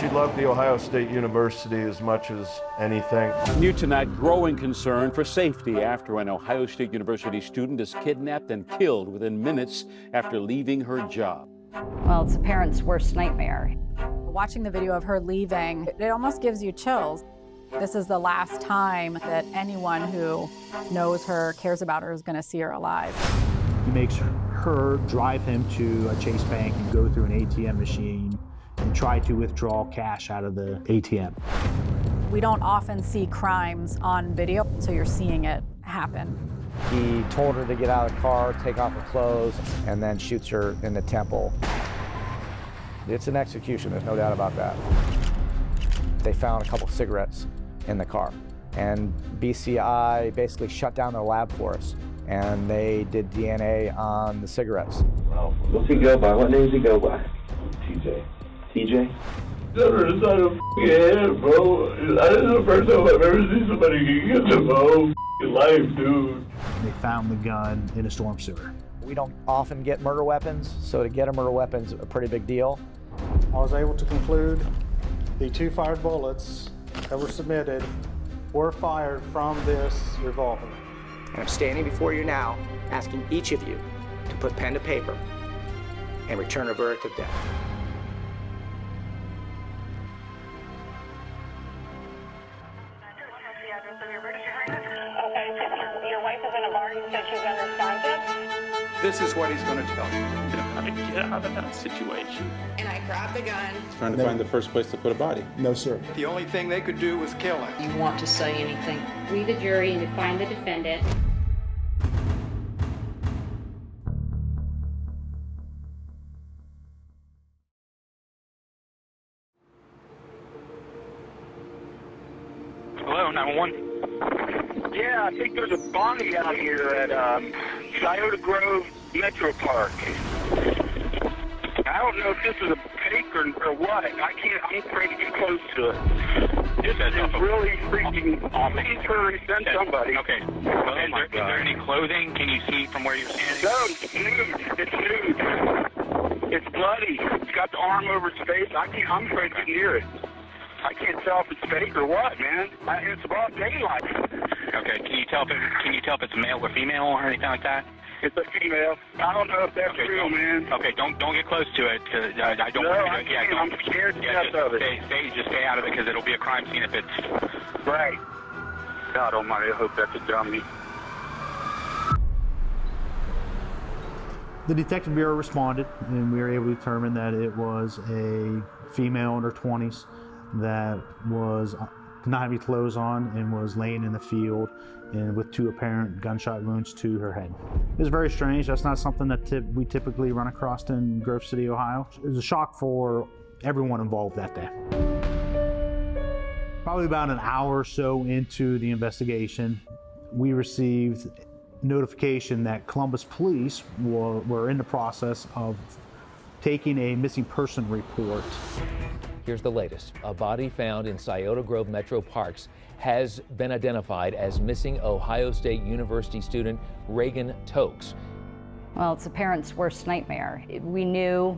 She loved the Ohio State University as much as anything. New tonight, growing concern for safety after an Ohio State University student is kidnapped and killed within minutes after leaving her job. Well, it's a parent's worst nightmare. Watching the video of her leaving, it almost gives you chills. This is the last time that anyone who knows her, cares about her, is going to see her alive. He makes her drive him to a Chase Bank and go through an ATM machine and try to withdraw cash out of the ATM. We don't often see crimes on video, so you're seeing it happen. He told her to get out of the car, take off her clothes, and then shoots her in the temple. It's an execution, there's no doubt about that. They found a couple cigarettes in the car, and BCI basically shut down their lab for us, and they did DNA on the cigarettes. Well, what's he go by? What name does he go by? TJ. TJ? Never inside a f***ing head, bro. This is the first time I've ever seen somebody get the whole f***ing life, dude. They found the gun in a storm sewer. We don't often get murder weapons, so to get a murder weapon is a pretty big deal. I was able to conclude the 2 fired bullets that were submitted were fired from this revolver. And I'm standing before you now, asking each of you to put pen to paper and return a verdict of death. Your wife is in a bar. You said she's unresponsive. This is what he's going to tell you. How to get out of that situation. And I grabbed the gun. Trying to find the first place to put a body. No, sir. The only thing they could do was kill him. You want to say anything? We, the jury, and to find the defendant. Hello, 911. Yeah, I think there's a body out here at Scioto Grove Metro Park. I don't know if this is a fake or what. I'm afraid to get close to it. This is really freaking. Please hurry, send somebody. Okay. Is there any clothing? Can you see from where you're standing? No, it's nude. It's nude. It's bloody. It's got the arm over its face. I'm afraid to get near it. I can't tell if it's fake or what, man. It's about daylight. Okay. Can you tell if it's male or female or anything like that? It's a female. I don't know if that's real, man. Okay, don't get close to it. I don't no, want you to. I'm scared to death of it. Just stay out of it because it'll be a crime scene if it's. Right. God almighty, I hope that's a dummy. The Detective Bureau responded, and we were able to determine that it was a female in her 20s that did not have any clothes on and was laying in the field and with 2 apparent gunshot wounds to her head. It was very strange. That's not something that we typically run across in Grove City, Ohio. It was a shock for everyone involved that day. Probably about an hour or so into the investigation, we received notification that Columbus police were in the process of taking a missing person report. Here's the latest. A body found in Scioto Grove Metro Parks has been identified as missing Ohio State University student Reagan Tokes. Well, it's a parent's worst nightmare. We knew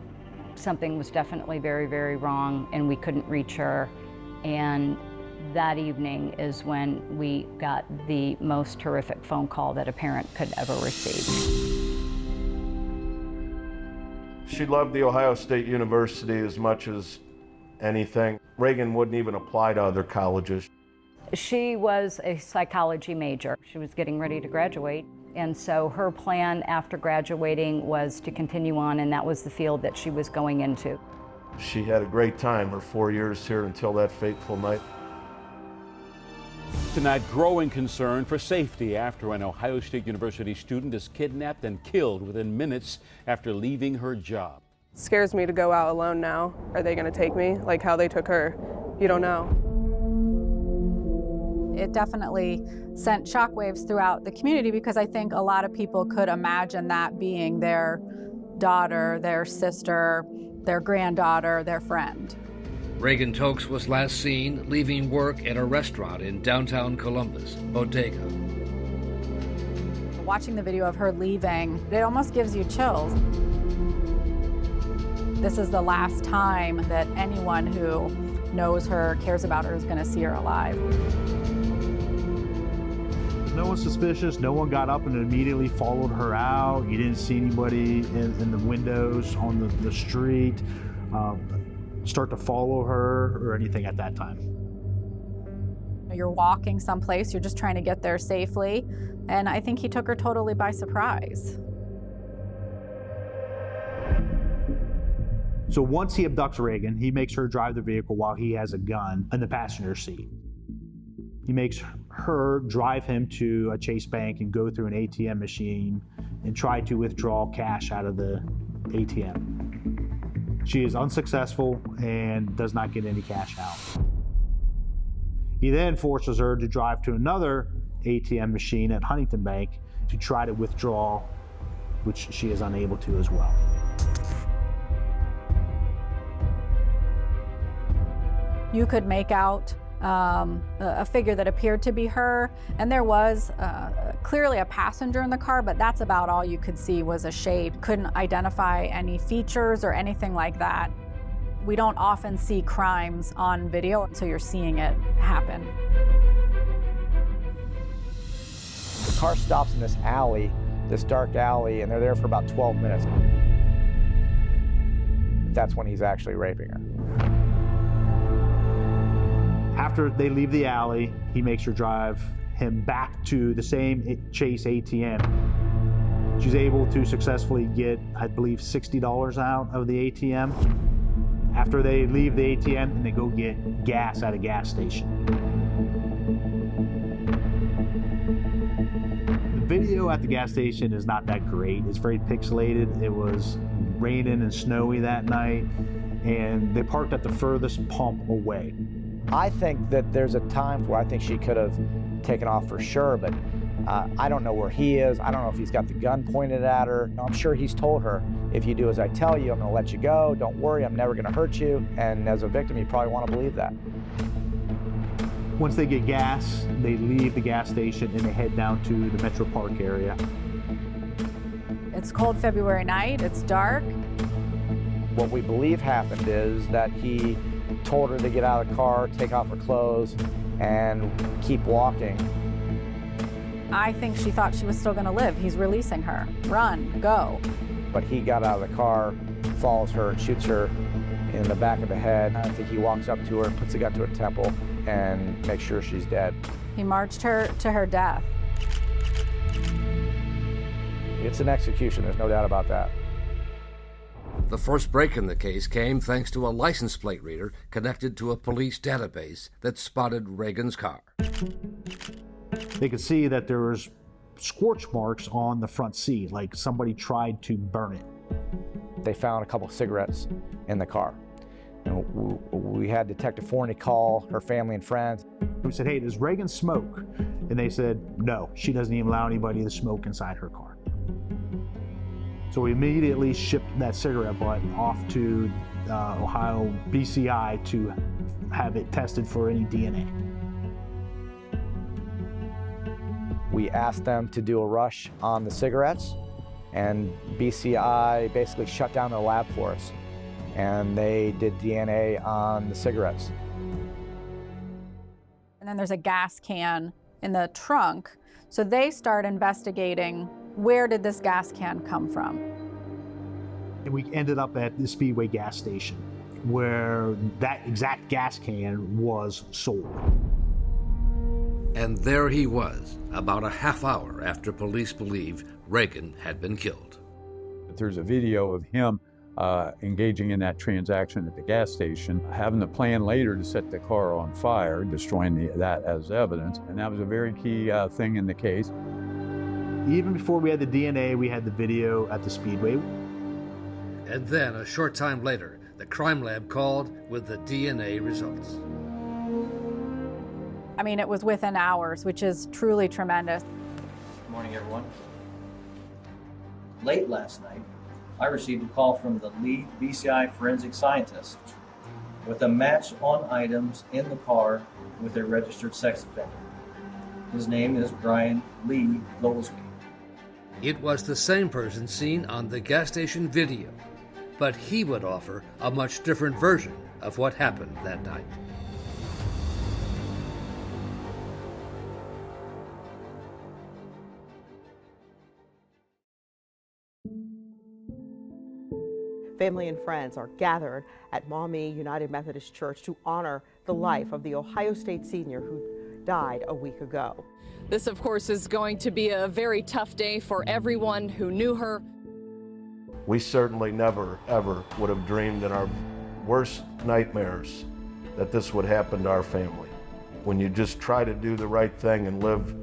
something was definitely very, very wrong, and we couldn't reach her. And that evening is when we got the most horrific phone call that a parent could ever receive. She loved the Ohio State University as much as anything. Reagan wouldn't even apply to other colleges. She was a psychology major. She was getting ready to graduate, and so her plan after graduating was to continue on, and that was the field that she was going into. She had a great time her 4 years here until that fateful night. Tonight, growing concern for safety after an Ohio State University student is kidnapped and killed within minutes after leaving her job. It scares me to go out alone now. Are they going to take me? Like how they took her? You don't know. It definitely sent shockwaves throughout the community because I think a lot of people could imagine that being their daughter, their sister, their granddaughter, their friend. Reagan Tokes was last seen leaving work at a restaurant in downtown Columbus, Bodega. Watching the video of her leaving, it almost gives you chills. This is the last time that anyone who knows her, cares about her, is going to see her alive. No one's suspicious. No one got up and immediately followed her out. You didn't see anybody in the windows on the street start to follow her or anything at that time. You're walking someplace, you're just trying to get there safely, and I think he took her totally by surprise. So once he abducts Reagan, he makes her drive the vehicle while he has a gun in the passenger seat. He makes her drive him to a Chase Bank and go through an ATM machine and try to withdraw cash out of the ATM. She is unsuccessful and does not get any cash out. He then forces her to drive to another ATM machine at Huntington Bank to try to withdraw, which she is unable to as well. You could make out a figure that appeared to be her, and there was clearly a passenger in the car, but that's about all you could see was a shape. Couldn't identify any features or anything like that. We don't often see crimes on video, so you're seeing it happen. The car stops in this alley, this dark alley, and they're there for about 12 minutes. That's when he's actually raping her. After they leave the alley, he makes her drive him back to the same Chase ATM. She's able to successfully get, I believe, $60 out of the ATM. After they leave the ATM and they go get gas at a gas station. The video at the gas station is not that great. It's very pixelated. It was raining and snowy that night, and they parked at the furthest pump away. I think that there's a time where I think she could have taken off for sure, but I don't know where he is. I don't know if he's got the gun pointed at her. I'm sure he's told her, if you do as I tell you, I'm gonna let you go. Don't worry, I'm never gonna hurt you. And as a victim, you probably wanna believe that. Once they get gas, they leave the gas station and they head down to the Metro Park area. It's cold February night, it's dark. What we believe happened is that he told her to get out of the car, take off her clothes, and keep walking. I think she thought she was still going to live. He's releasing her. Run, go. But he got out of the car, follows her, and shoots her in the back of the head. I think he walks up to her, puts a gun to her temple, and makes sure she's dead. He marched her to her death. It's an execution, there's no doubt about that. The first break in the case came thanks to a license plate reader connected to a police database that spotted Reagan's car. They could see that there was scorch marks on the front seat, like somebody tried to burn it. They found a couple cigarettes in the car. And we had Detective Forney call her family and friends. We said, hey, does Reagan smoke? And they said, no, she doesn't even allow anybody to smoke inside her car. So we immediately shipped that cigarette butt off to Ohio BCI to have it tested for any DNA. We asked them to do a rush on the cigarettes, and BCI basically shut down their lab for us. And they did DNA on the cigarettes. And then there's a gas can in the trunk. So they start investigating, where did this gas can come from? And we ended up at the Speedway gas station where that exact gas can was sold. And there he was, about a half hour after police believe Reagan had been killed. There's a video of him engaging in that transaction at the gas station, having the plan later to set the car on fire, destroying that as evidence. And that was a very key thing in the case. Even before we had the DNA, we had the video at the Speedway. And then, a short time later, the crime lab called with the DNA results. I mean, it was within hours, which is truly tremendous. Good morning, everyone. Late last night, I received a call from the lead BCI forensic scientist with a match on items in the car with a registered sex offender. His name is Brian Lee Goldsby. It was the same person seen on the gas station video. but he would offer a much different version of what happened that night. Family and friends are gathered at Maumee United Methodist Church to honor the life of the Ohio State senior who died a week ago. This, of course, is going to be a very tough day for everyone who knew her. We certainly never, ever would have dreamed in our worst nightmares that this would happen to our family. When you just try to do the right thing and live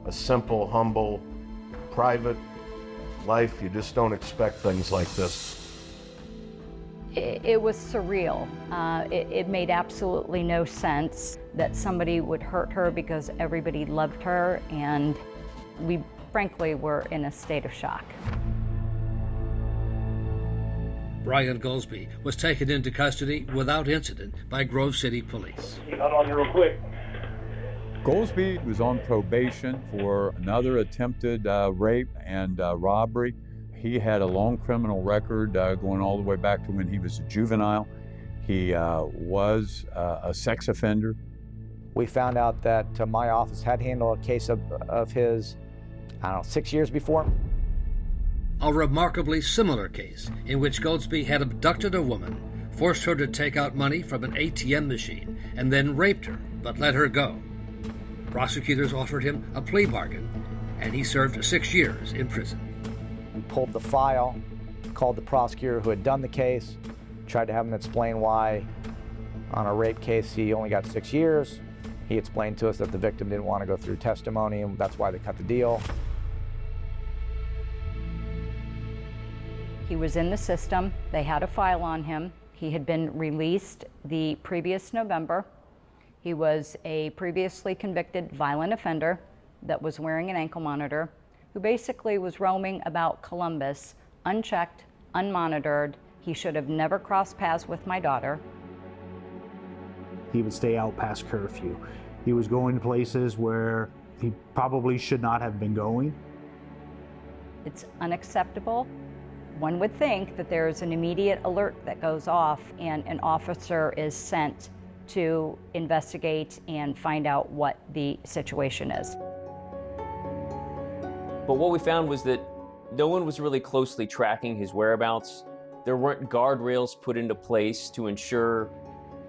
a simple, humble, private life, you just don't expect things like this. It was surreal. It made absolutely no sense that somebody would hurt her because everybody loved her, and we frankly were in a state of shock. Brian Goldsby was taken into custody without incident by Grove City Police. Hold on here real quick. Goldsby was on probation for another attempted rape and robbery. He had a long criminal record going all the way back to when he was a juvenile. He was a sex offender. We found out that my office had handled a case of his, 6 years before. A remarkably similar case in which Goldsby had abducted a woman, forced her to take out money from an ATM machine, and then raped her, but let her go. Prosecutors offered him a plea bargain, and he served 6 years in prison. We pulled the file, called the prosecutor who had done the case, tried to have him explain why on a rape case he only got 6 years. He explained to us that the victim didn't want to go through testimony, and that's why they cut the deal. He was in the system. They had a file on him. He had been released the previous November. He was a previously convicted violent offender that was wearing an ankle monitor, who basically was roaming about Columbus, unchecked, unmonitored. He should have never crossed paths with my daughter. He would stay out past curfew. He was going to places where he probably should not have been going. It's unacceptable. One would think that there's an immediate alert that goes off and an officer is sent to investigate and find out what the situation is. But what we found was that no one was really closely tracking his whereabouts. There weren't guardrails put into place to ensure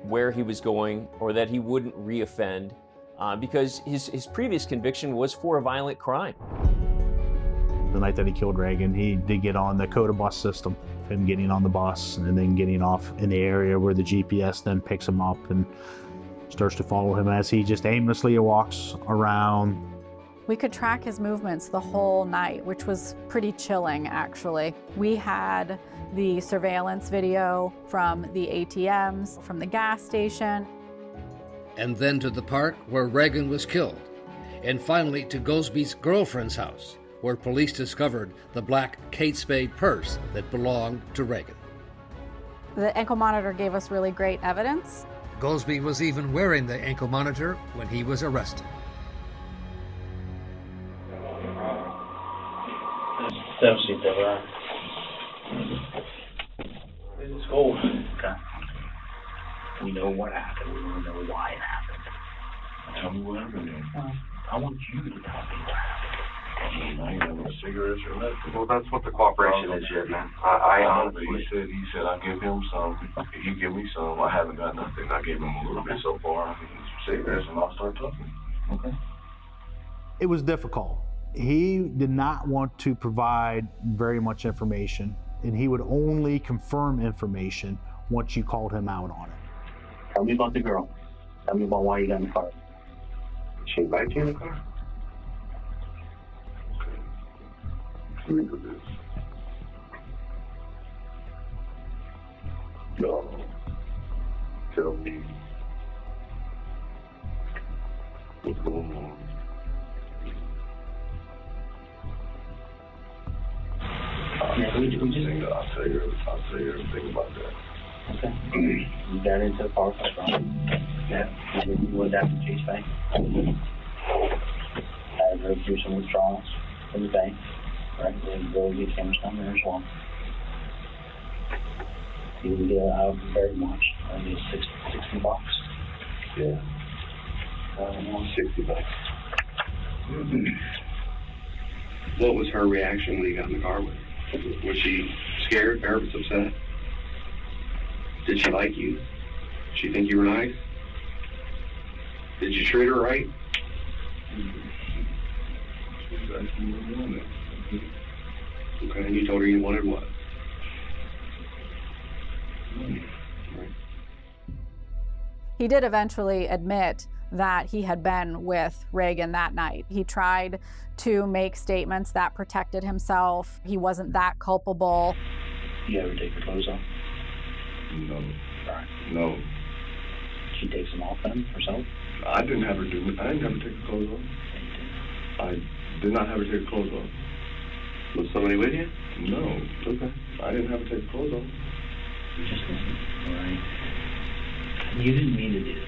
where he was going or that he wouldn't reoffend, because his previous conviction was for a violent crime. The night that he killed Reagan, he did get on the CODA bus system, him getting on the bus and then getting off in the area where the GPS then picks him up and starts to follow him as he just aimlessly walks around. We could track his movements the whole night, which was pretty chilling, actually. We had the surveillance video from the ATMs, from the gas station. And then to the park where Reagan was killed. And finally to Goldsby's girlfriend's house, where police discovered the black Kate Spade purse that belonged to Reagan. The ankle monitor gave us really great evidence. Goldsby was even wearing the ankle monitor when he was arrested. This is cool. Okay. We know what happened. We want to know why it happened. Tell me what happened. I want you to tell me what happened. I ain't got no cigarettes or nothing. Well, that's what the cooperation is yet, man. I honestly, he said I give him some. If you give me some, I haven't got nothing. I gave him a little bit so far. Cigarettes, and I'll start talking. Okay. It was difficult. He did not want to provide very much information, and he would only confirm information once you called him out on it. Tell me about the girl. Tell me about why you got in the car. She invite you in the car? Read this. No. Tell me what's going on. I'll tell you everything about that. Okay. You got into the car from yeah. You went down to Chase Bank. I drove through some withdrawals from the bank. Right, we're going to go get cameras down there as well. He didn't get out very much. I mean, $60 bucks. Yeah. 60 bucks. What was her reaction when he got in the car with her? Was she scared, nervous, upset? Did she like you? Did she think you were nice? Did you treat her right? Okay, and you told her you wanted what? He did eventually admit that he had been with Reagan that night. He tried to make statements that protected himself. He wasn't that culpable. You ever take your clothes off? No. Right. No. She takes them off then herself? I didn't have her do it. I didn't have her take her clothes off. I did not have her take her clothes off. Was somebody with you? No. Okay. I didn't have her take her clothes off. Just listen, all right? You didn't mean to do this.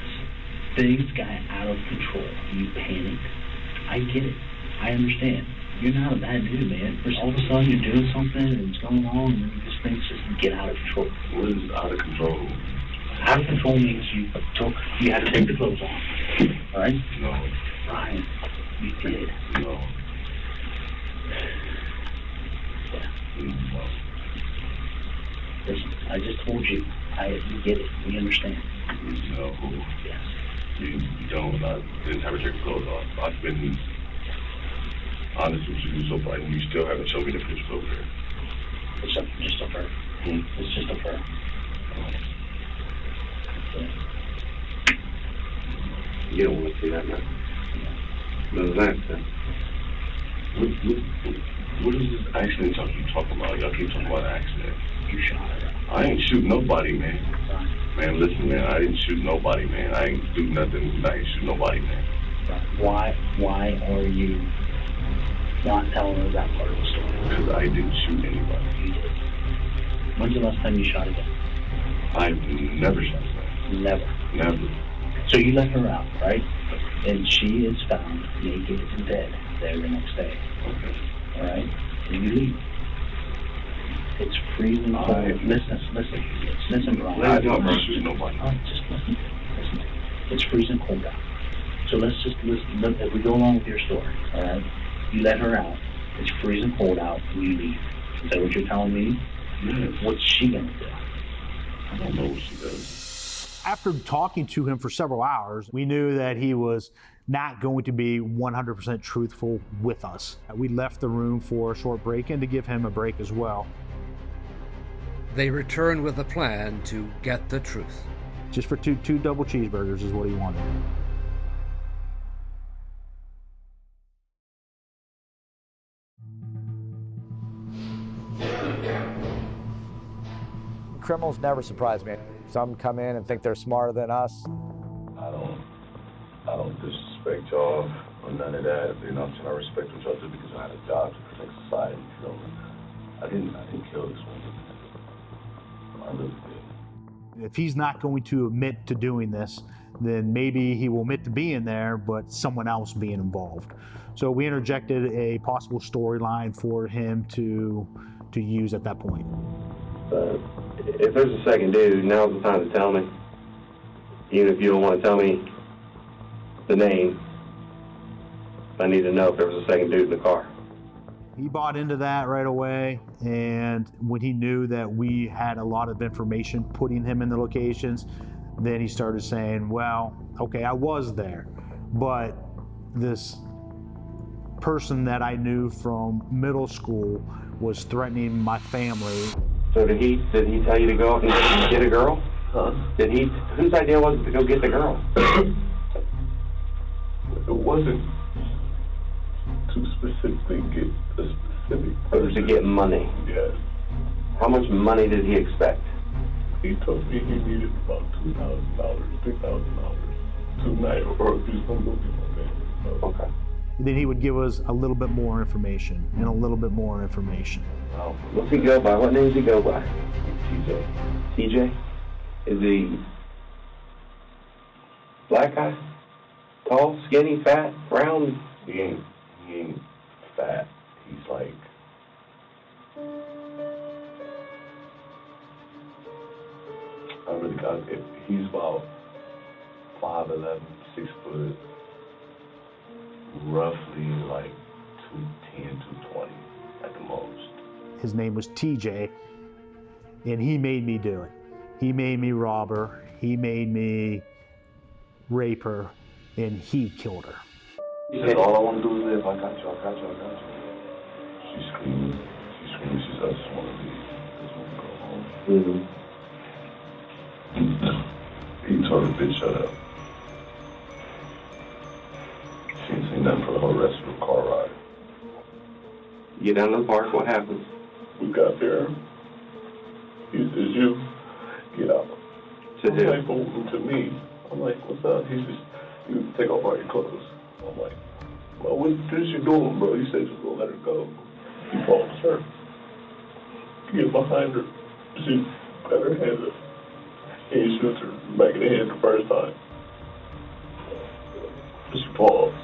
Things got out of control. You panicked. I get it. I understand. You're not a bad dude, man. First, all of a sudden you're doing something and it's going on and then these things just get out of control. What is out of control? Out of control means you had to take the clothes off. All right? No. Ryan, you did. No. No. Listen, I just told you. You get it. We understand. No. Yes. You don't. I didn't have her take her clothes off. I've been honest with you so far, and you still haven't shown me the pictures over there. It's just a fur. It's just a fur. You don't want to see that, man. What is that, then? What is this accident y'all keep talking about? Y'all keep talking about an accident. You shot her. I ain't shoot nobody, man. Man, listen, man, I didn't shoot nobody, man. I ain't do nothing. I ain't shoot nobody, man. Why are you not telling her that part of the story? Because I didn't shoot anybody. You did. When's the last time you shot again? I've never shot again. Never. So you let her out, right? And she is found naked and dead there the next day. Okay. All right? And you leave. It's freezing cold. Listen, Brian. I don't shoot nobody. All right, just listen. It's freezing cold out. So let's just listen. If we go along with your story, all right? You let her out. It's freezing cold out, and you leave. Is that what you're telling me? Yes. What's she gonna do? I don't know what she does. After talking to him for several hours, we knew that he was not going to be 100% truthful with us. We left the room for a short break and to give him a break as well. They returned with a plan to get the truth. Just for two double cheeseburgers is what he wanted. Criminals never surprise me. Some come in and think they're smarter than us. I don't disrespect y'all or none of that. You know, I respect what y'all do because I had a job to protect society. You know, I didn't kill this woman. I really did. If he's not going to admit to doing this, then maybe he will admit to being there, but someone else being involved. So we interjected a possible storyline for him to use at that point. If there's a second dude, now's the time to tell me. Even if you don't want to tell me the name, I need to know if there was a second dude in the car. He bought into that right away, and when he knew that we had a lot of information putting him in the locations, then he started saying, well, okay, I was there, but this person that I knew from middle school was threatening my family. So did he tell you to go and get a girl? Huh? Whose idea was it to go get the girl? It wasn't to specifically get a specific person. It was to get money. Yes. How much money did he expect? He told me he needed about $2,000, $3,000 tonight, or if he's going to go get my family. So. Okay. Then he would give us a little bit more information and a little bit more information. Oh, what's he go by? What name does he go by? TJ. TJ? Is he black guy? Tall, skinny, fat, round? He ain't fat. He's like I really got it. He's about 5'11", 6 foot, roughly like 210, 220 at the most. His name was TJ, and he made me do it. He made me rob her, he made me rape her, and he killed her. He said, all I want to do is live. I got you, I got you, I got you. She screamed, she said, I just want to leave. I just want to go home. He told her, bitch, shut up. She ain't seen nothing for the whole rest of the car ride. You get down to the park, what happens? We got there. He says, you get out. To him? Like, to me. I'm like, what's up? He says, you take off all your clothes. I'm like, well, what is you doing, bro? He said, just go let her go. He falls her. He get behind her. She got her hands up. And he shoots her back in the head the first time. She falls.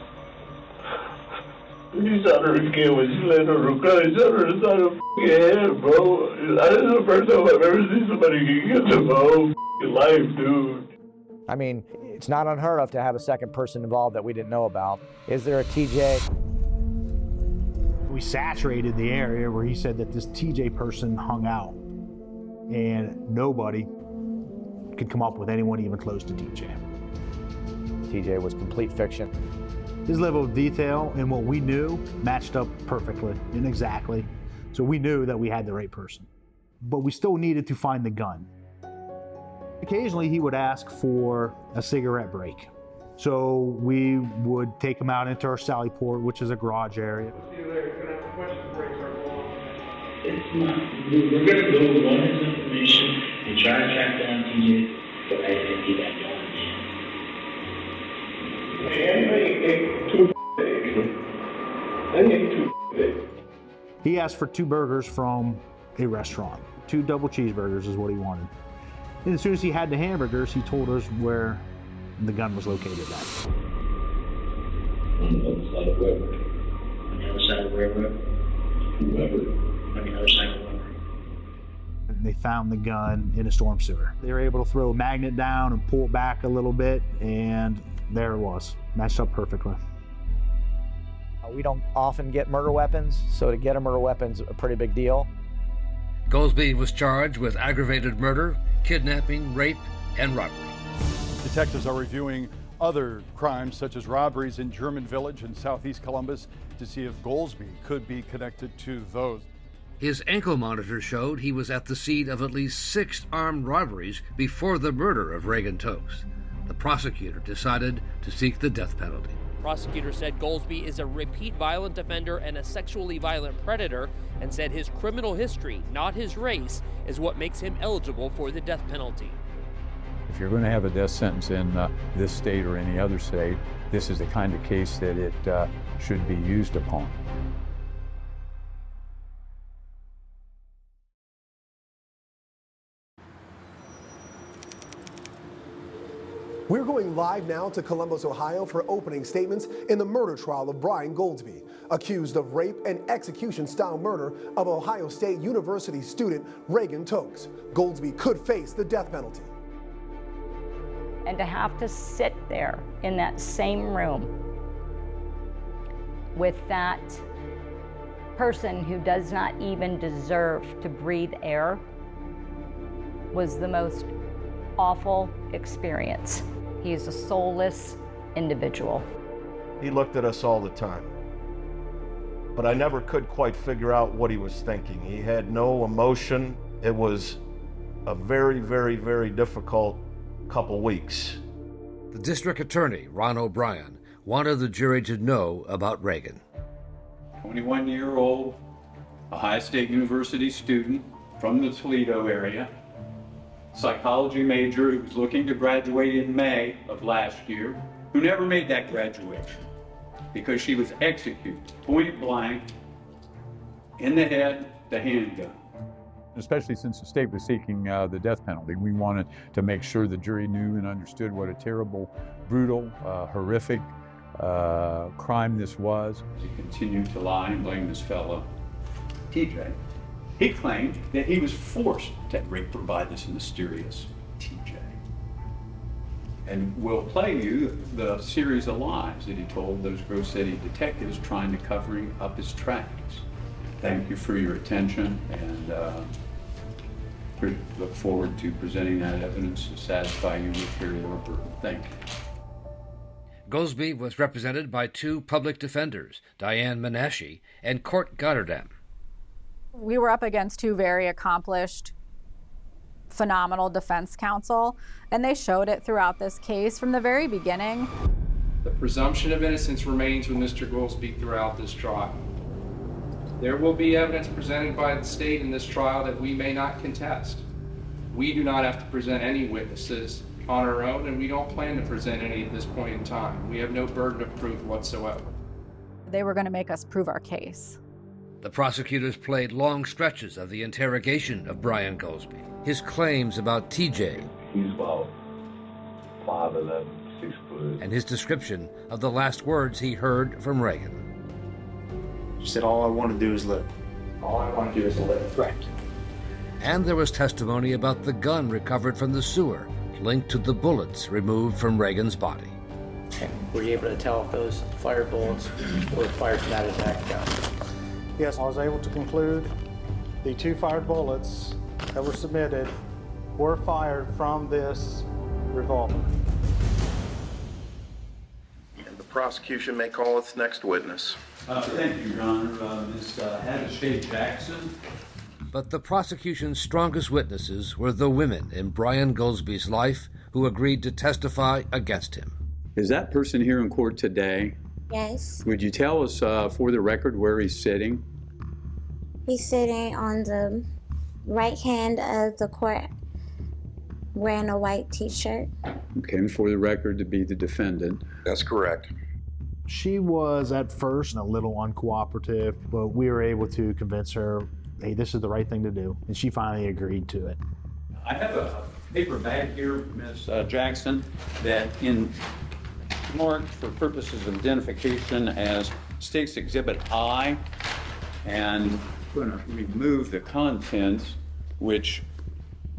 He shot her again when she let her go. He shot her inside her head, bro. This is the first time I've ever seen somebody get to my whole life, dude. I mean, it's not unheard of to have a second person involved that we didn't know about. Is there a TJ? We saturated the area where he said that this TJ person hung out, and nobody could come up with anyone even close to TJ. TJ was complete fiction. His level of detail and what we knew matched up perfectly and exactly. So we knew that we had the right person. But we still needed to find the gun. Occasionally he would ask for a cigarette break. So we would take him out into our Sally Port, which is a garage area. See you later. We're going to have questions breaks are long. It's not. We're going to go run his information and try to track down TJ, but I didn't get that done. He asked for 2 burgers from a restaurant. 2 double cheeseburgers is what he wanted. And as soon as he had the hamburgers, he told us where the gun was located at. On the other side of the railroad. On the other side of the railroad. Whoever. On the other side of the railroad. They found the gun in a storm sewer. They were able to throw a magnet down and pull it back a little bit, and there it was, matched up perfectly. We don't often get murder weapons, so to get a murder weapon's a pretty big deal. Goldsby was charged with aggravated murder, kidnapping, rape, and robbery. Detectives are reviewing other crimes such as robberies in German Village in southeast Columbus to see if Goldsby could be connected to those. His ankle monitor showed he was at the scene of at least 6 armed robberies before the murder of Reagan Tokes. The prosecutor decided to seek the death penalty. Prosecutor said Goldsby is a repeat violent offender and a sexually violent predator, and said his criminal history, not his race, is what makes him eligible for the death penalty. If you're going to have a death sentence in this state or any other state, this is the kind of case that it should be used upon. We're going live now to Columbus, Ohio for opening statements in the murder trial of Brian Goldsby, accused of rape and execution-style murder of Ohio State University student Reagan Tokes. Goldsby could face the death penalty. And to have to sit there in that same room with that person who does not even deserve to breathe air was the most awful experience. He is a soulless individual. He looked at us all the time, but I never could quite figure out what he was thinking. He had no emotion. It was a very, very, very difficult couple weeks. The district attorney, Ron O'Brien, wanted the jury to know about Reagan. 21-year-old Ohio State University student from the Toledo area, psychology major who was looking to graduate in May of last year, who never made that graduation because she was executed point blank in the head, the handgun. Especially since the state was seeking the death penalty, we wanted to make sure the jury knew and understood what a terrible, brutal, horrific crime this was. He continued to lie and blame this fellow, TJ. He claimed that he was forced to rape her by this mysterious TJ. And we'll play you the series of lies that he told those Grove City detectives trying to cover up his tracks. Thank you for your attention, and we look forward to presenting that evidence to satisfy you with your burden. Thank you. Goldsby was represented by two public defenders, Diane Menashe and Court Goddardam. We were up against two very accomplished, phenomenal defense counsel, and they showed it throughout this case from the very beginning. The presumption of innocence remains with Mr. Goldsby throughout this trial. There will be evidence presented by the state in this trial that we may not contest. We do not have to present any witnesses on our own, and we don't plan to present any at this point in time. We have no burden of proof whatsoever. They were going to make us prove our case. The prosecutors played long stretches of the interrogation of Brian Goldsby. His claims about TJ. He's about 5'11", 6 foot. And his description of the last words he heard from Reagan. She said, all I want to do is live. All I want to do is live. Correct. And there was testimony about the gun recovered from the sewer, linked to the bullets removed from Reagan's body. And were you able to tell if those fired bullets were fired from that exact gun? Yes, I was able to conclude the two fired bullets that were submitted were fired from this revolver. And the prosecution may call its next witness. Thank you, Your Honor. Ms. Hattersley Jackson. But the prosecution's strongest witnesses were the women in Brian Goldsby's life who agreed to testify against him. Is that person here in court today? Yes. Would you tell us, for the record, where he's sitting? He's sitting on the right hand of the court, wearing a white t-shirt. Okay, and for the record, to be the defendant. That's correct. She was at first a little uncooperative, but we were able to convince her, hey, this is the right thing to do, and she finally agreed to it. I have a paper bag here, Ms. Jackson, that in marked for purposes of identification as State's Exhibit I, and I'm going to remove the contents, which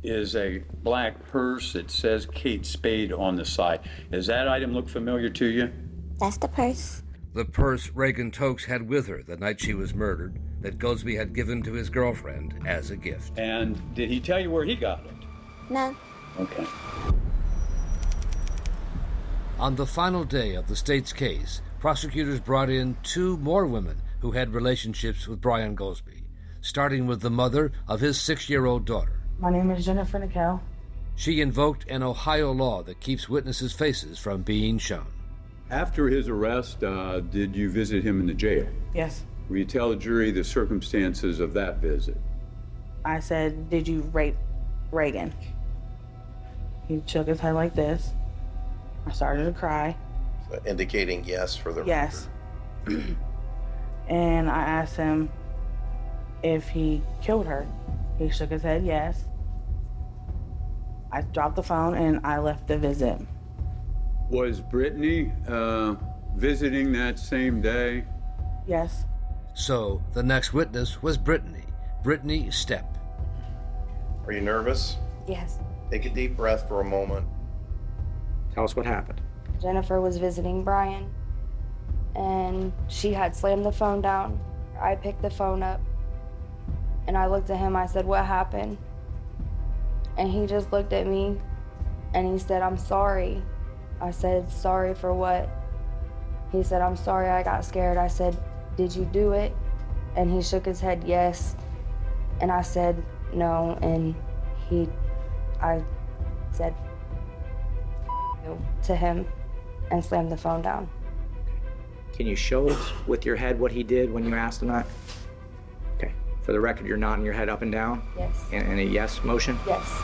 is a black purse that says Kate Spade on the side. Does that item look familiar to you? That's the purse. The purse Reagan Tokes had with her the night she was murdered, that Goldsby had given to his girlfriend as a gift. And did he tell you where he got it? No. Okay. On the final day of the state's case, prosecutors brought in two more women who had relationships with Brian Goldsby, starting with the mother of his 6-year-old daughter. My name is Jennifer Nicole. She invoked an Ohio law that keeps witnesses' faces from being shown. After his arrest, did you visit him in the jail? Yes. Will you tell the jury the circumstances of that visit? I said, did you rape Reagan? He shook his head like this. I started to cry. So indicating yes for the Yes. And I asked him if he killed her. He shook his head yes. I dropped the phone and I left the visit. Was Brittany visiting that same day? Yes. So the next witness was Brittany Stepp. Are you nervous? Yes. Take a deep breath for a moment. Tell us what happened. Jennifer was visiting Brian, and she had slammed the phone down. I picked the phone up, and I looked at him. I said, "What happened?" And he just looked at me, and he said, "I'm sorry." I said, "Sorry for what?" He said, "I'm sorry, I got scared." I said, "Did you do it?" And he shook his head, yes. And I said, "No," and I said you to him and slammed the phone down. Can you show us with your head what he did when you asked him that? Okay. For the record, you're nodding your head up and down? Yes. In a yes motion? Yes.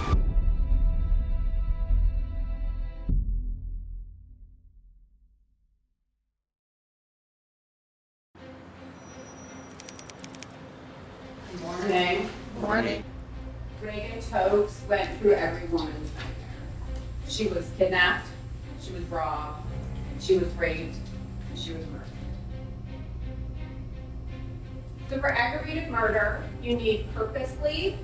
Morning. Morning. Reagan Tokes went through every woman's nightmare. She was kidnapped, she was robbed, she was raped, and she was murdered. So for aggravated murder, you need purposely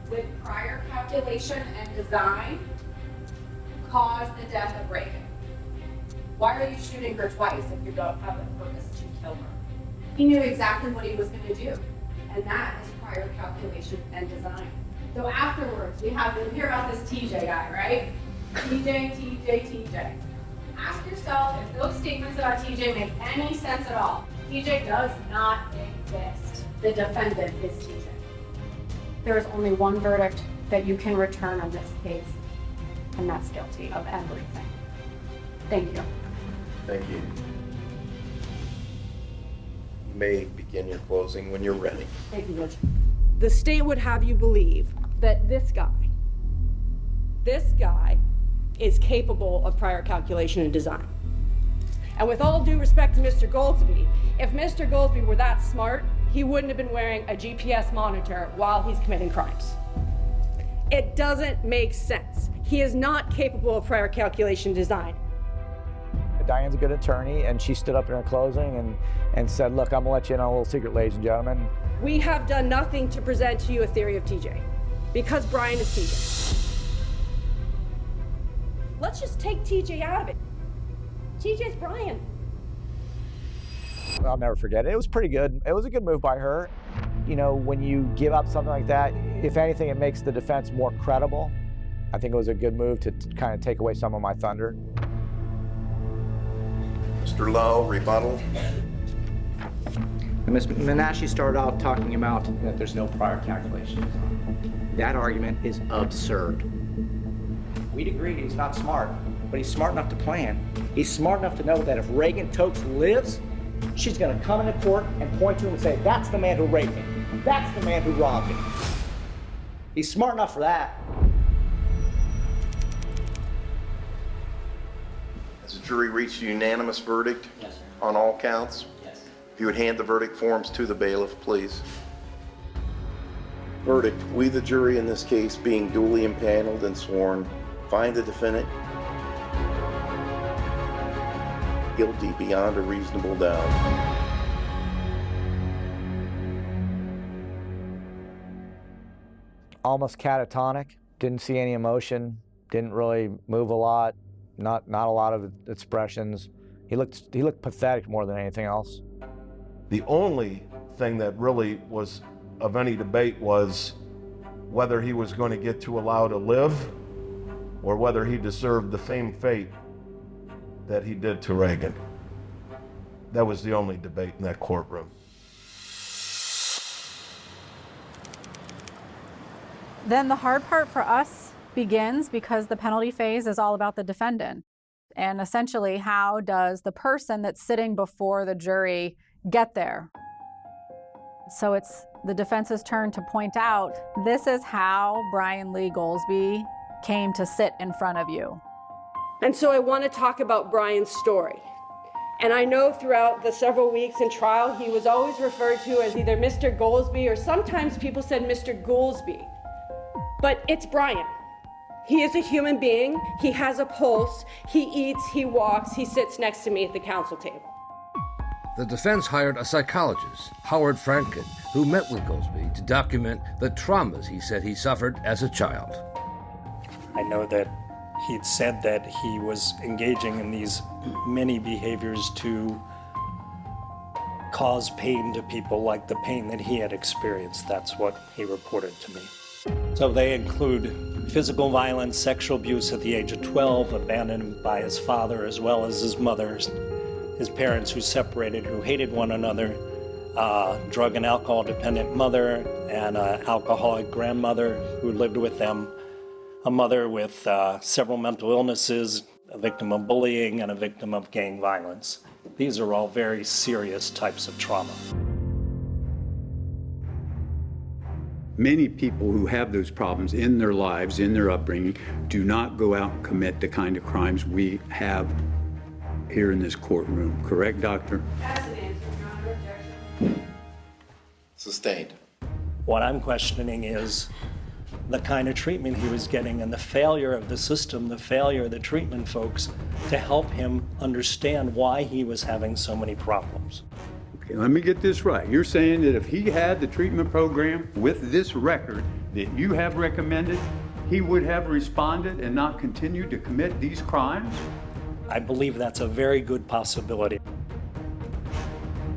with prior calculation and design caused the death of Reagan? Why are you shooting her twice if you don't have the purpose to kill her? He knew exactly what he was going to do, and that is prior calculation and design. So afterwards, we hear about this TJ guy, right? TJ. Ask yourself if those statements about TJ make any sense at all. TJ does not exist. The defendant is TJ. There is only one verdict that you can return on this case, and that's guilty of everything. Thank you. Thank you. You may begin your closing when you're ready. Thank you, Judge. The state would have you believe that this guy is capable of prior calculation and design. And with all due respect to Mr. Goldsby, if Mr. Goldsby were that smart, he wouldn't have been wearing a GPS monitor while he's committing crimes. It doesn't make sense. He is not capable of prior calculation and design. Diane's a good attorney, and she stood up in her closing and said, look, I'm gonna let you in on a little secret, ladies and gentlemen. We have done nothing to present to you a theory of TJ, because Brian is TJ. Let's just take TJ out of it. TJ's Brian. I'll never forget it. It was pretty good. It was a good move by her. You know, when you give up something like that, if anything, it makes the defense more credible. I think it was a good move to kind of take away some of my thunder. Mr. Lowe, rebuttal. Ms. Menashe started out talking about that there's no prior calculation. That argument is absurd. We'd agree he's not smart, but he's smart enough to plan. He's smart enough to know that if Reagan Tokes lives, she's gonna come into court and point to him and say, that's the man who raped me. That's the man who robbed me. He's smart enough for that. Has the jury reached a unanimous verdict? Yes, sir. On all counts? Yes. If you would hand the verdict forms to the bailiff, please. Verdict: we, the jury in this case, being duly impaneled and sworn, find the defendant guilty beyond a reasonable doubt. Almost catatonic, didn't see any emotion, didn't really move a lot, not a lot of expressions. He looked pathetic more than anything else. The only thing that really was of any debate was whether he was going to get to allow to live or whether he deserved the same fate that he did to Reagan. That was the only debate in that courtroom. Then the hard part for us begins, because the penalty phase is all about the defendant. And essentially, how does the person that's sitting before the jury get there? So it's the defense's turn to point out, this is how Brian Lee Goldsby came to sit in front of you. And so I want to talk about Brian's story. And I know throughout the several weeks in trial, he was always referred to as either Mr. Goldsby, or sometimes people said Mr. Goolsby. But it's Brian. He is a human being. He has a pulse. He eats, he walks, he sits next to me at the counsel table. The defense hired a psychologist, Howard Franken, who met with Goldsby to document the traumas he said he suffered as a child. I know that he'd said that he was engaging in these many behaviors to cause pain to people, like the pain that he had experienced. That's what he reported to me. So they include physical violence, sexual abuse at the age of 12, abandoned by his father as well as his mother, his parents who separated, who hated one another, drug and alcohol dependent mother, and an alcoholic grandmother who lived with them, a mother with several mental illnesses, a victim of bullying, and a victim of gang violence. These are all very serious types of trauma. Many people who have those problems in their lives, in their upbringing, do not go out and commit the kind of crimes we have here in this courtroom. Correct, Doctor? That's an answer, Your Honor. Objection. Sustained. What I'm questioning is the kind of treatment he was getting and the failure of the system, the failure of the treatment folks to help him understand why he was having so many problems. Okay, let me get this right. You're saying that if he had the treatment program with this record, that you have recommended, he would have responded and not continued to commit these crimes? I believe that's a very good possibility.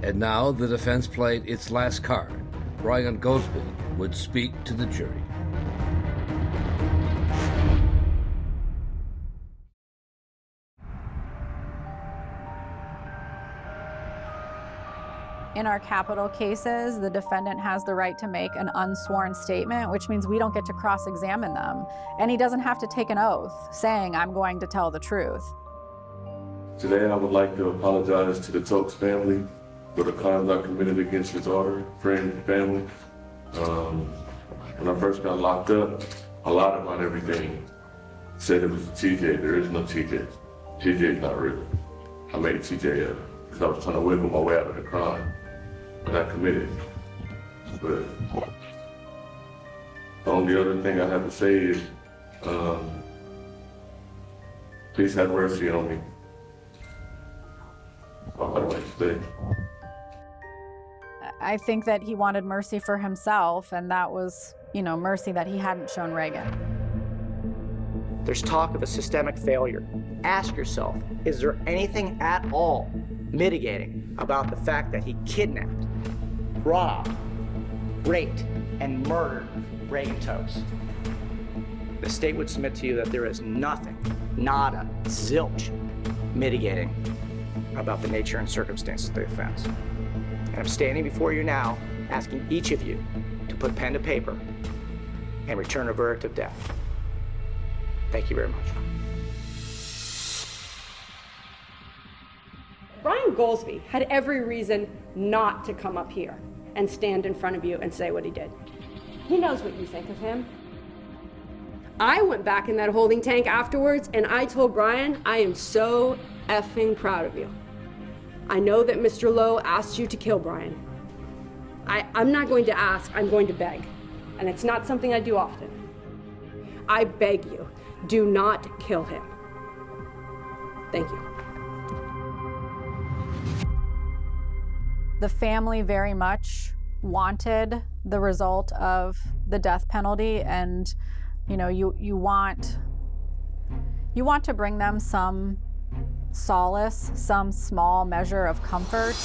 And now the defense played its last card. Brian Goldsby would speak to the jury. In our capital cases, the defendant has the right to make an unsworn statement, which means we don't get to cross-examine them. And he doesn't have to take an oath saying, I'm going to tell the truth. Today, I would like to apologize to the Tokes family for the crimes I committed against your daughter, friend, and family. When I first got locked up, I lied about everything. Said it was TJ. There is no TJ. TJ's not real. I made TJ up because I was trying to wiggle my way out of the crime that I committed. But the only other thing I have to say is, please have mercy on me. That's all I'd like to say. I think that he wanted mercy for himself, and that was, mercy that he hadn't shown Reagan. There's talk of a systemic failure. Ask yourself, is there anything at all mitigating about the fact that he kidnapped, robbed, raped, and murdered Reagan Tokes? The state would submit to you that there is nothing, nada, zilch, mitigating about the nature and circumstances of the offense. And I'm standing before you now, asking each of you to put pen to paper and return a verdict of death. Thank you very much. Brian Goldsby had every reason not to come up here and stand in front of you and say what he did. He knows what you think of him. I went back in that holding tank afterwards and I told Brian, I am so effing proud of you. I know that Mr. Lowe asked you to kill Brian. I'm not going to ask, I'm going to beg. And it's not something I do often. I beg you, do not kill him. Thank you. The family very much wanted the result of the death penalty, and you want to bring them some solace, some small measure of comfort.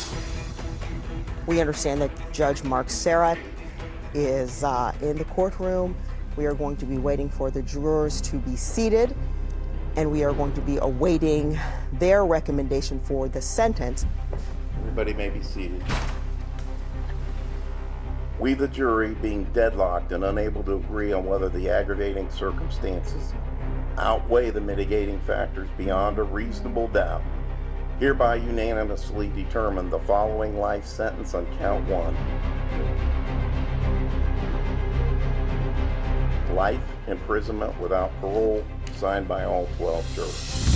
We understand that Judge Mark Sarek is in the courtroom. We are going to be waiting for the jurors to be seated, and we are going to be awaiting their recommendation for the sentence. Everybody may be seated. We, the jury, being deadlocked and unable to agree on whether the aggravating circumstances outweigh the mitigating factors beyond a reasonable doubt, hereby unanimously determine the following life sentence on count 1. Life imprisonment without parole, signed by all 12 jurors.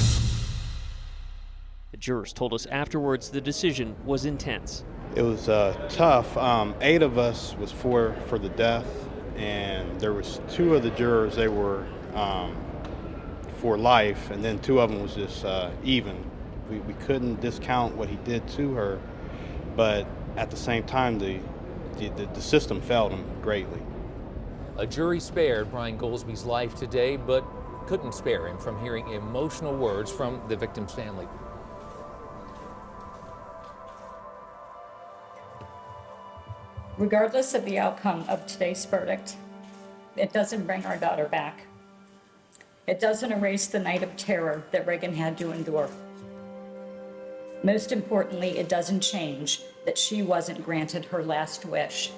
The jurors told us afterwards the decision was intense. It was tough. 8 of us was for the death, and there was 2 of the jurors, they were for life, and then 2 of them was just even. We couldn't discount what he did to her, but at the same time, the system failed him greatly. A jury spared Brian Goldsby's life today, but couldn't spare him from hearing emotional words from the victim's family. Regardless of the outcome of today's verdict, it doesn't bring our daughter back. It doesn't erase the night of terror that Reagan had to endure. Most importantly, it doesn't change that she wasn't granted her last wish.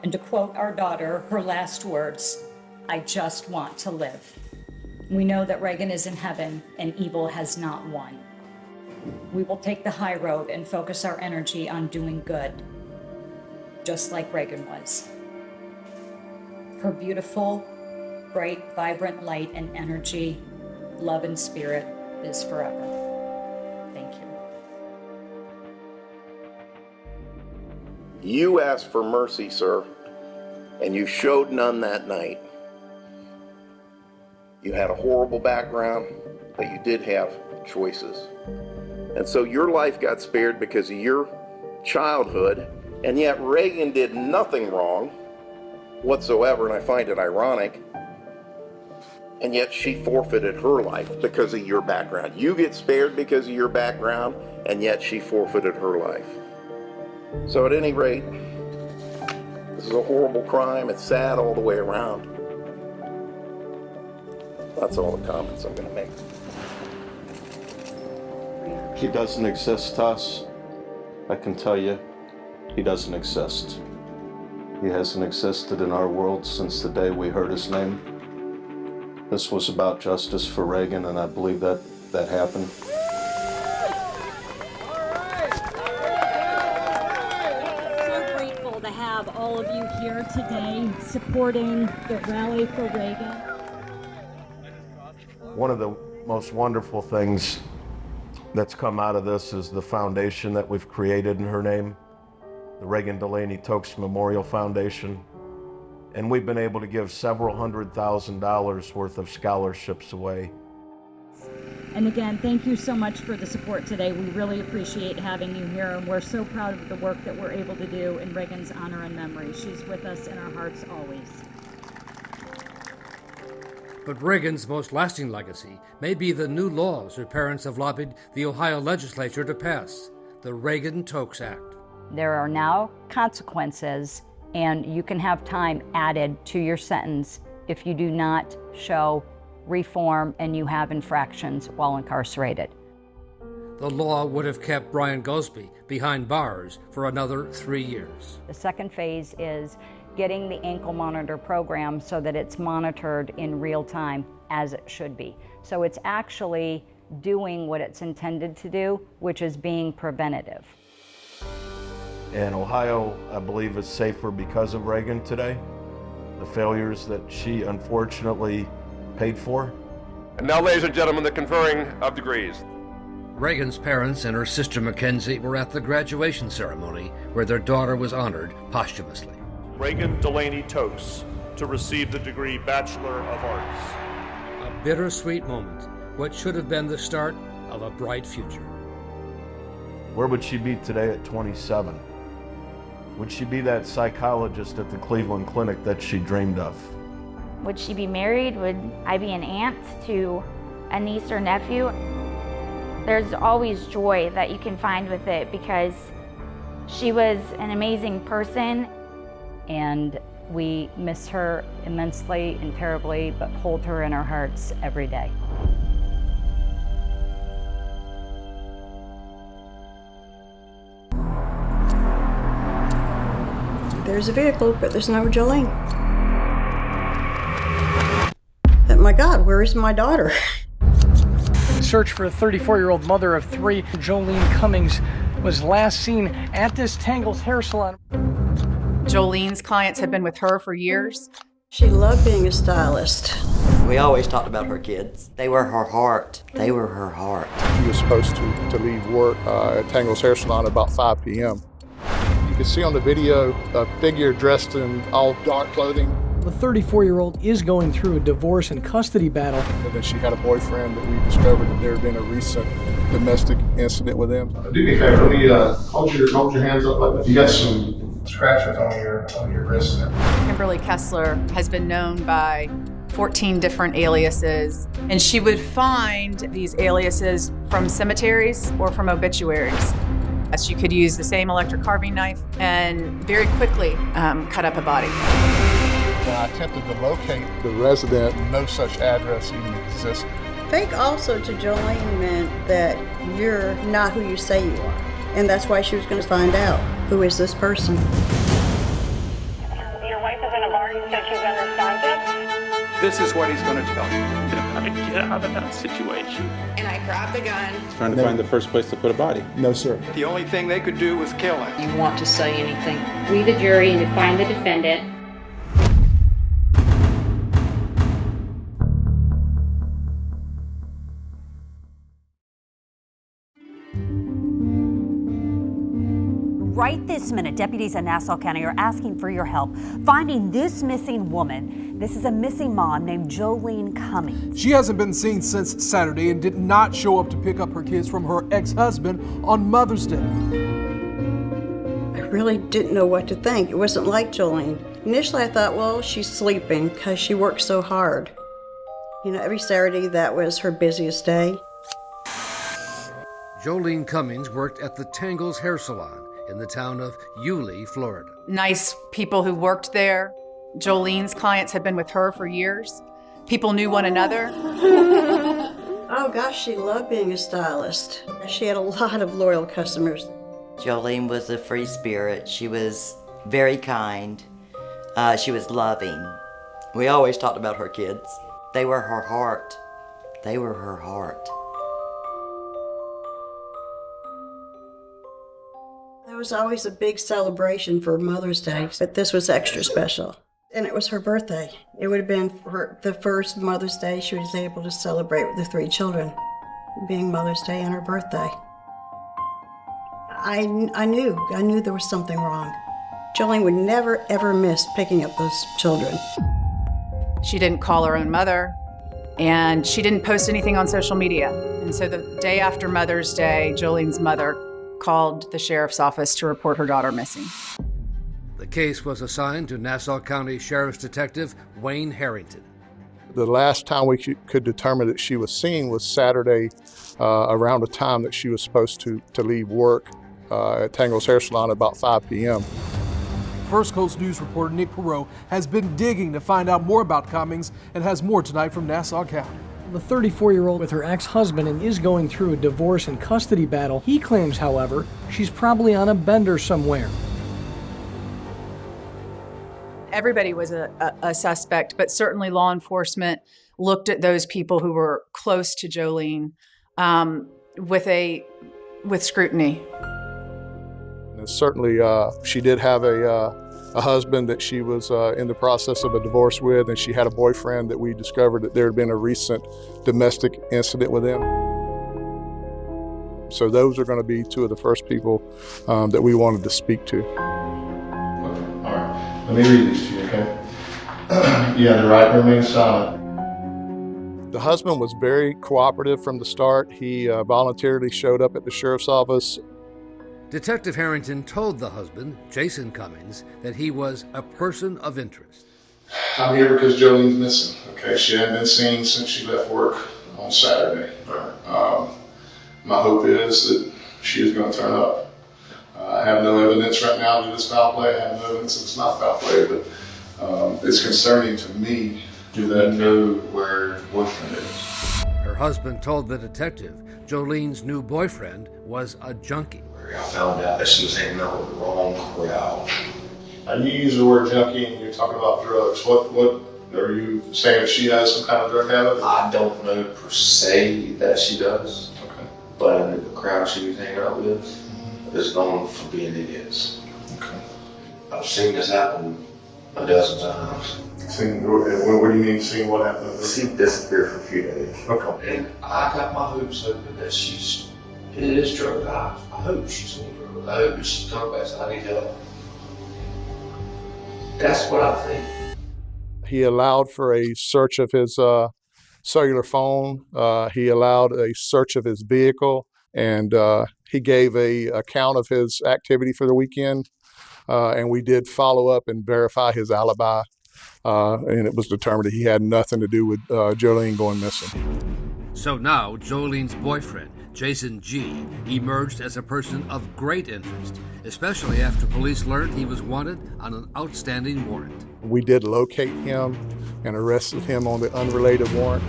And to quote our daughter, her last words, "I just want to live." We know that Reagan is in heaven and evil has not won. We will take the high road and focus our energy on doing good, just like Reagan was. Her beautiful, bright, vibrant light and energy, love and spirit is forever. Thank you. You asked for mercy, sir, and you showed none that night. You had a horrible background, but you did have choices. And so your life got spared because of your childhood, and yet Reagan did nothing wrong, whatsoever, and I find it ironic. And yet she forfeited her life because of your background. You get spared because of your background, and yet she forfeited her life. So at any rate, this is a horrible crime. It's sad all the way around. That's all the comments I'm going to make. He doesn't exist to us. I can tell you, he doesn't exist. He hasn't existed in our world since the day we heard his name. This was about justice for Reagan, and I believe that happened. So grateful to have all of you here today supporting the rally for Reagan. One of the most wonderful things that's come out of this is the foundation that we've created in her name, the Reagan Tokes Memorial Foundation. And we've been able to give several $100,000 worth of scholarships away. And again, thank you so much for the support today. We really appreciate having you here, and we're so proud of the work that we're able to do in Reagan's honor and memory. She's with us in our hearts always. But Reagan's most lasting legacy may be the new laws her parents have lobbied the Ohio legislature to pass, the Reagan Tokes Act. There are now consequences, and you can have time added to your sentence if you do not show reform and you have infractions while incarcerated. The law would have kept Brian Goldsby behind bars for another 3 years. The second phase is getting the ankle monitor program so that it's monitored in real time as it should be. So it's actually doing what it's intended to do, which is being preventative. And Ohio, I believe, is safer because of Reagan today. The failures that she unfortunately paid for. And now, ladies and gentlemen, the conferring of degrees. Reagan's parents and her sister Mackenzie were at the graduation ceremony where their daughter was honored posthumously. Reagan Tokes to receive the degree Bachelor of Arts. A bittersweet moment, what should have been the start of a bright future. Where would she be today at 27? Would she be that psychologist at the Cleveland Clinic that she dreamed of? Would she be married? Would I be an aunt to a niece or nephew? There's always joy that you can find with it because she was an amazing person. And we miss her immensely and terribly, but hold her in our hearts every day. There's a vehicle, but there's no Jolene. But my God, where is my daughter? Search for a 34-year-old mother of three, Jolene Cummings, was last seen at this Tangles hair salon. Jolene's clients had been with her for years. She loved being a stylist. We always talked about her kids. They were her heart. They were her heart. She was supposed to leave work at Tangles hair salon at about 5 p.m. You can see on the video a figure dressed in all dark clothing. The 34-year-old is going through a divorce and custody battle. And then she had a boyfriend that we discovered that there had been a recent domestic incident with them. Do me a favor, let me hold your hands up like that. You got some scratches on your wrist there. Kimberly Kesler has been known by 14 different aliases, and she would find these aliases from cemeteries or from obituaries. She could use the same electric carving knife and very quickly cut up a body. When I attempted to locate the resident, no such address even existed. Fake also to Jolene meant that you're not who you say you are. And that's why she was going to find out, who is this person? Your wife is in a bar, you said she's unresponsive? This is what he's going to tell you. How to get out of that situation. And I grabbed the gun. Trying to find the first place to put a body. No, sir. The only thing they could do was kill him. You want to say anything? We, the jury, and to find the defendant. Right this minute, deputies in Nassau County are asking for your help finding this missing woman. This is a missing mom named Jolene Cummings. She hasn't been seen since Saturday and did not show up to pick up her kids from her ex-husband on Mother's Day. I really didn't know what to think. It wasn't like Jolene. Initially I thought, well, she's sleeping because she works so hard. You know, every Saturday that was her busiest day. Jolene Cummings worked at the Tangles Hair Salon in the town of Yulee, Florida. Nice people who worked there. Jolene's clients had been with her for years. People knew one another. Oh gosh, she loved being a stylist. She had a lot of loyal customers. Jolene was a free spirit. She was very kind. She was loving. We always talked about her kids. They were her heart. They were her heart. There was always a big celebration for Mother's Day, but this was extra special. And it was her birthday. It would have been the first Mother's Day she was able to celebrate with the 3 children, being Mother's Day and her birthday. I knew there was something wrong. Jolene would never, ever miss picking up those children. She didn't call her own mother, and she didn't post anything on social media. And so the day after Mother's Day, Jolene's mother called the sheriff's office to report her daughter missing. The case was assigned to Nassau County Sheriff's Detective Wayne Harrington. The last time we could determine that she was seen was Saturday around the time that she was supposed to leave work at Tangles Hair Salon about 5 p.m. First Coast News reporter Nick Perot has been digging to find out more about Cummings and has more tonight from Nassau County. The 34-year-old with her ex-husband and is going through a divorce and custody battle. He claims, however, she's probably on a bender somewhere. Everybody was a suspect, but certainly law enforcement looked at those people who were close to Jolene with scrutiny. And certainly, she did have a husband that she was in the process of a divorce with, and she had a boyfriend that we discovered that there had been a recent domestic incident with him. So those are going to be 2 of the first people that we wanted to speak to. Let me read these to you, okay? Yeah, the right remains silent. The husband was very cooperative from the start. He voluntarily showed up at the sheriff's office. Detective Harrington told the husband, Jason Cummings, that he was a person of interest. I'm here because Jolene's missing, okay? She hadn't been seen since she left work on Saturday. My hope is that she is going to turn up. I have no evidence right now that it's foul play. I have no evidence that it's not foul play, but it's concerning to me. Do they know where her boyfriend is? Her husband told the detective Jolene's new boyfriend was a junkie. I found out that she was hanging out with the wrong crowd. You use the word junkie and you're talking about drugs. What are you saying, that she has some kind of drug habit? I don't know per se that she does. Okay. But the crowd she was hanging out with is known for being idiots. Okay. I've seen this happen a dozen times. What do you mean seeing what happened? She disappeared for a few days. Okay. And I got my hopes hoping that it is drug. I hope she's on drugs. I hope that she's coming back and says, I need help. That's what I think. He allowed for a search of his cellular phone. He allowed a search of his vehicle, and he gave a account of his activity for the weekend. And we did follow up and verify his alibi. And it was determined that he had nothing to do with Jolene going missing. So now Jolene's boyfriend, Jason G., emerged as a person of great interest, especially after police learned he was wanted on an outstanding warrant. We did locate him and arrested him on the unrelated warrant.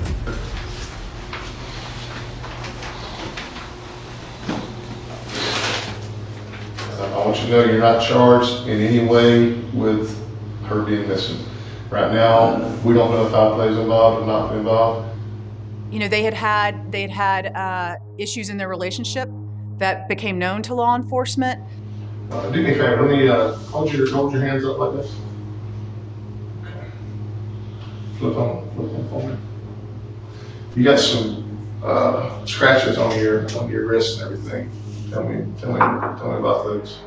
I want you to know you're not charged in any way with her being missing. Right now, we don't know if foul play is involved or not involved. You know, they had issues in their relationship that became known to law enforcement. Do me a favor, let me hold your hands up like this. Okay. Flip them for me. You got some scratches on your wrist and everything. Tell me about those.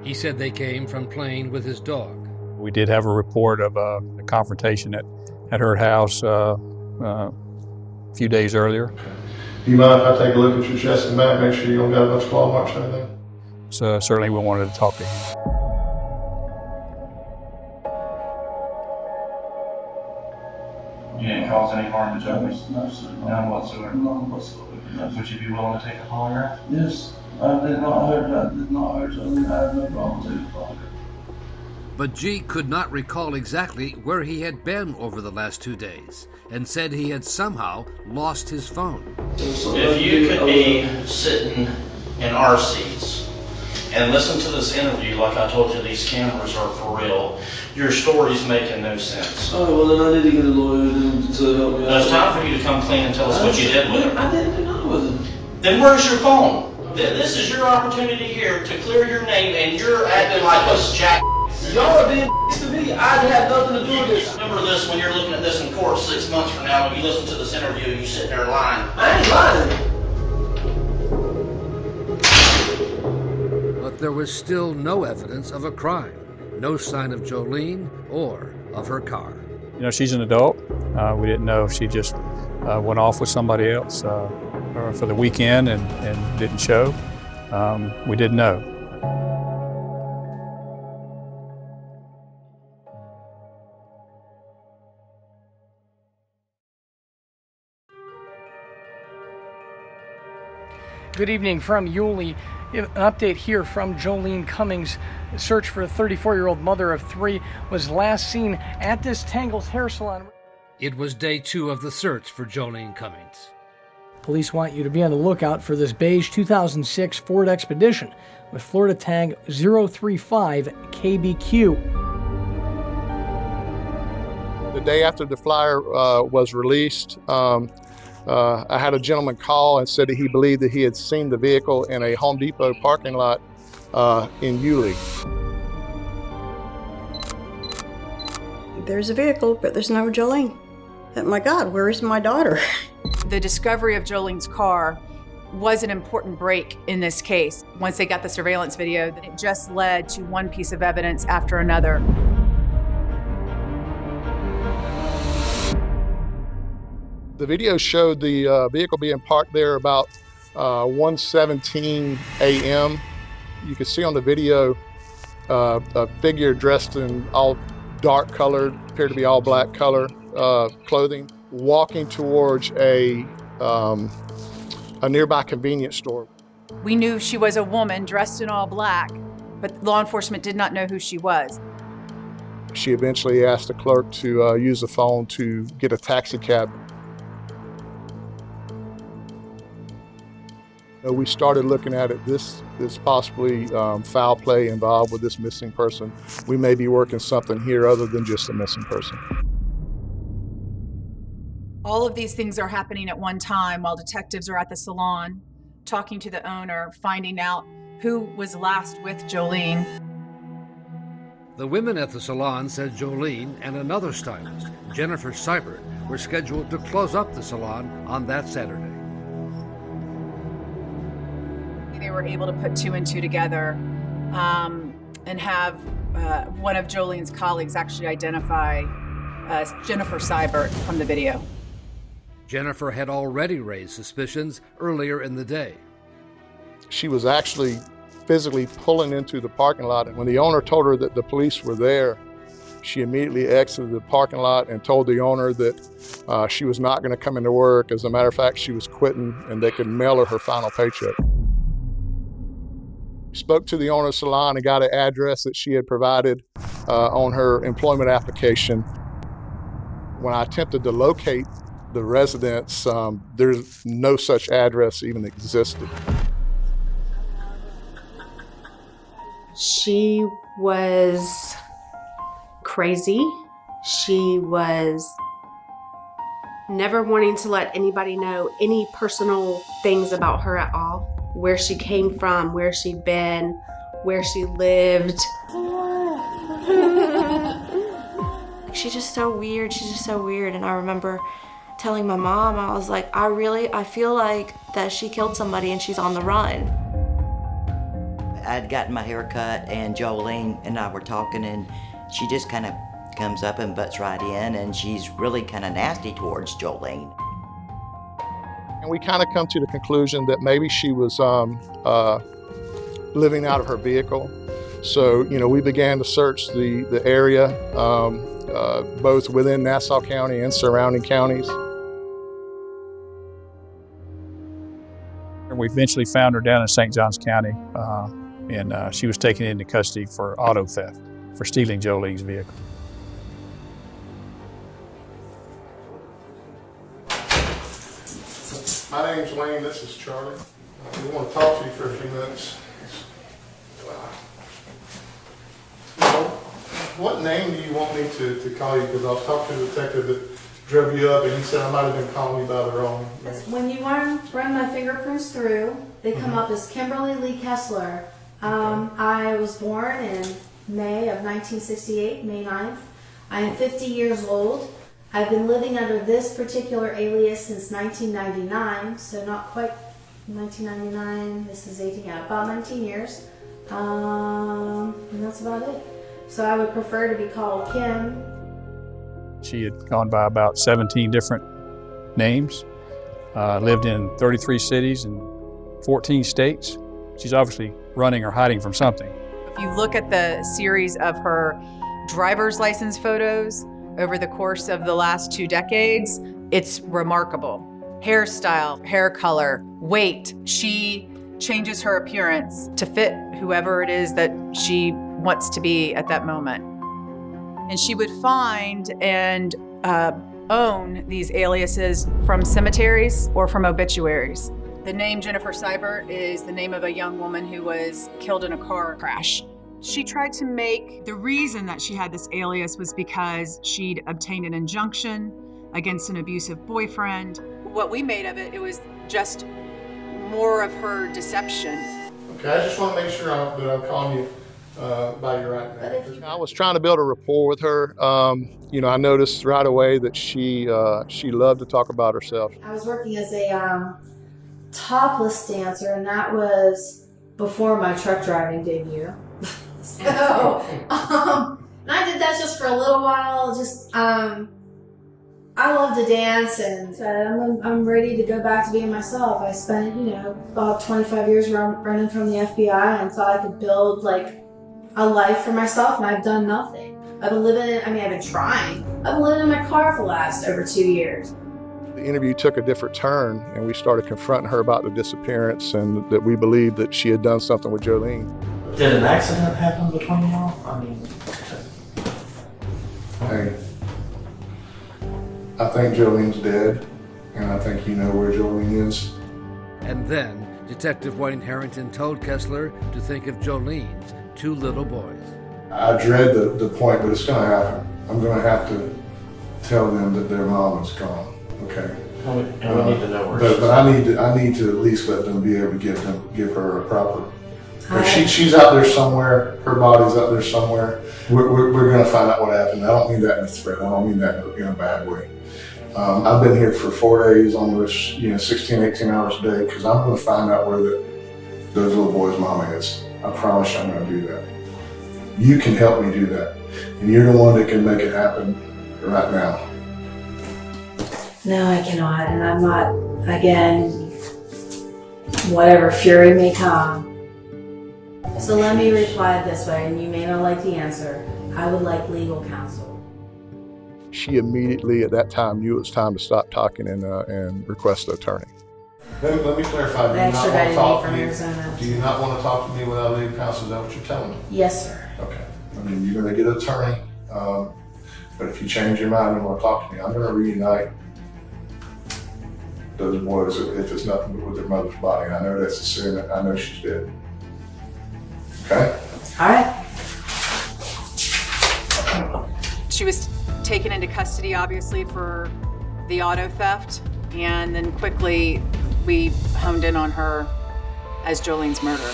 He said they came from playing with his dog. We did have a report of a confrontation at her house a few days earlier. Do you mind if I take a look at your chest and back, make sure you don't got much claw marks or anything? So certainly we wanted to talk to him. You didn't cause any harm to Jolene? No, sir. None whatsoever? None whatsoever. No. Would you be willing to take a polygraph? Yes, I did not hurt Jolene. I have no problem taking a polygraph. But G could not recall exactly where he had been over the last 2 days and said he had somehow lost his phone. If you could be sitting in our seats and listen to this interview like I told you these cameras are for real, your story's making no sense. Oh, well then I need to get a lawyer to help me out. It's time for you to come clean and tell us what you did with it. I didn't do nothing with it. Then where's your phone? This is your opportunity here to clear your name and you're acting like a jack. Y'all are being to me. I had nothing to do with this. Remember this when you're looking at this in court 6 months from now, when you listen to this interview and you sit there lying. I ain't lying. But there was still no evidence of a crime, no sign of Jolene or of her car. You know, she's an adult. We didn't know if she just went off with somebody else for the weekend and didn't show. We didn't know. Good evening from Yulee. An update here from Jolene Cummings. The search for the 34-year-old mother of 3 was last seen at this Tangles hair salon. It was day 2 of the search for Jolene Cummings. Police want you to be on the lookout for this beige 2006 Ford Expedition with Florida tag 035KBQ. The day after the flyer was released, I had a gentleman call and said that he believed that he had seen the vehicle in a Home Depot parking lot in Yulee. There's a vehicle, but there's no Jolene. Oh my God, where is my daughter? The discovery of Jolene's car was an important break in this case. Once they got the surveillance video, it just led to one piece of evidence after another. The video showed the vehicle being parked there about 1:17 a.m. You can see on the video a figure dressed in all dark colored, appeared to be all black color clothing, walking towards a nearby convenience store. We knew she was a woman dressed in all black, but law enforcement did not know who she was. She eventually asked the clerk to use the phone to get a taxi cab. We started looking at it, this possibly foul play involved with this missing person. We may be working something here other than just a missing person. All of these things are happening at one time while detectives are at the salon, talking to the owner, finding out who was last with Jolene. The women at the salon said Jolene and another stylist, Jennifer Seibert, were scheduled to close up the salon on that Saturday. They were able to put 2 and 2 together and have one of Jolene's colleagues actually identify Jennifer Seibert from the video. Jennifer had already raised suspicions earlier in the day. She was actually physically pulling into the parking lot, and when the owner told her that the police were there, she immediately exited the parking lot and told the owner that she was not going to come into work. As a matter of fact, she was quitting and they could mail her final paycheck. Spoke to the owner of the salon and got an address that she had provided on her employment application. When I attempted to locate the residence, there's no such address even existed. She was crazy. She was never wanting to let anybody know any personal things about her at all. Where she came from, where she'd been, where she lived. She's just so weird. She's just so weird. And I remember telling my mom, I was like, I feel like that she killed somebody and she's on the run. I'd gotten my hair cut and Jolene and I were talking and she just kind of comes up and butts right in and she's really kind of nasty towards Jolene. And we kind of come to the conclusion that maybe she was living out of her vehicle. So, we began to search the area, both within Nassau County and surrounding counties. We eventually found her down in St. Johns County, and she was taken into custody for auto theft, for stealing Jolene's vehicle. My name's Wayne, this is Charlie. We want to talk to you for a few minutes. What name do you want me to call you? Because I was talking to the detective that drove you up, and he said I might have been calling you by the wrong name. When you run my fingerprints through, they come up as Kimberly Lee Kesler. I was born in May of 1968, May 9th. I am 50 years old. I've been living under this particular alias since 1999, so not quite 1999. This is 18, yeah, about 19 years. And that's about it. So I would prefer to be called Kim. She had gone by about 17 different names, lived in 33 cities and 14 states. She's obviously running or hiding from something. If you look at the series of her driver's license photos over the course of the last 2 decades, it's remarkable. Hairstyle, hair color, weight. She changes her appearance to fit whoever it is that she wants to be at that moment. And she would find and own these aliases from cemeteries or from obituaries. The name Jennifer Seibert is the name of a young woman who was killed in a car crash. She tried to make the reason that she had this alias was because she'd obtained an injunction against an abusive boyfriend. What we made of it, it was just more of her deception. Okay, I just want to make sure that I'm calling you by your right name. I was trying to build a rapport with her. I noticed right away that she loved to talk about herself. I was working as a topless dancer, and that was before my truck driving debut. So, and I did that just for a little while. I love to dance, and I'm ready to go back to being myself. I spent, about 25 years running from the FBI and thought I could build like a life for myself, and I've done nothing. I've been trying. I've been living in my car for the last over 2 years. The interview took a different turn, and we started confronting her about the disappearance and that we believed that she had done something with Jolene. Did an accident happen between y'all? Hey, I think Jolene's dead, and I think you know where Jolene is. And then Detective Wayne Harrington told Kesler to think of Jolene's 2 little boys. I dread the point, but it's going to happen. I'm going to have to tell them that their mom is gone. Okay. And we need to know where but I need to at least let them be able to give her a proper. She's out there somewhere. Her body's out there somewhere. We're going to find out what happened. I don't mean that in a threat. I don't mean that in a bad way. I've been here for 4 days, almost 16, 18 hours a day, because I'm going to find out where those little boys' mama is. I promise you I'm going to do that. You can help me do that, and you're the one that can make it happen right now. No, I cannot, and I'm not, again, whatever fury may come. So let me reply this way, and you may not like the answer. I would like legal counsel. She immediately at that time knew it was time to stop talking and request an attorney. Let me clarify. Do you not want to talk to me? Do you not want to talk to me without legal counsel? Is that what you're telling me? Yes, sir. Okay. You're going to get an attorney, but if you change your mind and want to talk to me, I'm going to reunite those boys if it's nothing but with their mother's body. I know that's a sin. I know she's dead. Okay? All right. She was taken into custody, obviously, for the auto theft, and then quickly we honed in on her as Jolene's murderer.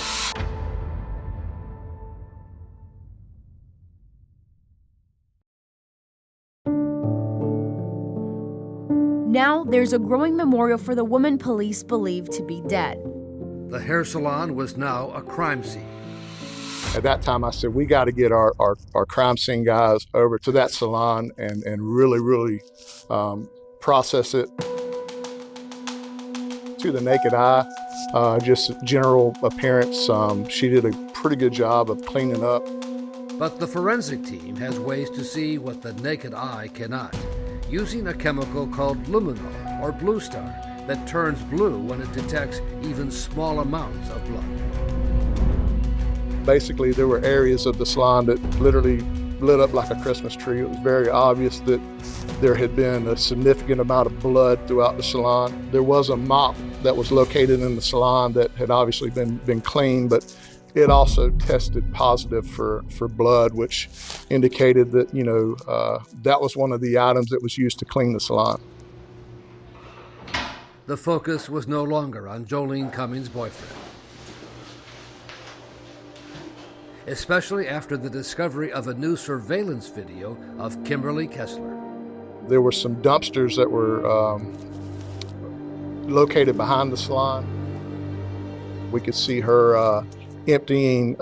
Now there's a growing memorial for the woman police believe to be dead. The hair salon was now a crime scene. At that time, I said, we got to get our crime scene guys over to that salon and really process it to the naked eye, just general appearance. She did a pretty good job of cleaning up. But the forensic team has ways to see what the naked eye cannot, using a chemical called luminol, or blue star, that turns blue when it detects even small amounts of blood. Basically, there were areas of the salon that literally lit up like a Christmas tree. It was very obvious that there had been a significant amount of blood throughout the salon. There was a mop that was located in the salon that had obviously been cleaned, but it also tested positive for blood, which indicated that, that was one of the items that was used to clean the salon. The focus was no longer on Jolene Cummings' boyfriend, especially after the discovery of a new surveillance video of Kimberly Kesler. There were some dumpsters that were located behind the salon. We could see her emptying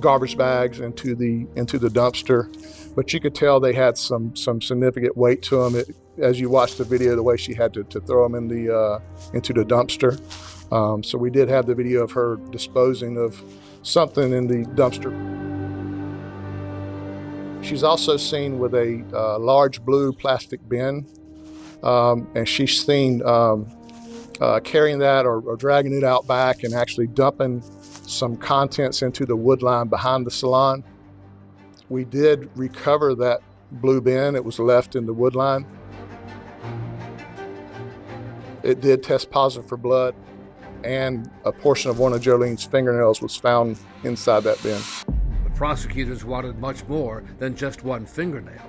garbage bags into the dumpster, but you could tell they had some significant weight to them. As you watch the video, the way she had to throw them into the dumpster. So we did have the video of her disposing of something in the dumpster. She's also seen with a large blue plastic bin, and she's seen carrying that or dragging it out back and actually dumping some contents into the wood line behind the salon. We did recover that blue bin. It was left in the wood line. It did test positive for blood, and a portion of one of Jolene's fingernails was found inside that bin. The prosecutors wanted much more than just one fingernail.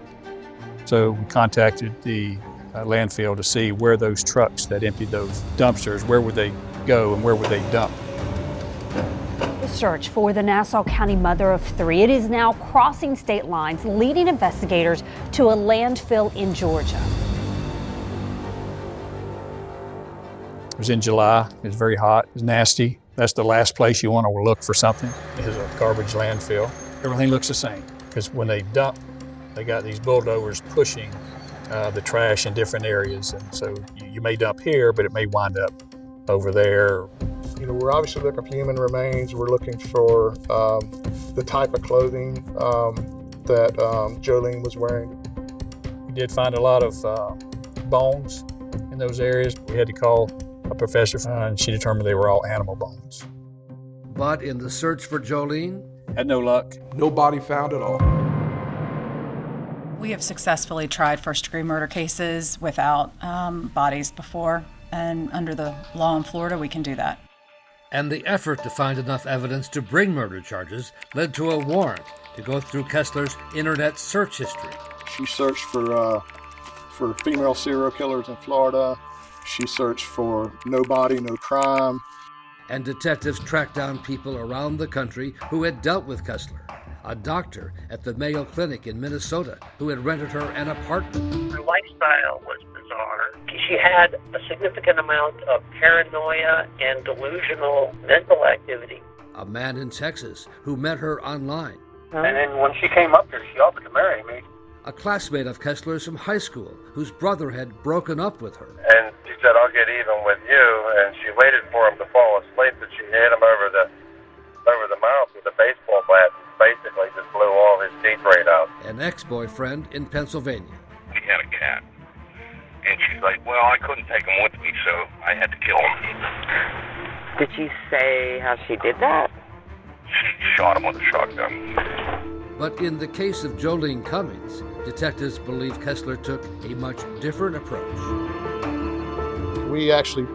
So we contacted the landfill to see where those trucks that emptied those dumpsters, where would they go and where would they dump. The search for the Nassau County mother of three, it is now crossing state lines, leading investigators to a landfill in Georgia. It was in July. It was very hot. It was nasty. That's the last place you want to look for something, is a garbage landfill. Everything looks the same, because when they dump, they got these bulldozers pushing the trash in different areas. And so you may dump here, but it may wind up over there. We're obviously looking for human remains. We're looking for the type of clothing that Jolene was wearing. We did find a lot of bones in those areas. We had to call a professor, and she determined they were all animal bones. But in the search for Jolene, had no luck. No body found at all. We have successfully tried first-degree murder cases without bodies before, and under the law in Florida, we can do that. And the effort to find enough evidence to bring murder charges led to a warrant to go through Kesler's internet search history. She searched for female serial killers in Florida. She searched for no body, no crime. And detectives tracked down people around the country who had dealt with Kesler. A doctor at the Mayo Clinic in Minnesota who had rented her an apartment. Her lifestyle was bizarre. She had a significant amount of paranoia and delusional mental activity. A man in Texas who met her online. And then when she came up here, she offered to marry me. A classmate of Kesler's from high school whose brother had broken up with her. And she said, "I'll get even with you," and she waited for him to fall asleep, and she hit him over the mouth with a baseball bat, and basically just blew all his teeth right out. An ex-boyfriend in Pennsylvania. He had a cat, and she's like, "Well, I couldn't take him with me, so I had to kill him." Did she say how she did that? She shot him with a shotgun. But in the case of Jolene Cummings, detectives believe Kesler took a much different approach. We actually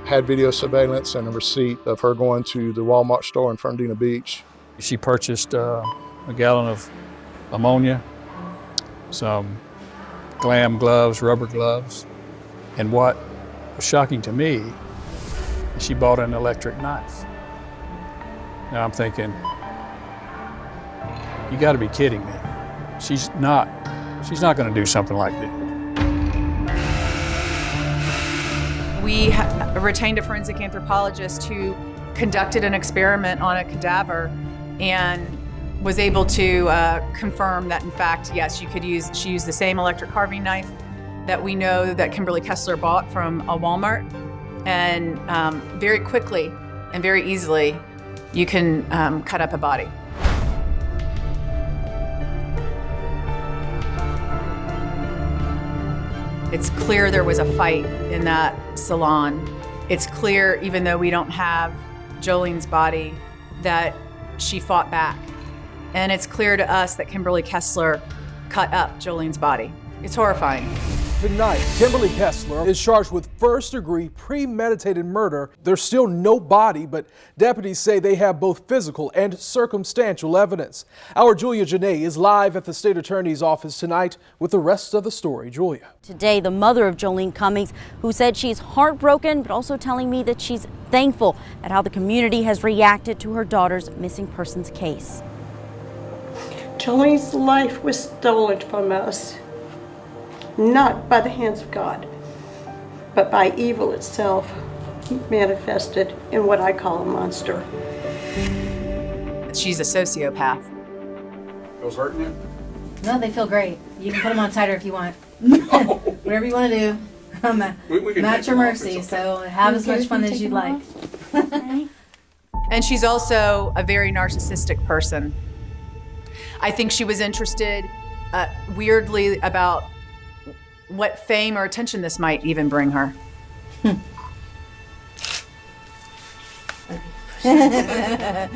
had video surveillance and a receipt of her going to the Walmart store in Fernandina Beach. She purchased a gallon of ammonia, some glam gloves, rubber gloves, and what was shocking to me, she bought an electric knife. Now I'm thinking, you got to be kidding me. She's not going to do something like this. We retained a forensic anthropologist who conducted an experiment on a cadaver and was able to confirm that, in fact, yes, she used the same electric carving knife that we know that Kimberly Kesler bought from a Walmart. And very quickly and very easily, you can cut up a body. It's clear there was a fight in that salon. It's clear, even though we don't have Jolene's body, that she fought back. And it's clear to us that Kimberly Kesler cut up Jolene's body. It's horrifying. Tonight, Kimberly Kesler is charged with first-degree premeditated murder. There's still no body, but deputies say they have both physical and circumstantial evidence. Our Julia Janae is live at the state attorney's office tonight with the rest of the story. Julia. Today, the mother of Jolene Cummings, who said she's heartbroken, but also telling me that she's thankful at how the community has reacted to her daughter's missing persons case. Jolene's life was stolen from us. Not by the hands of God, but by evil itself, manifested in what I call a monster. She's a sociopath. Those hurting you? No, they feel great. You can put them on tighter if you want. Whatever you want to do. I'm at your mercy, so have as much fun as you'd like. And she's also a very narcissistic person. I think she was interested, weirdly, about what fame or attention this might even bring her. Do a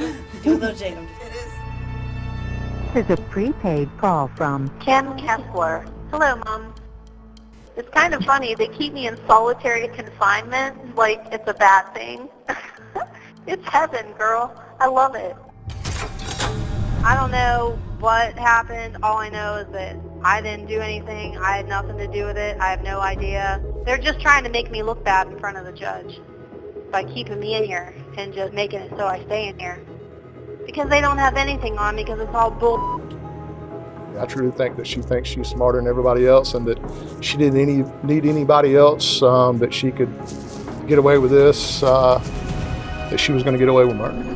little Jada. This is a prepaid call from Kim Kesler. Hello, Mom. It's kind of funny. They keep me in solitary confinement like it's a bad thing. It's heaven, girl. I love it. I don't know what happened. All I know is that I didn't do anything. I had nothing to do with it. I have no idea. They're just trying to make me look bad in front of the judge by keeping me in here and just making it so I stay in here. Because they don't have anything on me because it's all bull. I truly think that she thinks she's smarter than everybody else and that she didn't need anybody else, that she could get away with this, that she was going to get away with murder.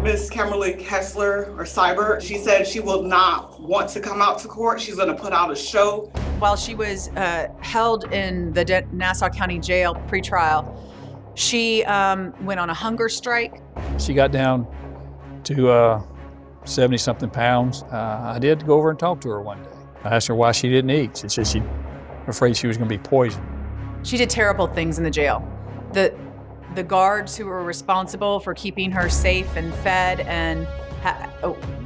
Miss Kimberly Kesler, or Cyber, she said she will not want to come out to court. She's going to put out a show. While she was held in the Nassau County Jail pretrial, she went on a hunger strike. She got down to 70-something pounds. I did go over and talk to her one day. I asked her why she didn't eat. She said she was afraid she was going to be poisoned. She did terrible things in the jail. The guards who were responsible for keeping her safe and fed and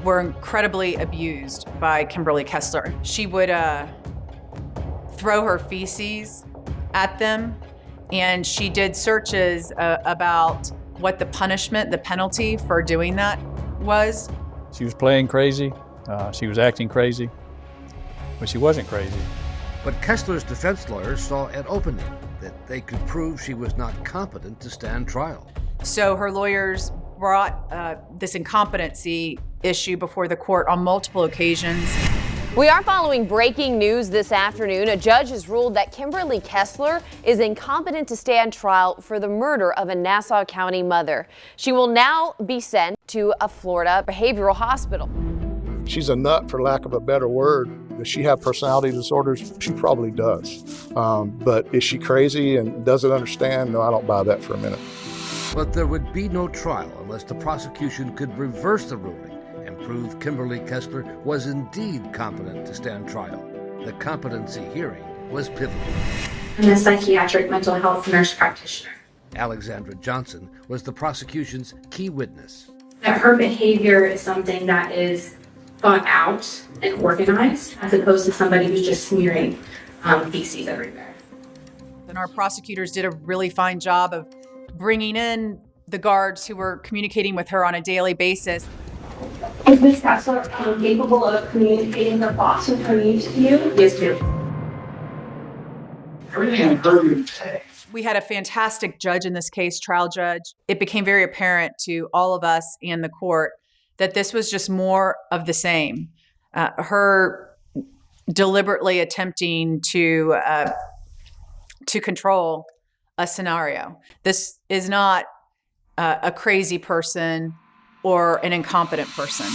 were incredibly abused by Kimberly Kesler. She would throw her feces at them, and she did searches about what the punishment, the penalty for doing that was. She was playing crazy. She was acting crazy, but she wasn't crazy. But Kessler's defense lawyers saw an opening that they could prove she was not competent to stand trial. So her lawyers brought this incompetency issue before the court on multiple occasions. We are following breaking news this afternoon. A judge has ruled that Kimberly Kesler is incompetent to stand trial for the murder of a Nassau County mother. She will now be sent to a Florida behavioral hospital. She's a nut, for lack of a better word. Does she have personality disorders? She probably does. But is she crazy and doesn't understand? No, I don't buy that for a minute. But there would be no trial unless the prosecution could reverse the ruling and prove Kimberly Kesler was indeed competent to stand trial. The competency hearing was pivotal. I'm a psychiatric mental health nurse practitioner. Alexandra Johnson was the prosecution's key witness. That her behavior is something that is thought out and organized, as opposed to somebody who's just smearing feces everywhere. And our prosecutors did a really fine job of bringing in the guards who were communicating with her on a daily basis. Is Ms. Kesler capable of communicating her thoughts and her needs to you? Yes, ma'am. Everything I heard you say. We had a fantastic judge in this case, trial judge. It became very apparent to all of us and the court that this was just more of the same. Her deliberately attempting to control a scenario. This is not a crazy person or an incompetent person.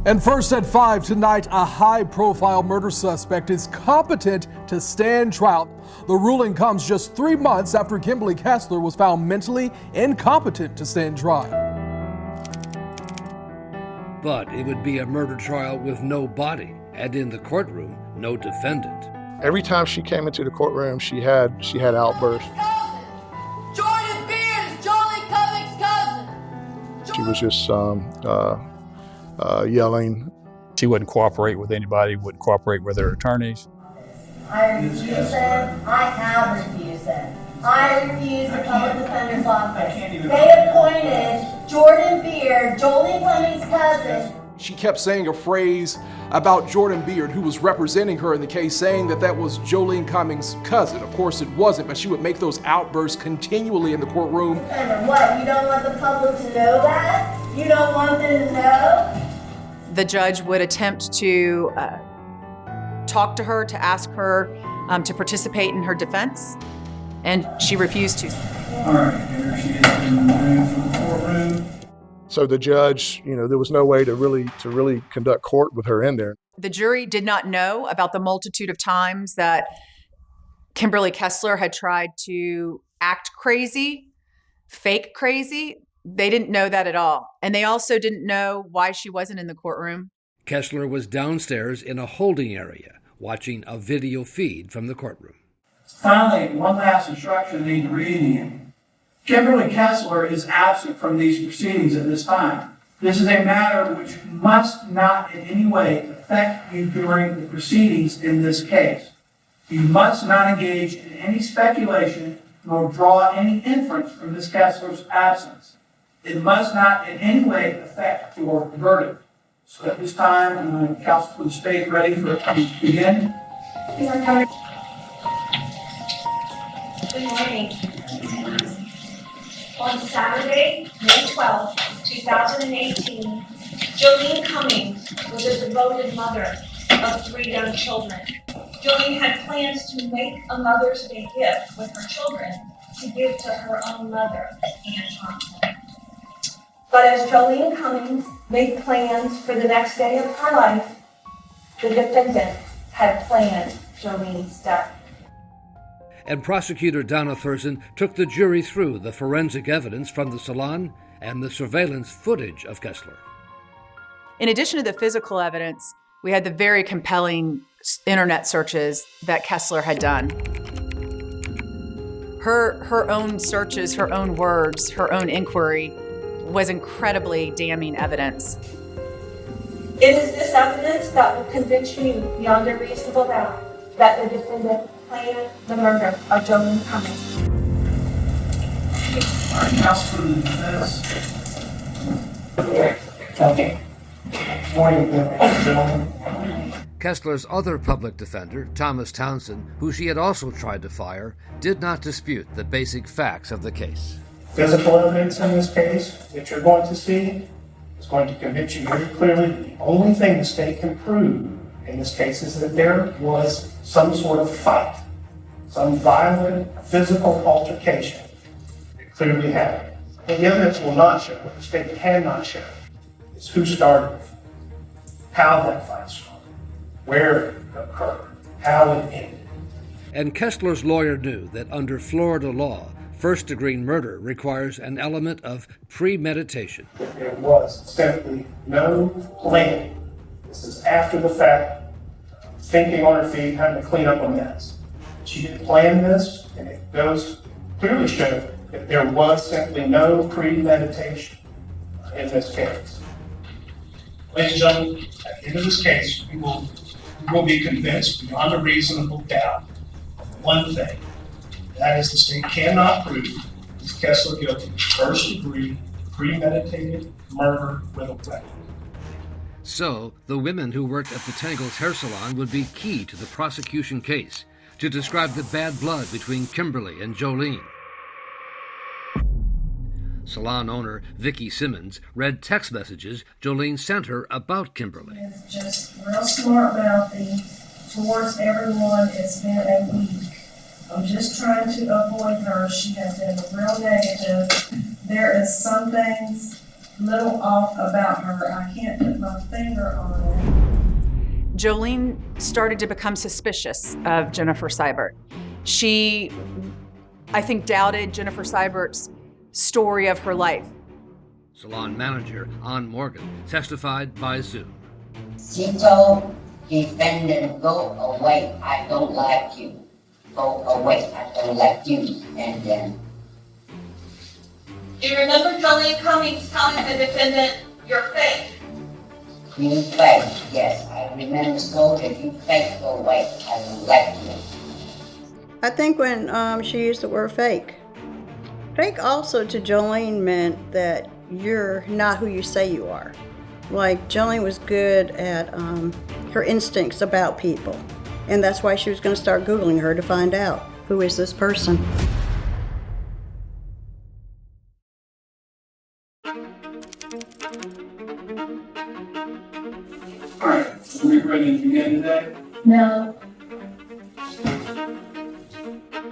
And first at 5 tonight, a high-profile murder suspect is competent to stand trial. The ruling comes just 3 months after Kimberly Kesler was found mentally incompetent to stand trial. But it would be a murder trial with no body, and in the courtroom, no defendant. Every time she came into the courtroom, she had outbursts. Jordan Beard is Jolene Cummings' cousin. She was just yelling. She wouldn't cooperate with anybody, wouldn't cooperate with her attorneys. I refuse it. I have refused it. I refuse the public defender's office. They appointed Jordan Beard, Jolene Cummings' cousin. She kept saying a phrase about Jordan Beard, who was representing her in the case, saying that that was Jolene Cummings' cousin. Of course it wasn't, but she would make those outbursts continually in the courtroom. And what, you don't want the public to know that? You don't want them to know? The judge would attempt to talk to her, to ask her to participate in her defense, and she refused to. All right, here she is in the room from the courtroom. So the judge, there was no way to really conduct court with her in there. The jury did not know about the multitude of times that Kimberly Kesler had tried to act crazy, fake crazy. They didn't know that at all. And they also didn't know why she wasn't in the courtroom. Kesler was downstairs in a holding area, watching a video feed from the courtroom. Finally, one last instruction I need to read to you. Kimberly Kesler is absent from these proceedings at this time. This is a matter which must not in any way affect you during the proceedings in this case. You must not engage in any speculation nor draw any inference from Ms. Kesler's absence. It must not in any way affect your verdict. So at this time, counsel for the state ready for it to begin. Good morning. On Saturday, May 12, 2018, Jolene Cummings was a devoted mother of 3 young children. Jolene had plans to make a Mother's Day gift with her children to give to her own mother, Ann Thompson. But as Jolene Cummings made plans for the next day of her life, the defendant had planned Jolene's death. And prosecutor Donna Thurston took the jury through the forensic evidence from the salon and the surveillance footage of Kesler. In addition to the physical evidence, we had the very compelling internet searches that Kesler had done. Her own searches, her own words, her own inquiry was incredibly damning evidence. It is this evidence that will convince you beyond a reasonable doubt that the defendant planned the murder of Jolene Cummings. All right, counsel for the defense. Okay. Morning, gentlemen. Kesler's other public defender, Thomas Townsend, who she had also tried to fire, did not dispute the basic facts of the case. Physical evidence in this case that you're going to see is going to convince you very clearly that the only thing the state can prove in this case is that there was some sort of fight, some violent physical altercation. It clearly happened. What the evidence will not show, what the state cannot show, is who started it, how that fight started, where it occurred, how it ended. And Kesler's lawyer knew that under Florida law, first-degree murder requires an element of premeditation. There was simply no planning. This is after the fact, thinking on her feet, having to clean up a mess. She didn't plan this, and it does clearly show that there was simply no premeditation in this case. Ladies and gentlemen, at the end of this case, we will be convinced beyond a reasonable doubt of one thing. That is, the state cannot prove Ms. Kesler guilty of first-degree premeditated murder with a weapon. So, the women who worked at the Tangles hair salon would be key to the prosecution case to describe the bad blood between Kimberly and Jolene. Salon owner Vicki Simmons read text messages Jolene sent her about Kimberly. It's just real smart mouthy towards everyone. It's been a week. I'm just trying to avoid her. She has been real negative. There is some things little off about her. I can't put my finger on it. Jolene started to become suspicious of Jennifer Seibert. She, I think, doubted Jennifer Seibert's story of her life. Salon manager Ann Morgan testified by Zoom. She told defendant, go away, I don't like you. Go away, I don't like you. And then... Do you remember Jolene Cummings telling the defendant, you're fake? You fake, yes. I remember so that you fake, go away, I don't like you. I think when she used the word fake, fake also to Jolene meant that you're not who you say you are. Like, Jolene was good at her instincts about people, and that's why she was going to start Googling her to find out, who is this person? All right, are we ready to begin today? No.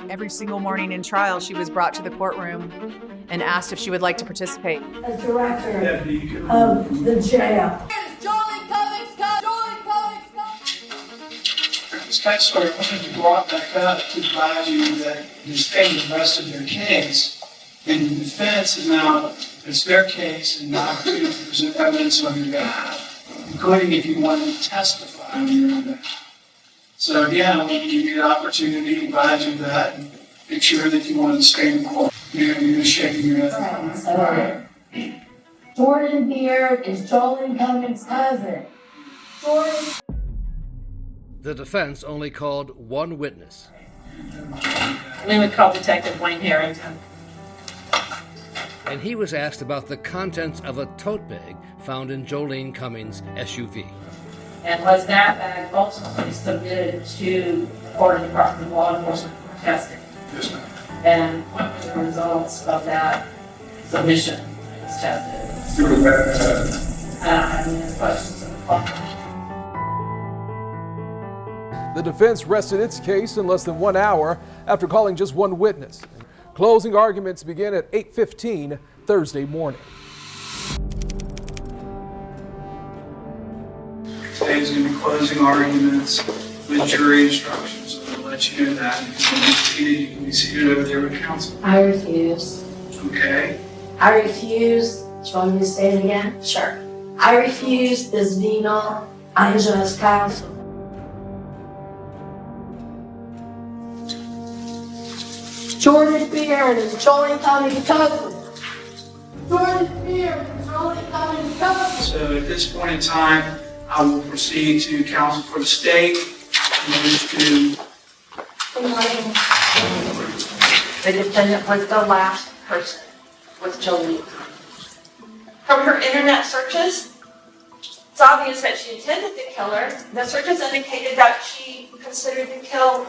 Every single morning in trial, she was brought to the courtroom and asked if she would like to participate. As director of the jail. This case sort of wanted to go out back up to advise you that the state rested their case, and the defense is now, it's their case, and not to present evidence on your behalf, including if you want to testify on your own behalf. So again, I want to give you the opportunity to advise you that and make sure that you want to stay in court. You're just shaking your head. All right. Jordan Beard is Jolene Cummings' cousin. Jordan. The defense only called one witness. We would call Detective Wayne Harrington. And he was asked about the contents of a tote bag found in Jolene Cummings' SUV. And was that bag ultimately submitted to the Florida Department of Law Enforcement for testing? Yes, ma'am. And what were the results of that submission that was tested? I don't have any other questions on the clock. The defense rested its case in less than 1 hour after calling just one witness. Closing arguments begin at 8:15 Thursday morning. Today's going to be closing arguments with jury instructions. I'll let you know that. You can be seated over there with counsel. I refuse. Okay. I refuse. Do you want me to say it again? Sure. I refuse this venal, unjust counsel. Jordan Beard is Jolene Cummings' cousin. Jordan Beard is Jolene Cummings' cousin. So at this point in time, I will proceed to counsel for the state. Good morning. The defendant was the last person with Jolene. From her internet searches, it's obvious that she intended to kill her. The searches indicated that she was considering killing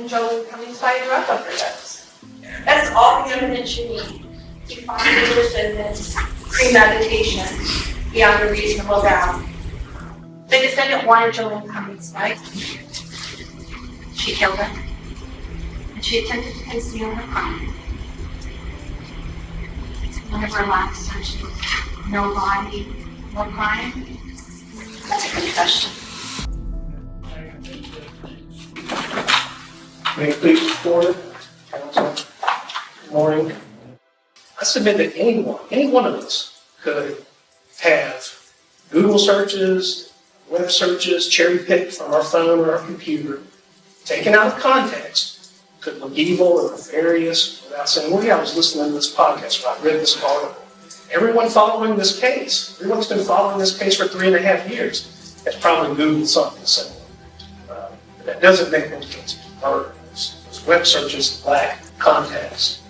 Jolene Cummings by a drug overdose. That is all the evidence you need to find the defendant's premeditation beyond a reasonable doubt. The defendant wanted Jolene Cummings' life. She killed her. And she attempted to conceal her crime. One of her last searches, no body, no crime. That's a confession. May it please the court, counsel, good morning. I submit that any one of us could have Google searches, web searches, cherry-picked from our phone or our computer, taken out of context, could look evil or nefarious without saying, well, yeah, I was listening to this podcast or I read this article. Everyone following this case, everyone's been following this case for 3.5 years, has probably Googled something similar. That doesn't make any sense. Those web searches lack context.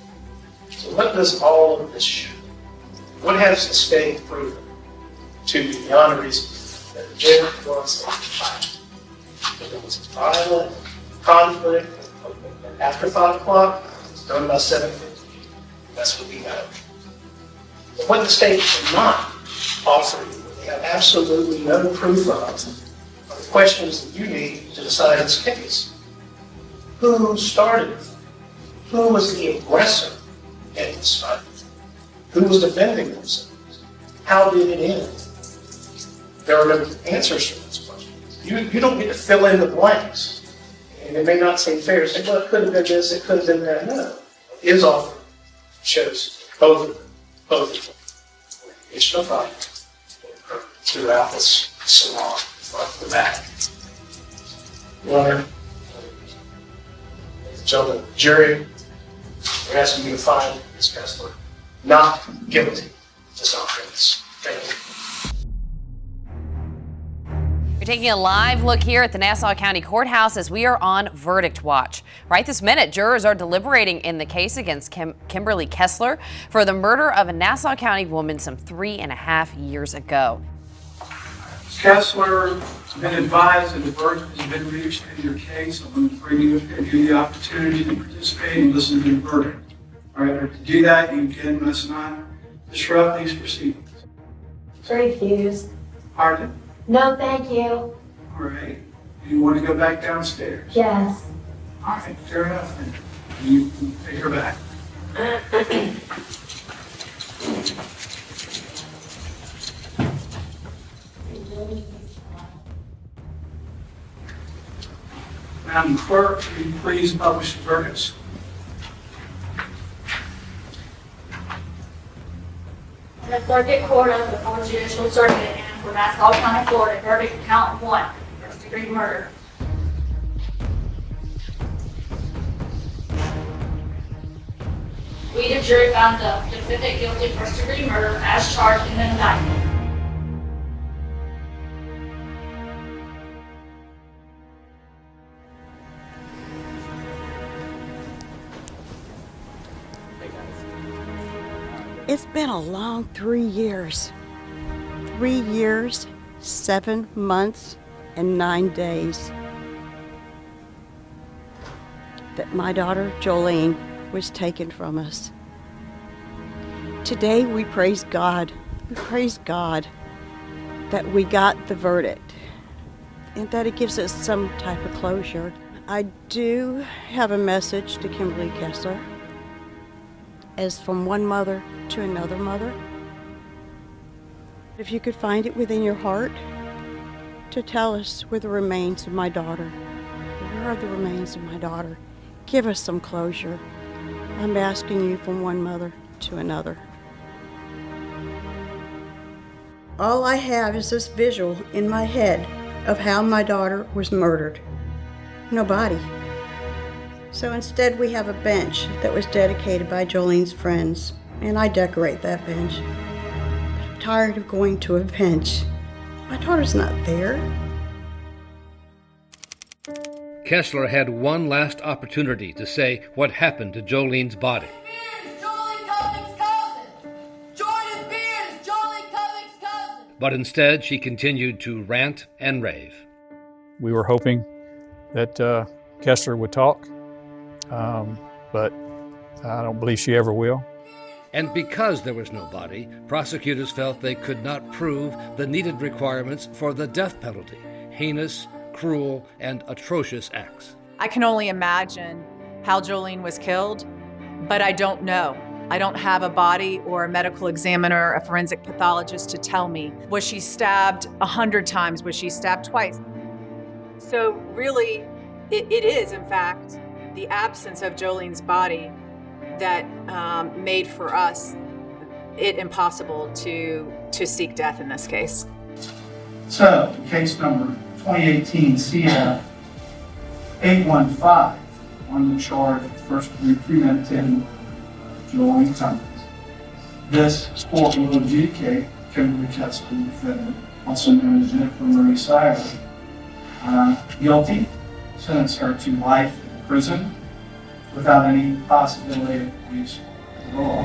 So what does all of this show? What has the state proven to be beyond reason that the jail was a fight? That it was violent conflict after 5 o'clock, it's done by 7:50. That's what we know. But what the state cannot offer you, they have absolutely no proof of, are the questions that you need to decide this case. Who started it? Who was the aggressor in this fight? Who was defending themselves? How did it end? There are no answers to this question. You don't get to fill in the blanks. And it may not seem fair to say, well, it could have been this, it could have been that. No. His offer shows both of them. It's no fight throughout this salon, front to the back. Runner, gentlemen, jury, we're asking you to find Ms. Kesler not guilty of this offense. Thank you. We're taking a live look here at the Nassau County Courthouse as we are on verdict watch. Right this minute, jurors are deliberating in the case against Kimberly Kesler for the murder of a Nassau County woman some 3.5 years ago. Kesler has been advised that the verdict has been reached in your case. I'm going to bring you the opportunity to participate and listen to the verdict. All right, to do that, you again must not disrupt these proceedings. Refuse. Pardon? No, thank you. All right. You want to go back downstairs? Yes. All right, fair enough. You can take her back. Madam Clerk, will you please publish the verdicts? The Circuit Court of the 4th Judicial Circuit and for Nassau County, Florida, verdict count 1, first-degree murder. We, the jury, found the defendant guilty of first-degree murder as charged in the indictment. It's been a long 3 years. 3 years, 7 months, and 9 days that my daughter Jolene was taken from us. Today we praise God. We praise God that we got the verdict and that it gives us some type of closure. I do have a message to Kimberly Kesler, as from one mother to another mother. If you could find it within your heart to tell us where the remains of my daughter, where are the remains of my daughter? Give us some closure. I'm asking you from one mother to another. All I have is this visual in my head of how my daughter was murdered. No body. So instead we have a bench that was dedicated by Jolene's friends, and I decorate that bench. But I'm tired of going to a bench. My daughter's not there. Kesler had one last opportunity to say what happened to Jolene's body. But instead, she continued to rant and rave. We were hoping that Kesler would talk, but I don't believe she ever will. And because there was no body, prosecutors felt they could not prove the needed requirements for the death penalty: heinous, cruel, and atrocious acts. I can only imagine how Jolene was killed, but I don't know. I don't have a body or a medical examiner, a forensic pathologist to tell me. Was she stabbed 100 times? Was she stabbed twice? So really, it is, in fact, the absence of Jolene's body that made for us it impossible to seek death in this case. So, case number 2018 CF 815 on the charge of first-degree premeditated murder of Jolene Cummings. This court will adjudicate Kimberly Kesler, the defendant, also known as Jennifer Marie Cyber, guilty, sentence her to life in prison without any possibility of use of the law.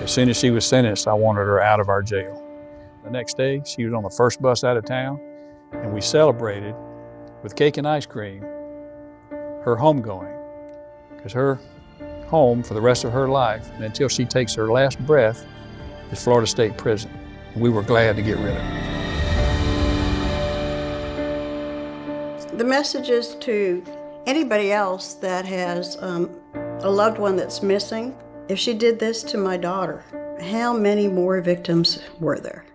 As soon as she was sentenced, I wanted her out of our jail. The next day, she was on the first bus out of town, and we celebrated with cake and ice cream her homegoing, because her home for the rest of her life, and until she takes her last breath, is Florida State Prison. And we were glad to get rid of her. The message is to anybody else that has a loved one that's missing. If she did this to my daughter, How many more victims were there?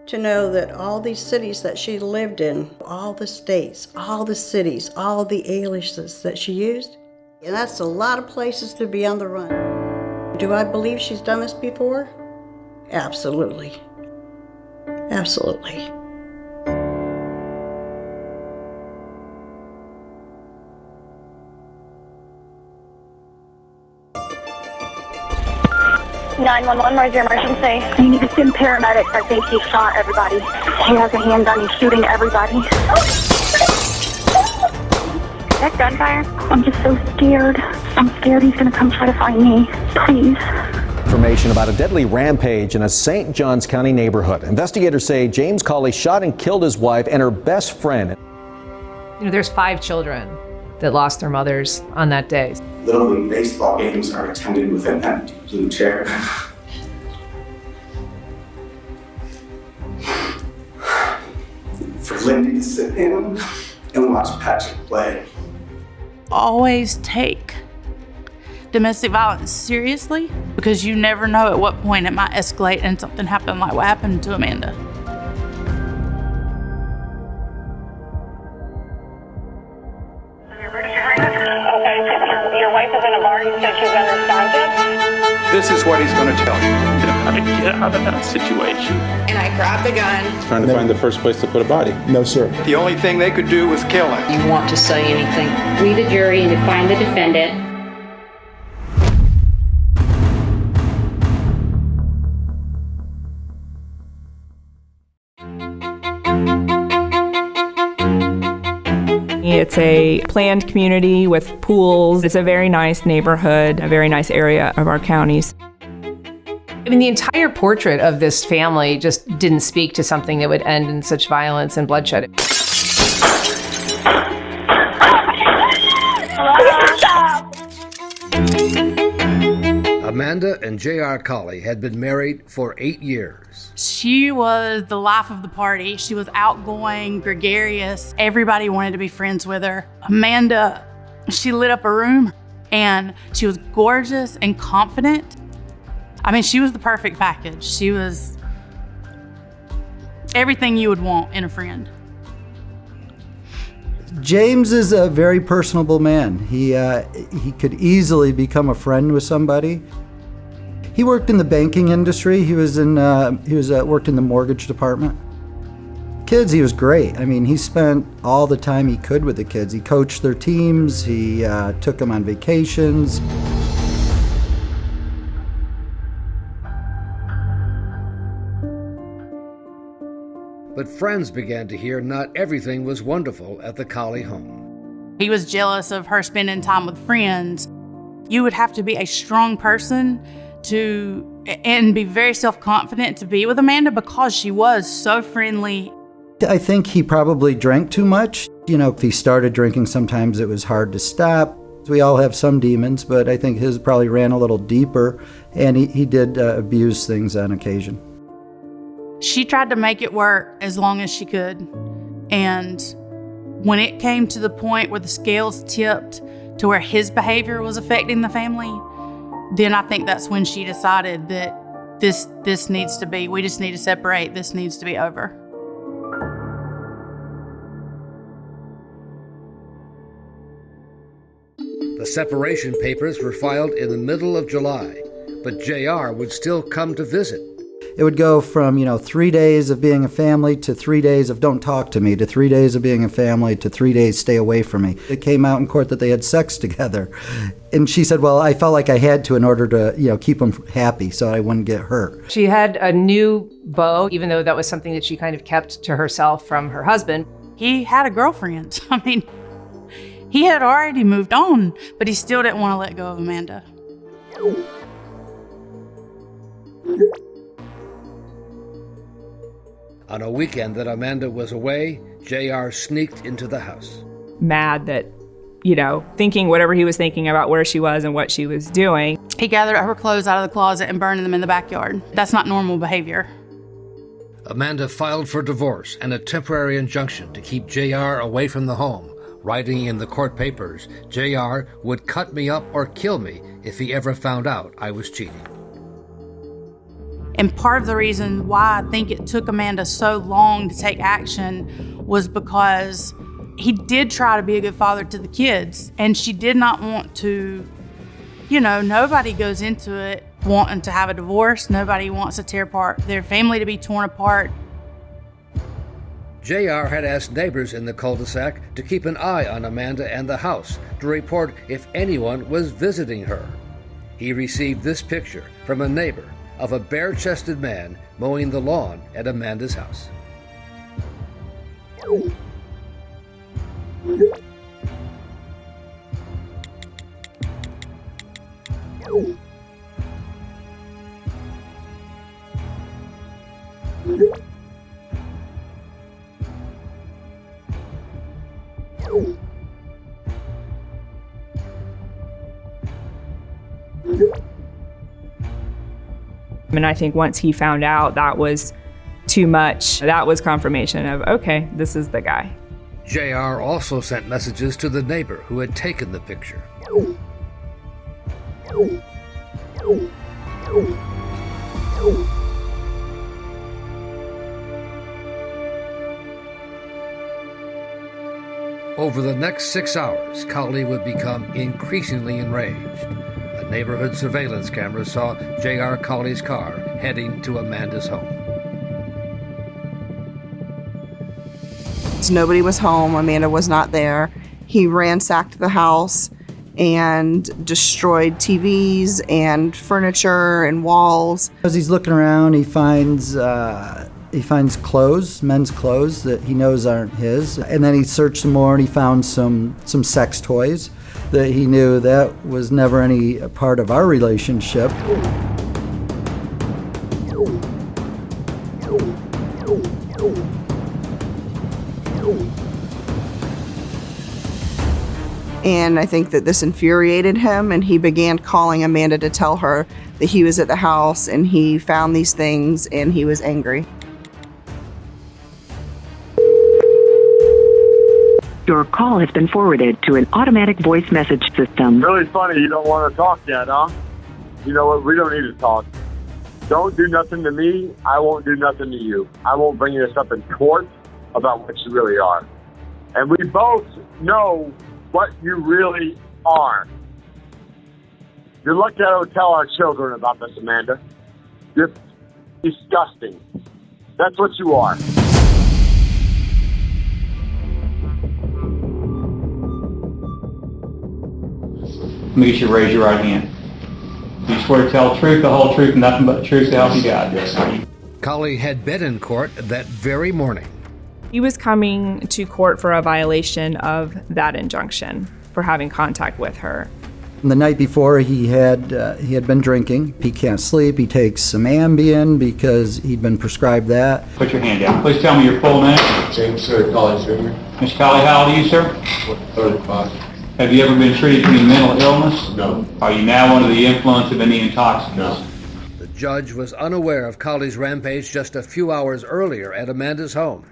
To know that all these cities that she lived in, all the states, all the cities, all the aliases that she used, and that's a lot of places to be on the run. Do I believe she's done this before? Absolutely. Absolutely. Where's your emergency? You need to send paramedics. I think he shot everybody. He has a handgun. He's shooting everybody. Is that gunfire? I'm just so scared. I'm scared he's going to come try to find me. Please. Information about a deadly rampage in a St. Johns County neighborhood. Investigators say James Cawley shot and killed his wife and her best friend. There's 5 children that lost their mothers on that day. Little League baseball games are attended with an empty blue chair. For Lindy to sit in and watch Patrick play. Always take domestic violence seriously, because you never know at what point it might escalate and something happen like what happened to Amanda. Your wife is in a bar. You said she's unresponsive. This is what he's going to tell you. How to get out of that situation. And I grabbed the gun. Trying to find the first place to put a body. No, sir. The only thing they could do was kill him. You want to say anything? We, the jury, and to find the defendant. It's a planned community with pools. It's a very nice neighborhood, a very nice area of our counties. I mean, the entire portrait of this family just didn't speak to something that would end in such violence and bloodshed. Amanda and J.R. Cawley had been married for 8 years. She was the life of the party. She was outgoing, gregarious. Everybody wanted to be friends with her. Amanda, she lit up a room, and she was gorgeous and confident. I mean, she was the perfect package. She was everything you would want in a friend. James is a very personable man. He could easily become a friend with somebody. He worked in the banking industry. He was worked in the mortgage department. Kids, he was great. I mean, he spent all the time he could with the kids. He coached their teams. He took them on vacations. But friends began to hear not everything was wonderful at the Cawley home. He was jealous of her spending time with friends. You would have to be a strong person and be very self-confident to be with Amanda, because she was so friendly. I think he probably drank too much. You know, if he started drinking, sometimes it was hard to stop. We all have some demons, but I think his probably ran a little deeper, and he did abuse things on occasion. She tried to make it work as long as she could. And when it came to the point where the scales tipped to where his behavior was affecting the family, then I think that's when she decided that this needs to be, we just need to separate, this needs to be over. The separation papers were filed in the middle of July, but JR would still come to visit. It would go from, 3 days of being a family to 3 days of don't talk to me, to 3 days of being a family to 3 days stay away from me. It came out in court that they had sex together. And she said, well, I felt like I had to in order to, keep them happy so I wouldn't get hurt. She had a new beau, even though that was something that she kind of kept to herself from her husband. He had a girlfriend. I mean, he had already moved on, but he still didn't want to let go of Amanda. On a weekend that Amanda was away, JR sneaked into the house. Mad that, thinking whatever he was thinking about where she was and what she was doing. He gathered her clothes out of the closet and burned them in the backyard. That's not normal behavior. Amanda filed for divorce and a temporary injunction to keep JR away from the home, writing in the court papers, JR would cut me up or kill me if he ever found out I was cheating. And part of the reason why I think it took Amanda so long to take action was because he did try to be a good father to the kids, and she did not want to, nobody goes into it wanting to have a divorce. Nobody wants to tear apart their family, to be torn apart. JR had asked neighbors in the cul-de-sac to keep an eye on Amanda and the house to report if anyone was visiting her. He received this picture from a neighbor of a bare-chested man mowing the lawn at Amanda's house. And I think once he found out that was too much, that was confirmation of, okay, this is the guy. JR also sent messages to the neighbor who had taken the picture. Over the next 6 hours, Cowley would become increasingly enraged. A neighborhood surveillance camera saw J.R. Cowley's car heading to Amanda's home. Nobody was home. Amanda was not there. He ransacked the house and destroyed TVs and furniture and walls. As he's looking around, he finds clothes, men's clothes that he knows aren't his, and then he searched some more and he found some sex toys that he knew that was never any part of our relationship. And I think that this infuriated him, and he began calling Amanda to tell her that he was at the house and he found these things and he was angry. Your call has been forwarded to an automatic voice message system. Really funny you don't want to talk yet, huh? You know what? We don't need to talk. Don't do nothing to me. I won't do nothing to you. I won't bring this up in court about what you really are. And we both know what you really are. You're lucky I don't tell our children about this, Amanda. You're disgusting. That's what you are. Let me get you to raise your right hand. You swear to tell the truth, the whole truth, and nothing but the truth to help you God. Yes, sir. Cowley had been in court that very morning. He was coming to court for a violation of that injunction for having contact with her. And the night before, he had been drinking. He can't sleep. He takes some Ambien because he'd been prescribed that. Put your hand down. Please tell me your full name. James Cowley Jr. Mr. Cowley, how old are you, sir? 35. Have you ever been treated for any mental illness? No. Are you now under the influence of any intoxicants? No. The judge was unaware of Cowley's rampage just a few hours earlier at Amanda's home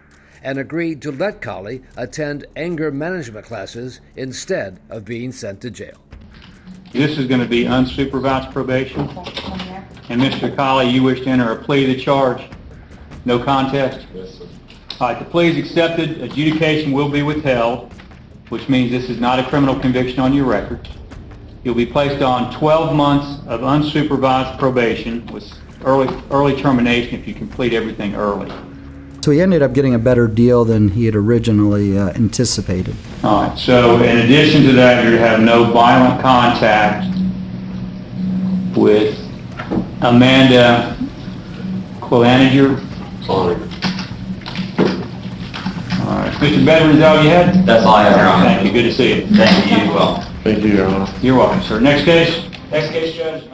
and agreed to let Cowley attend anger management classes instead of being sent to jail. This is going to be unsupervised probation. And Mr. Cowley, you wish to enter a plea to the charge? No contest? Yes, sir. All right, the plea is accepted. Adjudication will be withheld, which means this is not a criminal conviction on your record. You'll be placed on 12 months of unsupervised probation with early termination if you complete everything early. So he ended up getting a better deal than he had originally anticipated. All right, so in addition to that, you're to have no violent contact with Amanda Quilanager. Sorry. All right, Mr. Bedford, is that all you had? That's all I have, Your Honor. Thank you, good to see you. Thank you as well. Thank you, Your Honor. You're welcome, sir. Next case, Judge.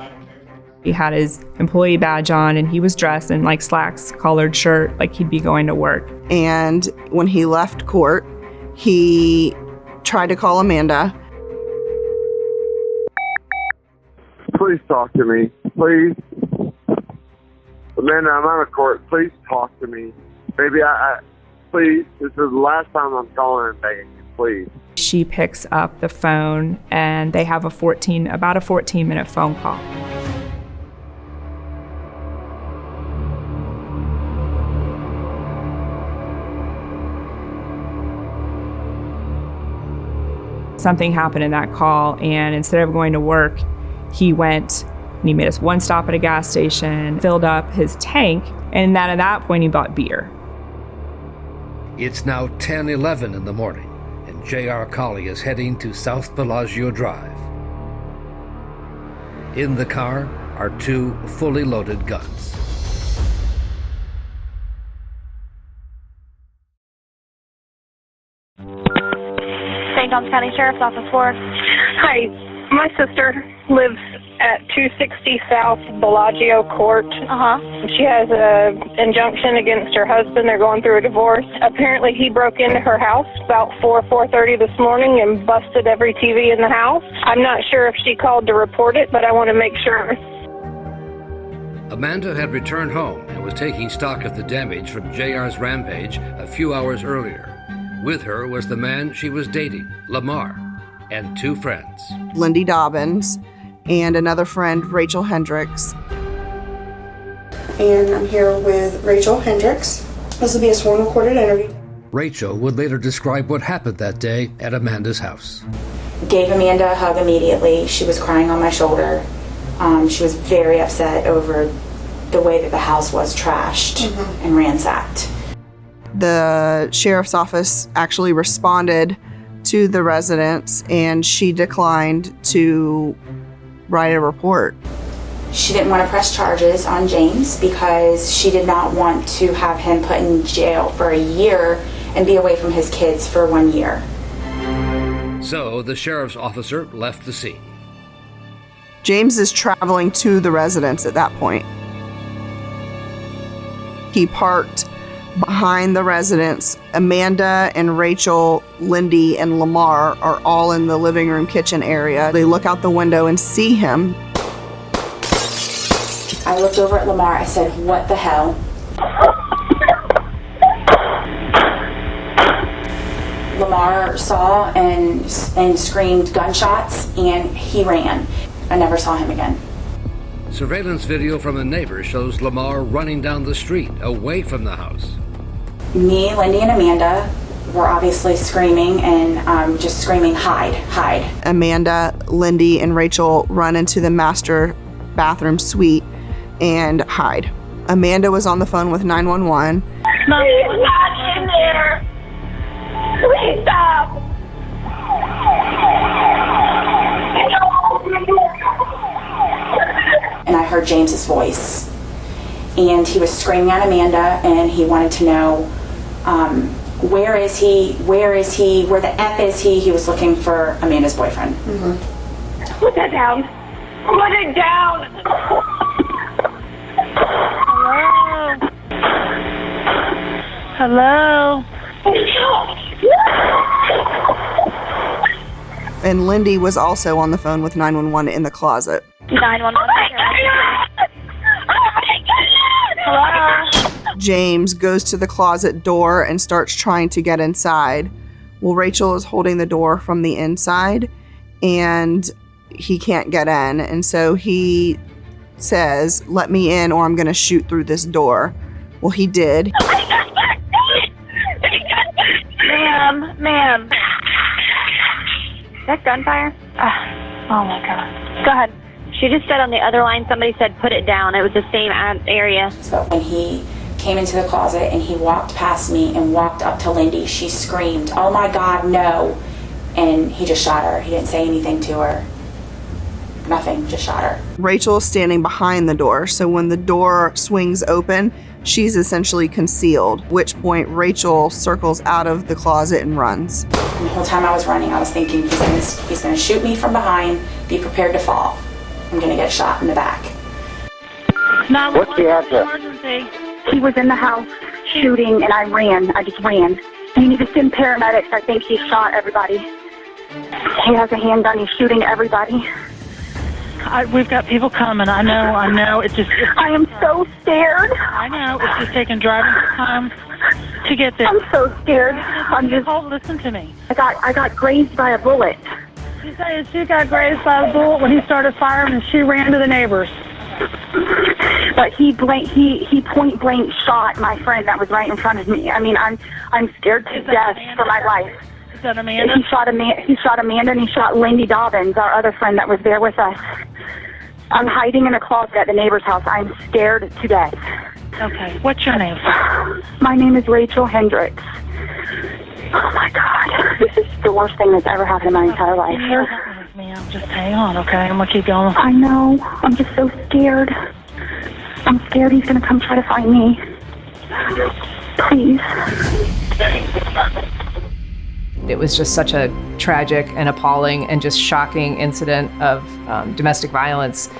He had his employee badge on and he was dressed in like slacks, collared shirt, like he'd be going to work. And when he left court, he tried to call Amanda. Please talk to me. Please. Amanda, I'm out of court. Please talk to me. Baby, please. This is the last time I'm calling and begging you. Please. She picks up the phone and they have about a 14-minute phone call. Something happened in that call, and instead of going to work, he went and he made us one stop at a gas station, filled up his tank, and at that point he bought beer. It's now 10:11 in the morning, and J.R. Colley is heading to South Bellagio Drive. In the car are 2 fully loaded guns. St. Johns County Sheriff's Office 4. Hi, my sister lives at 260 South Bellagio Court. She has an injunction against her husband. They're going through a divorce. Apparently he broke into her house about 4:30 this morning and busted every TV in the house. I'm not sure if she called to report it, but I want to make sure. Amanda had returned home and was taking stock of the damage from JR's rampage a few hours earlier. With her was the man she was dating, Lamar, and 2 friends. Lindy Dobbins and another friend, Rachel Hendricks. And I'm here with Rachel Hendricks. This will be a sworn recorded interview. Rachel would later describe what happened that day at Amanda's house. Gave Amanda a hug immediately. She was crying on my shoulder. She was very upset over the way that the house was trashed and ransacked. The sheriff's office actually responded to the residents, and she declined to write a report. She didn't want to press charges on James because she did not want to have him put in jail for a year and be away from his kids for 1 year. So the sheriff's officer left the scene. James is traveling to the residence at that point. He parked behind the residence. Amanda and Rachel, Lindy, and Lamar are all in the living room kitchen area. They look out the window and see him. I looked over at Lamar. I said, "What the hell?" Lamar saw and screamed gunshots, and he ran. I never saw him again. Surveillance video from a neighbor shows Lamar running down the street away from the house. Me, Lindy, and Amanda were obviously screaming and just screaming, "Hide, hide." Amanda, Lindy, and Rachel run into the master bathroom suite and hide. Amanda was on the phone with 911. He's not in there. Please stop. And I heard James's voice. And he was screaming at Amanda, and he wanted to know, where is he? Where is he? Where the F is he? He was looking for Amanda's boyfriend. Put that down. Put it down. Hello? Hello? And Lindy was also on the phone with 911 in the closet. 911. Hello? James goes to the closet door and starts trying to get inside. Well, Rachel is holding the door from the inside, and he can't get in. And so he says, "Let me in or I'm going to shoot through this door." Well, he did. Ma'am. Is that gunfire? Oh my God. Go ahead. She just said on the other line, somebody said put it down. It was the same area. So when he came into the closet and he walked past me and walked up to Lindy, she screamed, "Oh my God, no." And he just shot her. He didn't say anything to her. Nothing, just shot her. Rachel is standing behind the door, so when the door swings open, she's essentially concealed, at which point Rachel circles out of the closet and runs. And the whole time I was running, I was thinking, he's gonna shoot me from behind, be prepared to fall. I'm gonna get shot in the back. What's the address? Emergency. He was in the house shooting, and I ran. I just ran. You need to send paramedics. I think he shot everybody. He has a handgun. He's shooting everybody. We've got people coming. I know. I am so scared. I know. It's just taking driving time to get there. I'm so scared. Listen to me. I got grazed by a bullet. She said she got grazed by a bullet when he started firing, and she ran to the neighbors. But he point blank shot my friend that was right in front of me. I mean, I'm scared to death for my life. Is that Amanda? He shot Amanda and he shot Lindy Dobbins, our other friend that was there with us. I'm hiding in a closet at the neighbor's house. I'm scared to death. Okay. What's your name? My name is Rachel Hendricks. Oh my God. This is the worst thing that's ever happened in my entire life. Just hang on, okay? I'm going to keep going. I know. I'm just so scared. I'm scared he's going to come try to find me. Please. It was just such a tragic and appalling and just shocking incident of domestic violence.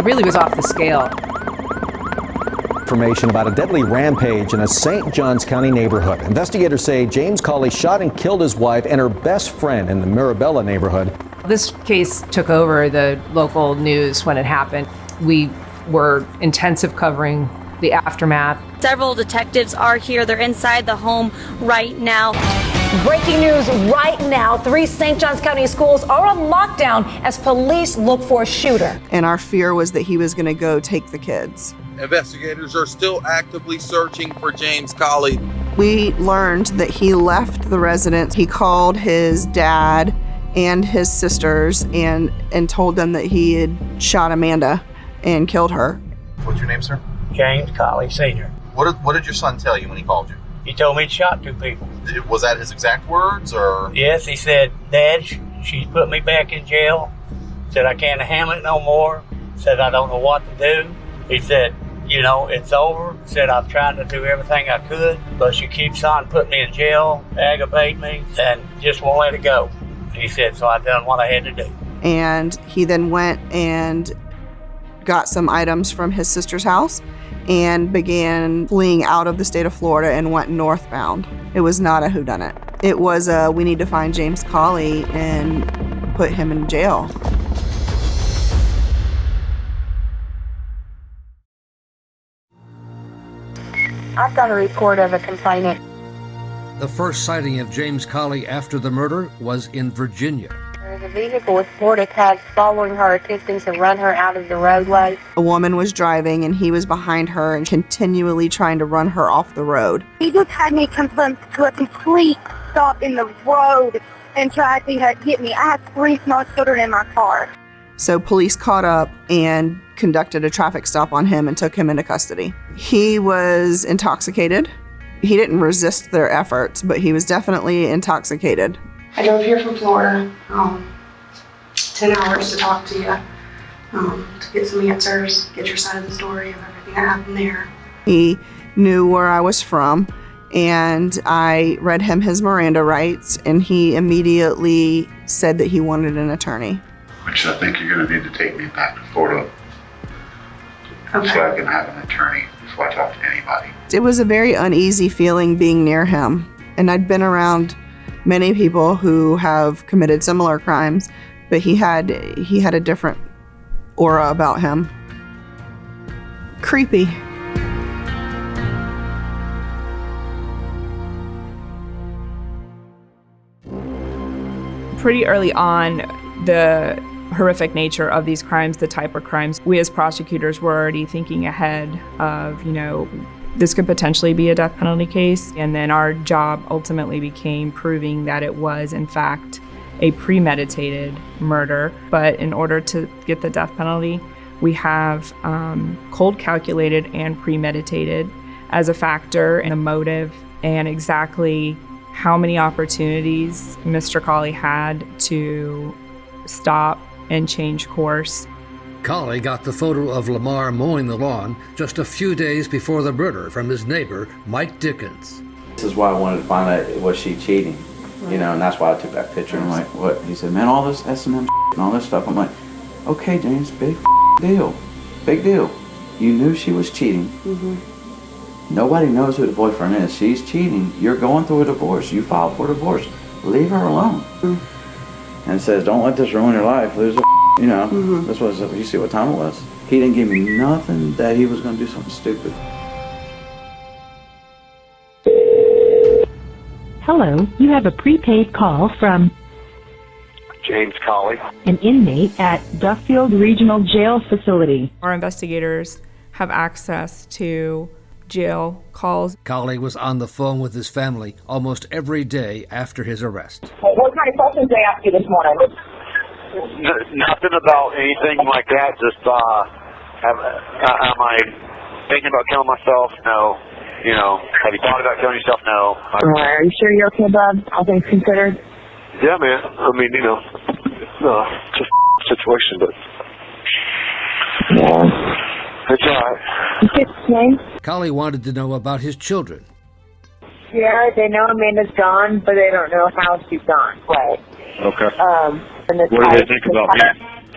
Really was off the scale. Information about a deadly rampage in a St. Johns County neighborhood. Investigators say James Cawley shot and killed his wife and her best friend in the Mirabella neighborhood. This case took over the local news when it happened. We were intensive covering the aftermath. Several detectives are here. They're inside the home right now. Breaking news right now. 3 St. Johns County schools are on lockdown as police look for a shooter. And our fear was that he was going to go take the kids. Investigators are still actively searching for James Cawley. We learned that he left the residence. He called his dad and his sisters and told them that he had shot Amanda and killed her. What's your name, sir? James Cawley Sr. What did your son tell you when he called you? He told me he shot 2 people. Was that his exact words, or? Yes, he said, Dad, she's put me back in jail. Said I can't handle it no more. Said I don't know what to do. He said, you know, it's over. Said I've tried to do everything I could, but she keeps on putting me in jail, aggravate me, and just won't let it go. He said, so I done what I had to do. And he then went and got some items from his sister's house and began fleeing out of the state of Florida and went northbound. It was not a whodunit. It was a, we need to find James Cawley and put him in jail. I've got a report of a complainant. The first sighting of James Cawley after the murder was in Virginia. There's a vehicle with border tags following her, attempting to run her out of the roadway. A woman was driving and he was behind her and continually trying to run her off the road. He just had me come to a complete stop in the road and tried to hit me. I had 3 small children in my car. So police caught up and conducted a traffic stop on him and took him into custody. He was intoxicated. He didn't resist their efforts, but he was definitely intoxicated. I drove here from Florida, 10 hours to talk to you, to get some answers, get your side of the story of everything that happened there. He knew where I was from, and I read him his Miranda rights, and he immediately said that he wanted an attorney. Which I think you're going to need to take me back to Florida Okay. so I can have an attorney before I talk to anybody. It was a very uneasy feeling being near him, and I'd been around many people who have committed similar crimes, but he had a different aura about him. Creepy. Pretty early on, the horrific nature of these crimes, the type of crimes, we as prosecutors were already thinking ahead of, this could potentially be a death penalty case. And then our job ultimately became proving that it was, in fact, a premeditated murder. But in order to get the death penalty, we have cold calculated and premeditated as a factor, and a motive, and exactly how many opportunities Mr. Cawley had to stop and change course. Cawley got the photo of Lamar mowing the lawn just a few days before the murder from his neighbor, Mike Dickens. This is why I wanted to find out, was she cheating? And that's why I took that picture. I'm like, what? He said, man, all this S&M and all this stuff. I'm like, okay, James, big deal. Big deal. You knew she was cheating. Mm-hmm. Nobody knows who the boyfriend is. She's cheating. You're going through a divorce. You filed for a divorce. Leave her alone. Mm-hmm. And says, don't let this ruin your life. Lose a Mm-hmm. This was, you see what time it was. He didn't give me nothing that he was going to do something stupid. Hello, you have a prepaid call from James Cawley, an inmate at Duffield Regional Jail Facility. Our investigators have access to jail calls. Colley was on the phone with his family almost every day after his arrest. What kind of questions they asked you this morning? Nothing about anything like that. Just, am I thinking about killing myself? No. You know, have you thought about killing yourself? No. Are you sure you're okay, bud? All things considered? Yeah, man. I mean, you know, just a situation, but yeah, it's alright. Colley wanted to know about his children. Yeah, they know Amanda's gone, but they don't know how she's gone. Right. Okay. And what do they think about me?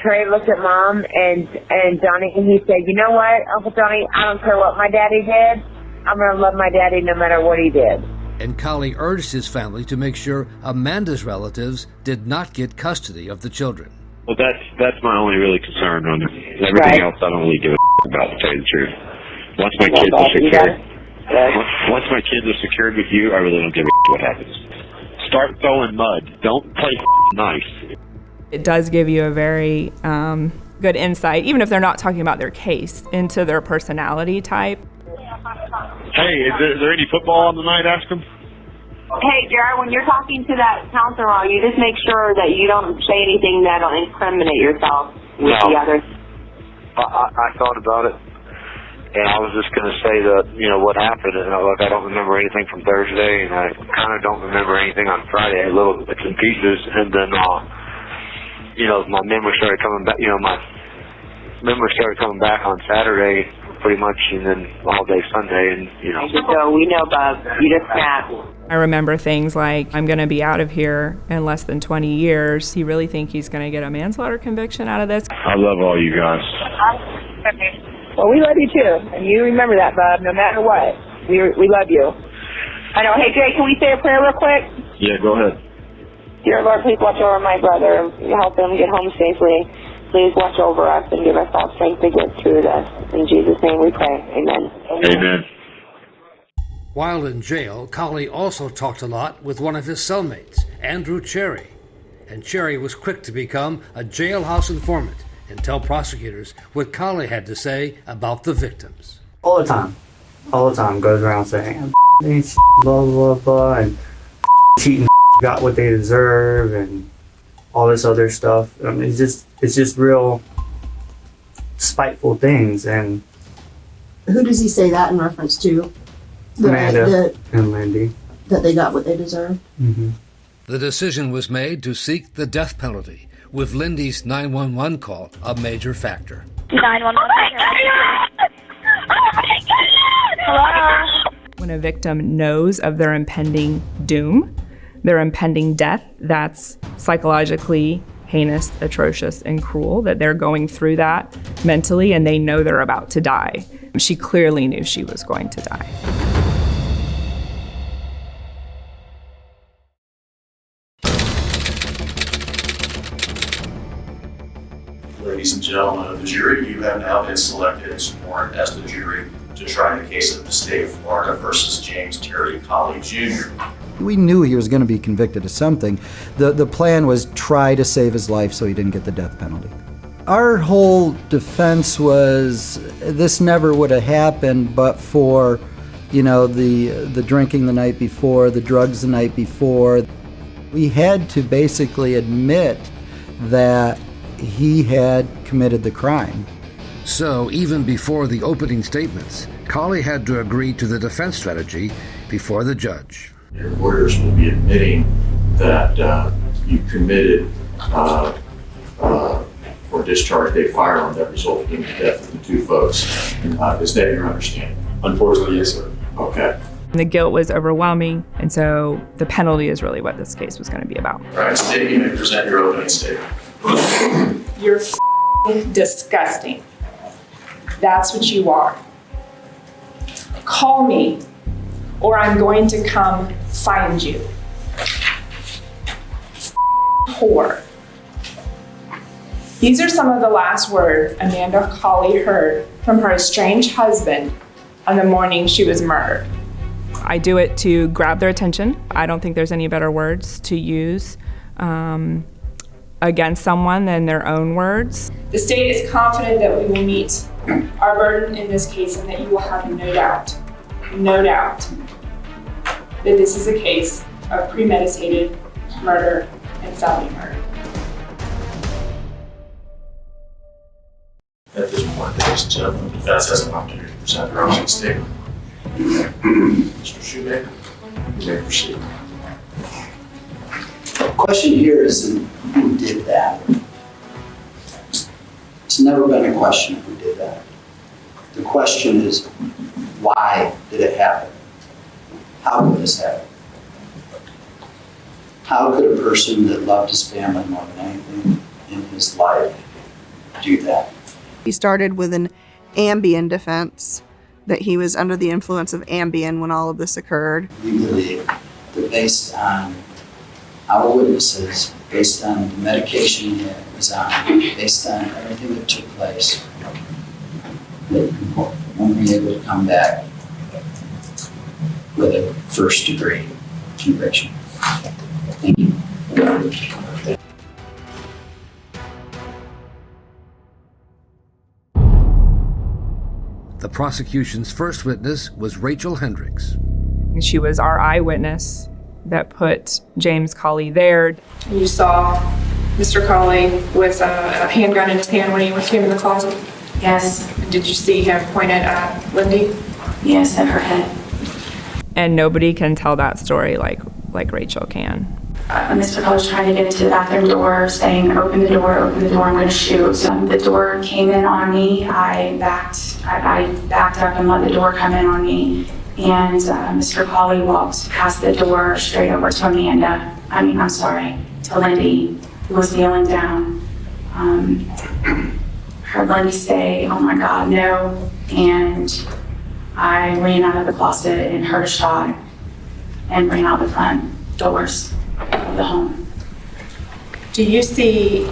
Trey looked at Mom and Johnny, and he said, "You know what, Uncle Johnny? I don't care what my daddy did. I'm going to love my daddy no matter what he did." And Colley urged his family to make sure Amanda's relatives did not get custody of the children. Well, that's my only really concern on it. Everything else I don't really give a about, to tell you the truth. Once my kids are secured, once my kids are secured with you, I really don't give a what happens. Start throwing mud. Don't play nice. It does give you a very good insight, even if they're not talking about their case, into their personality type. Hey, is there any football on tonight? Ask them. Hey, Jared, when you're talking to that counselor, you just make sure that you don't say anything that'll incriminate yourself with the others. I thought about it, and I was just going to say that, you know, what happened, and I don't remember anything from Thursday, and I kind of don't remember anything on Friday, little bits and pieces, and then, you know, my memory started coming back, on Saturday, pretty much, and then all day Sunday, and, you know. So we know, Bob, you just snapped. I remember things like, I'm going to be out of here in less than 20 years. Do you really think he's going to get a manslaughter conviction out of this? I love all you guys. Well, we love you too, and you remember that, Bob, no matter what. We love you. I know. Hey, Jay, can we say a prayer real quick? Yeah, go ahead. Dear Lord, please watch over my brother and help him get home safely. Please watch over us and give us all strength to get through this. In Jesus' name we pray. Amen. Amen. While in jail, Colley also talked a lot with one of his cellmates, Andrew Cherry. And Cherry was quick to become a jailhouse informant and tell prosecutors what Colley had to say about the victims. All the time goes around saying, blah, blah, blah, and cheating got what they deserve, and all this other stuff. I mean, it's just real spiteful things. And who does he say that in reference to? Amanda and Lindy. That they got what they deserved. Mm-hmm. The decision was made to seek the death penalty, with Lindy's 911 call a major factor. 911. Hello. When a victim knows of their impending doom, their impending death, that's psychologically heinous, atrocious, and cruel, that they're going through that mentally and they know they're about to die. She clearly knew she was going to die. Ladies and gentlemen of the jury, you have now been selected and sworn as the jury to try the case of the state of Florida versus James Terry Colley Jr. We knew he was going to be convicted of something. The plan was try to save his life so he didn't get the death penalty. Our whole defense was this never would have happened but for, the drinking the night before, the drugs the night before. We had to basically admit that he had committed the crime. So even before the opening statements, Colley had to agree to the defense strategy before the judge. Your lawyers will be admitting that you committed or discharged a firearm that resulted in the death of the two folks. Is that your understanding? Unfortunately, yes, sir. Okay. The guilt was overwhelming, and so the penalty is really what this case was going to be about. All right, State, you may present your opening statement. You're disgusting. That's what you are. Call me, or I'm going to come find you. Whore. These are some of the last words Amanda Colley heard from her estranged husband on the morning she was murdered. I do it to grab their attention. I don't think there's any better words to use against someone than their own words. The state is confident that we will meet our burden in this case and that you will have no doubt no doubt that this is a case of premeditated murder and felony murder. At this point, ladies and gentlemen, the defense has an opportunity to present their own statement. Mr. Shoemaker, you may proceed. The question here isn't who did that. It's never been a question of who did that. The question is, why did it happen? How could this happen? How could a person that loved his family more than anything in his life do that? He started with an Ambien defense, that he was under the influence of Ambien when all of this occurred. We believe that based on our witnesses, based on the medication he was on, based on everything that took place, that we won't be able to come back with a first-degree conviction. Thank you. The prosecution's first witness was Rachel Hendricks. She was our eyewitness that put James Colley there. You saw Mr. Colley with a handgun in his hand when he came in the closet? Yes. And did you see him point it at Lindy? Yes, at her head. And nobody can tell that story like Rachel can. Mr. Colley was trying to get into the bathroom door, saying, open the door, I'm going to shoot. So the door came in on me. I backed up and let the door come in on me. And Mr. Colley walked past the door straight over to to Lindy, who was kneeling down. Heard Lindy say, oh my God, no. And I ran out of the closet and heard a shot and ran out the front doors of the home. Do you see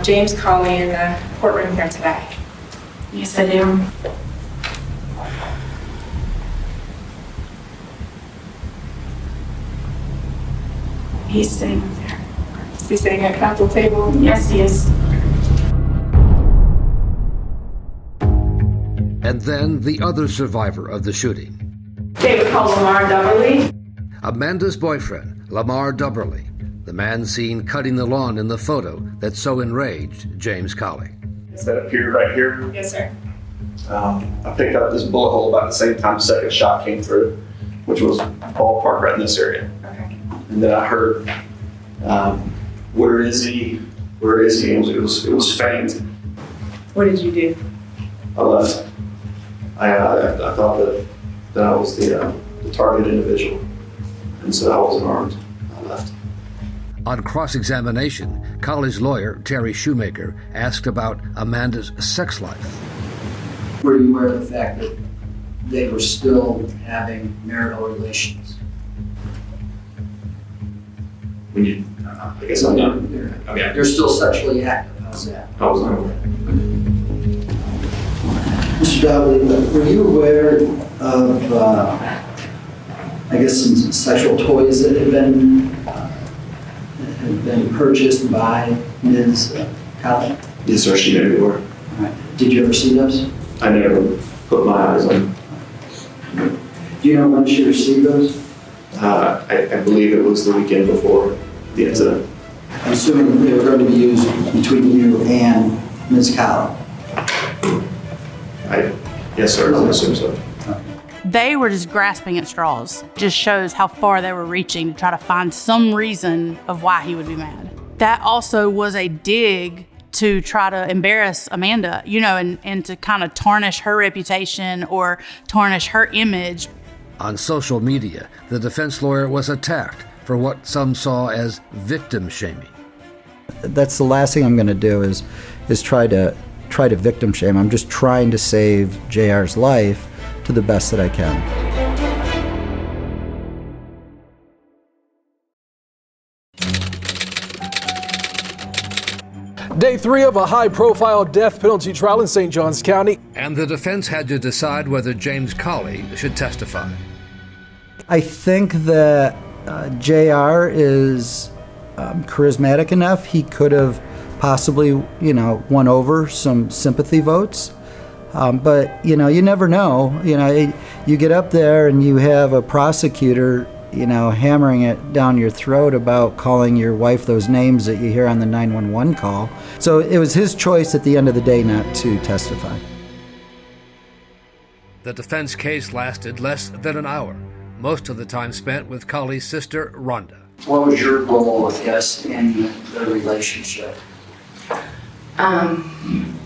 James Colley in the courtroom here today? Yes, I do. He's sitting there. Is he sitting at counsel table? Yes, he is. And then the other survivor of the shooting. They would call Lamar Dubberly. Amanda's boyfriend, Lamar Dubberly, the man seen cutting the lawn in the photo that so enraged James Colley. Is that appeared right here? Yes, sir. I picked up this bullet hole about the same time the second shot came through, which was ballpark right in this area. Okay. And then I heard, where is he? Where is he? It was faint. What did you do? I left. I thought that I was the targeted individual, and so I wasn't armed. I left. On cross-examination, Colley's lawyer, Terry Shoemaker, asked about Amanda's sex life. Were you aware of the fact that they were still having marital relations? When you, I guess I'm not. They're still sexually active. How's that? I was not aware. Mr. Dowley, were you aware of, some sexual toys that had been purchased by Ms. Colley? Yes, sir. She made me aware. All right. Did you ever see those? I never put my eyes on them. Do you know when she received those? I believe it was the weekend before the incident. I'm assuming they were going to be used between you and Ms. Colley. Yes, sir. I assume so. They were just grasping at straws. Just shows how far they were reaching to try to find some reason of why he would be mad. That also was a dig to try to embarrass Amanda, and to kind of tarnish her reputation or tarnish her image. On social media, the defense lawyer was attacked for what some saw as victim shaming. That's the last thing I'm going to do is try to victim shame. I'm just trying to save JR's life to the best that I can. Day 3 of a high-profile death penalty trial in St. Johns County. And the defense had to decide whether James Colley should testify. I think that JR is charismatic enough. He could have possibly, won over some sympathy votes. But, you know, you never know. You know, you get up there and you have a prosecutor, you know, hammering it down your throat about calling your wife those names that you hear on the 911 call. So it was his choice at the end of the day not to testify. The defense case lasted less than an hour, most of the time spent with Colley's sister, Rhonda. What was your role, I guess, in the relationship? I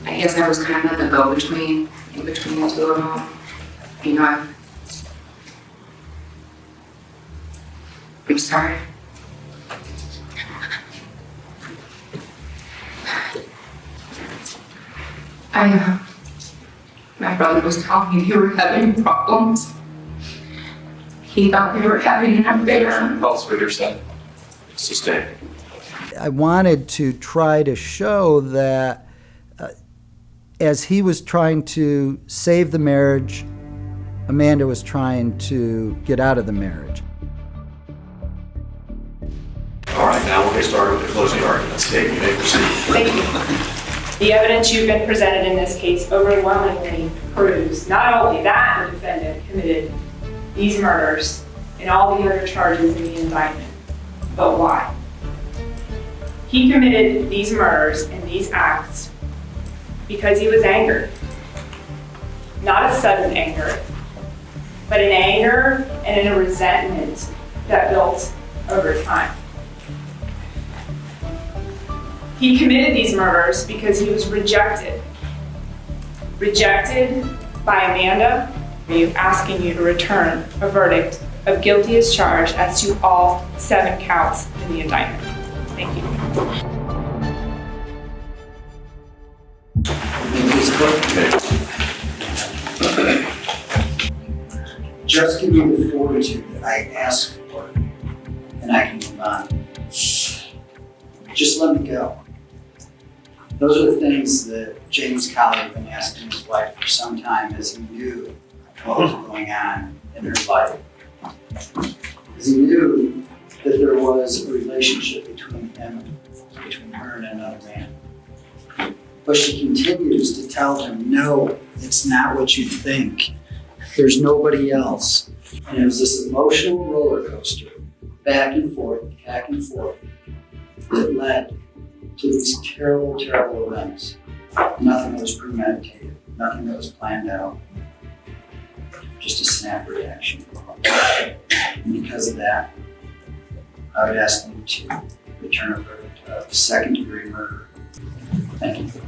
guess I was kind of the go-between, in between the two of them. You know, I'm sorry. My brother was telling me you were having problems. He thought they were having an affair. Pulse with your son. Sustain. I wanted to try to show that as he was trying to save the marriage, Amanda was trying to get out of the marriage. All right, now we'll get started with the closing arguments. State, you may proceed. Thank you. The evidence you've been presented in this case overwhelmingly proves not only that the defendant committed these murders and all the other charges in the indictment, but why. He committed these murders and these acts because he was angered. Not a sudden anger, but an anger and a resentment that built over time. He committed these murders because he was rejected. Rejected by Amanda, asking you to return a verdict of guilty as charged as to all 7 counts in the indictment. Thank you. Just give me the fortitude that I ask for, and I can move on. Just let me go. Those are the things that James Colley had been asking his wife for some time, as he knew what was going on in her life. Because he knew that there was a relationship between her and another man. But she continues to tell him, no, it's not what you think. There's nobody else. And it was this emotional roller coaster, back and forth, that led to these terrible, terrible events. Nothing that was premeditated, nothing that was planned out. Just a snap reaction. And because of that, I would ask them to return a verdict of second-degree murder. Thank you.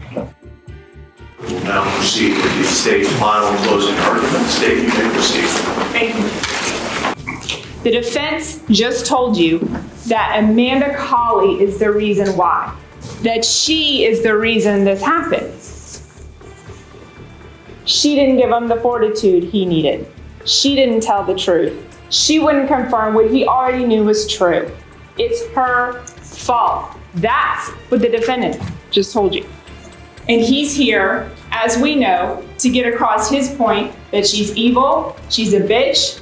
We'll now proceed with the state's final and closing argument. State, you may proceed. Thank you. The defense just told you that Amanda Colley is the reason why. That she is the reason this happened. She didn't give him the fortitude he needed. She didn't tell the truth. She wouldn't confirm what he already knew was true. It's her fault. That's what the defendant just told you. And he's here, as we know, to get across his point that she's evil, she's a bitch,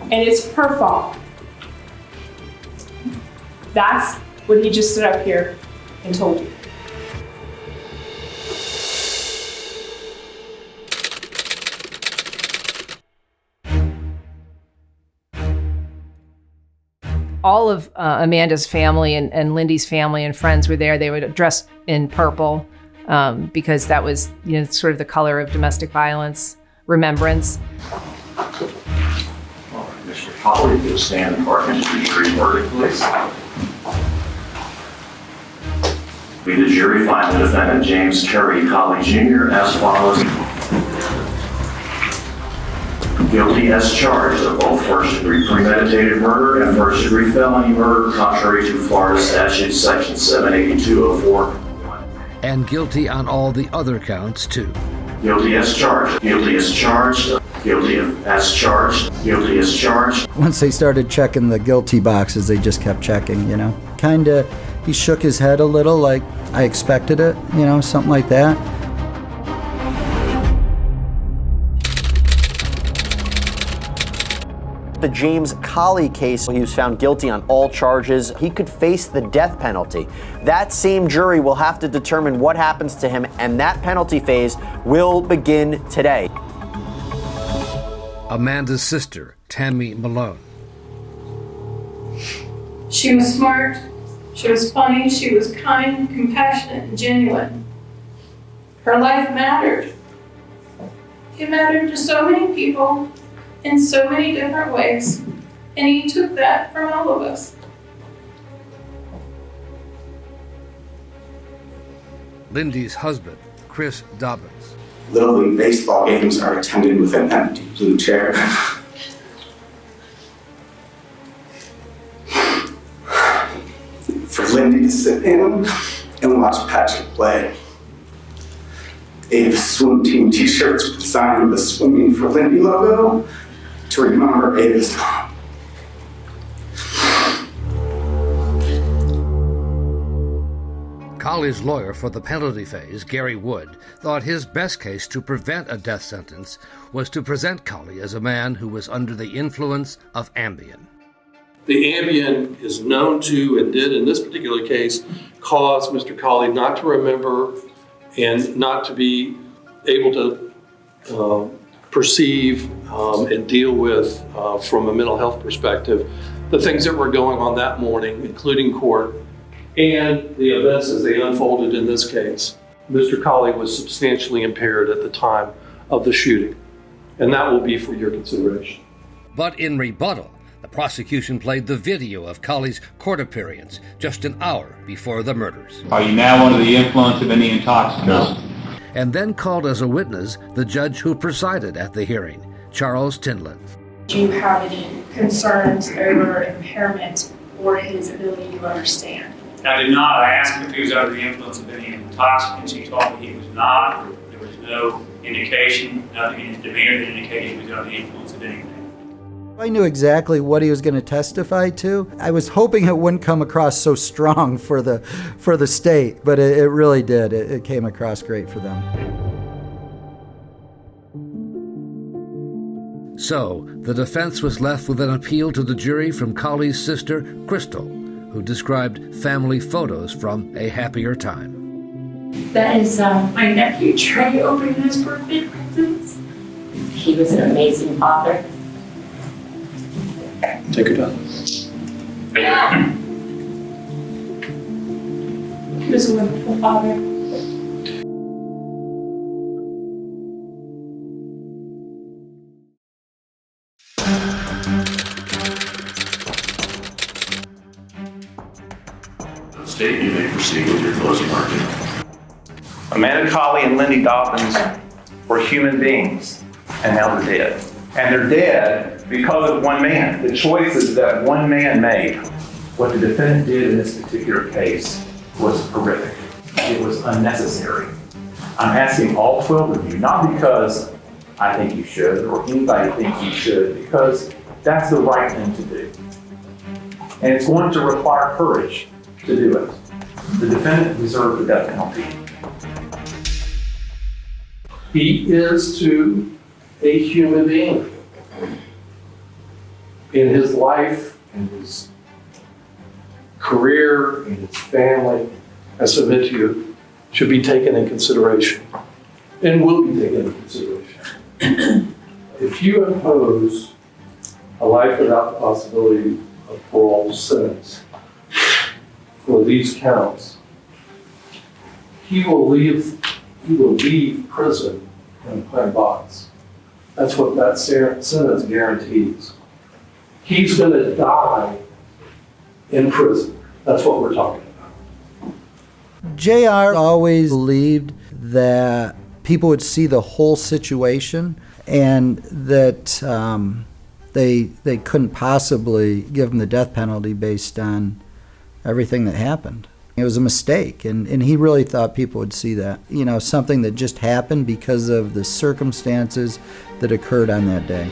and it's her fault. That's what he just stood up here and told you. All of Amanda's family and Lindy's family and friends were there. They were dressed in purple because that was, you know, sort of the color of domestic violence remembrance. All right, Mr. Colley, you'll stand and bargain to jury verdict, please. We, the jury, find the defendant James Terry Colley Jr. as follows. Guilty as charged of both first-degree premeditated murder and first-degree felony murder, contrary to Florida Statute Section 78204. And guilty on all the other counts, too. Guilty as charged. Guilty as charged. Guilty as charged. Guilty as charged. Once they started checking the guilty boxes, they just kept checking, you know. Kinda, he shook his head a little like, I expected it, you know, something like that. The James Colley case, he was found guilty on all charges. He could face the death penalty. That same jury will have to determine what happens to him, and that penalty phase will begin today. Amanda's sister, Tammy Malone. She was smart, she was funny, she was kind, compassionate, and genuine. Her life mattered. It mattered to so many people in so many different ways, and he took that from all of us. Lindy's husband, Chris Dobbins. Little League baseball games are attended with an empty blue chair. For Lindy to sit in and watch Patrick play. Ava's swim team t-shirts were designed with the Swimming for Lindy logo to remember Ava's mom. Colley's lawyer for the penalty phase, Gary Wood, thought his best case to prevent a death sentence was to present Colley as a man who was under the influence of Ambien. The Ambien is known to, and did in this particular case, cause Mr. Colley not to remember and not to be able to perceive and deal with, from a mental health perspective, the things that were going on that morning, including court, and the events as they unfolded in this case. Mr. Colley was substantially impaired at the time of the shooting, and that will be for your consideration. But in rebuttal, the prosecution played the video of Colley's court appearance just an hour before the murders. Are you now under the influence of any intoxicants? No. And then called as a witness the judge who presided at the hearing, Charles Tindlin. Do you have any concerns over impairment or his ability to understand? I did not. I asked him if he was under the influence of any intoxicants. He told me he was not. There was no indication, nothing in his demeanor that indicated he was under the influence of anything. I knew exactly what he was going to testify to. I was hoping it wouldn't come across so strong for the state, but it really did. It came across great for them. So, the defense was left with an appeal to the jury from Colley's sister, Crystal, who described family photos from a happier time. That is my nephew Trey opening his birthday presents. He was an amazing father. Take your time. He was a wonderful father. State, you may proceed with your closing argument. Amanda Colley and Lindy Dobbins were human beings, and now they're dead. And they're dead because of one man, the choices that one man made. What the defendant did in this particular case was horrific. It was unnecessary. I'm asking all 12 of you, not because I think you should or anybody thinks you should, because that's the right thing to do. And it's going to require courage to do it. The defendant deserved the death penalty. He is to a human being. In his life, in his career, in his family, I submit to you, should be taken in consideration and will be taken in consideration. If you impose a life without the possibility of parole sentence for these counts, he will leave prison in a pine box. That's what that sentence guarantees. He's going to die in prison. That's what we're talking about. JR always believed that people would see the whole situation and that they couldn't possibly give him the death penalty based on everything that happened. It was a mistake, and he really thought people would see that. You know, something that just happened because of the circumstances that occurred on that day.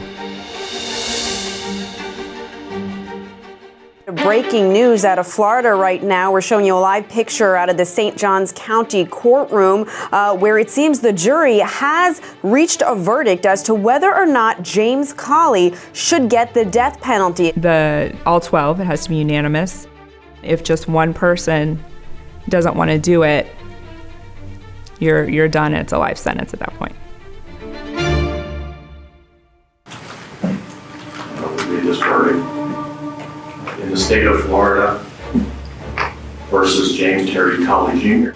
breaking news out of Florida right now. We're showing you a live picture out of the St. Johns County courtroom where it seems the jury has reached a verdict as to whether or not James Colley should get the death penalty. All 12, it has to be unanimous. If just one person doesn't want to do it, you're done. It's a life sentence at that point. What would be this verdict? In the state of Florida versus James Terry Colley Jr.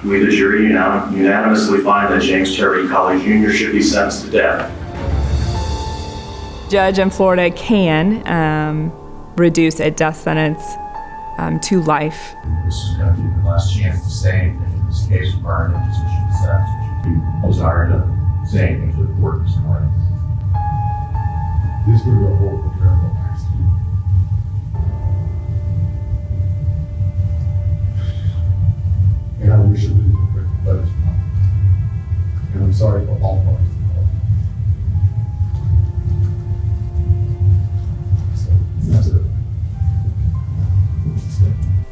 We, the jury, unanimously find that James Terry Colley Jr. should be sentenced to death. Judge in Florida can reduce a death sentence to life. This is going to be the last chance to say anything in this case regarding the position of sentence. Would you desire to say anything to the court this morning? This would be a whole terrible accident. And I wish it would have been quick, but it's not. And I'm sorry for all parties involved. So that's it.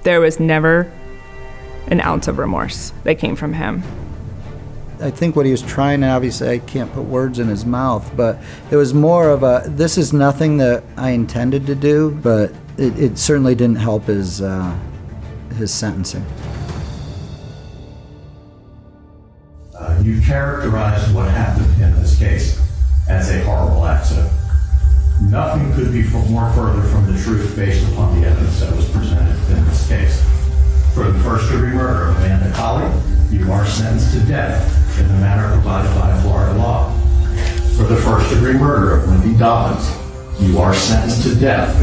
There was never an ounce of remorse that came from him. I think what he was trying, and obviously I can't put words in his mouth, but it was more of a, this is nothing that I intended to do, but it certainly didn't help his sentencing. You've characterized what happened in this case as a horrible accident. Nothing could be more further from the truth based upon the evidence that was presented in this case. For the first-degree murder of Amanda Colley, you are sentenced to death in the manner provided by Florida law. For the first-degree murder of Lindy Dobbins, you are sentenced to death.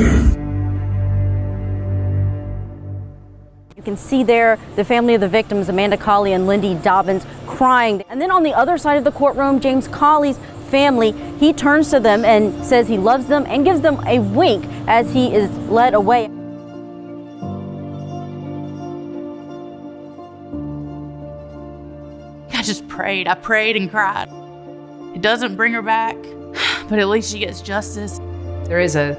You can see there the family of the victims, Amanda Colley and Lindy Dobbins, crying. And then on the other side of the courtroom, James Colley's family, he turns to them and says he loves them and gives them a wink as he is led away. I just prayed. I prayed and cried. It doesn't bring her back, but at least she gets justice. There is a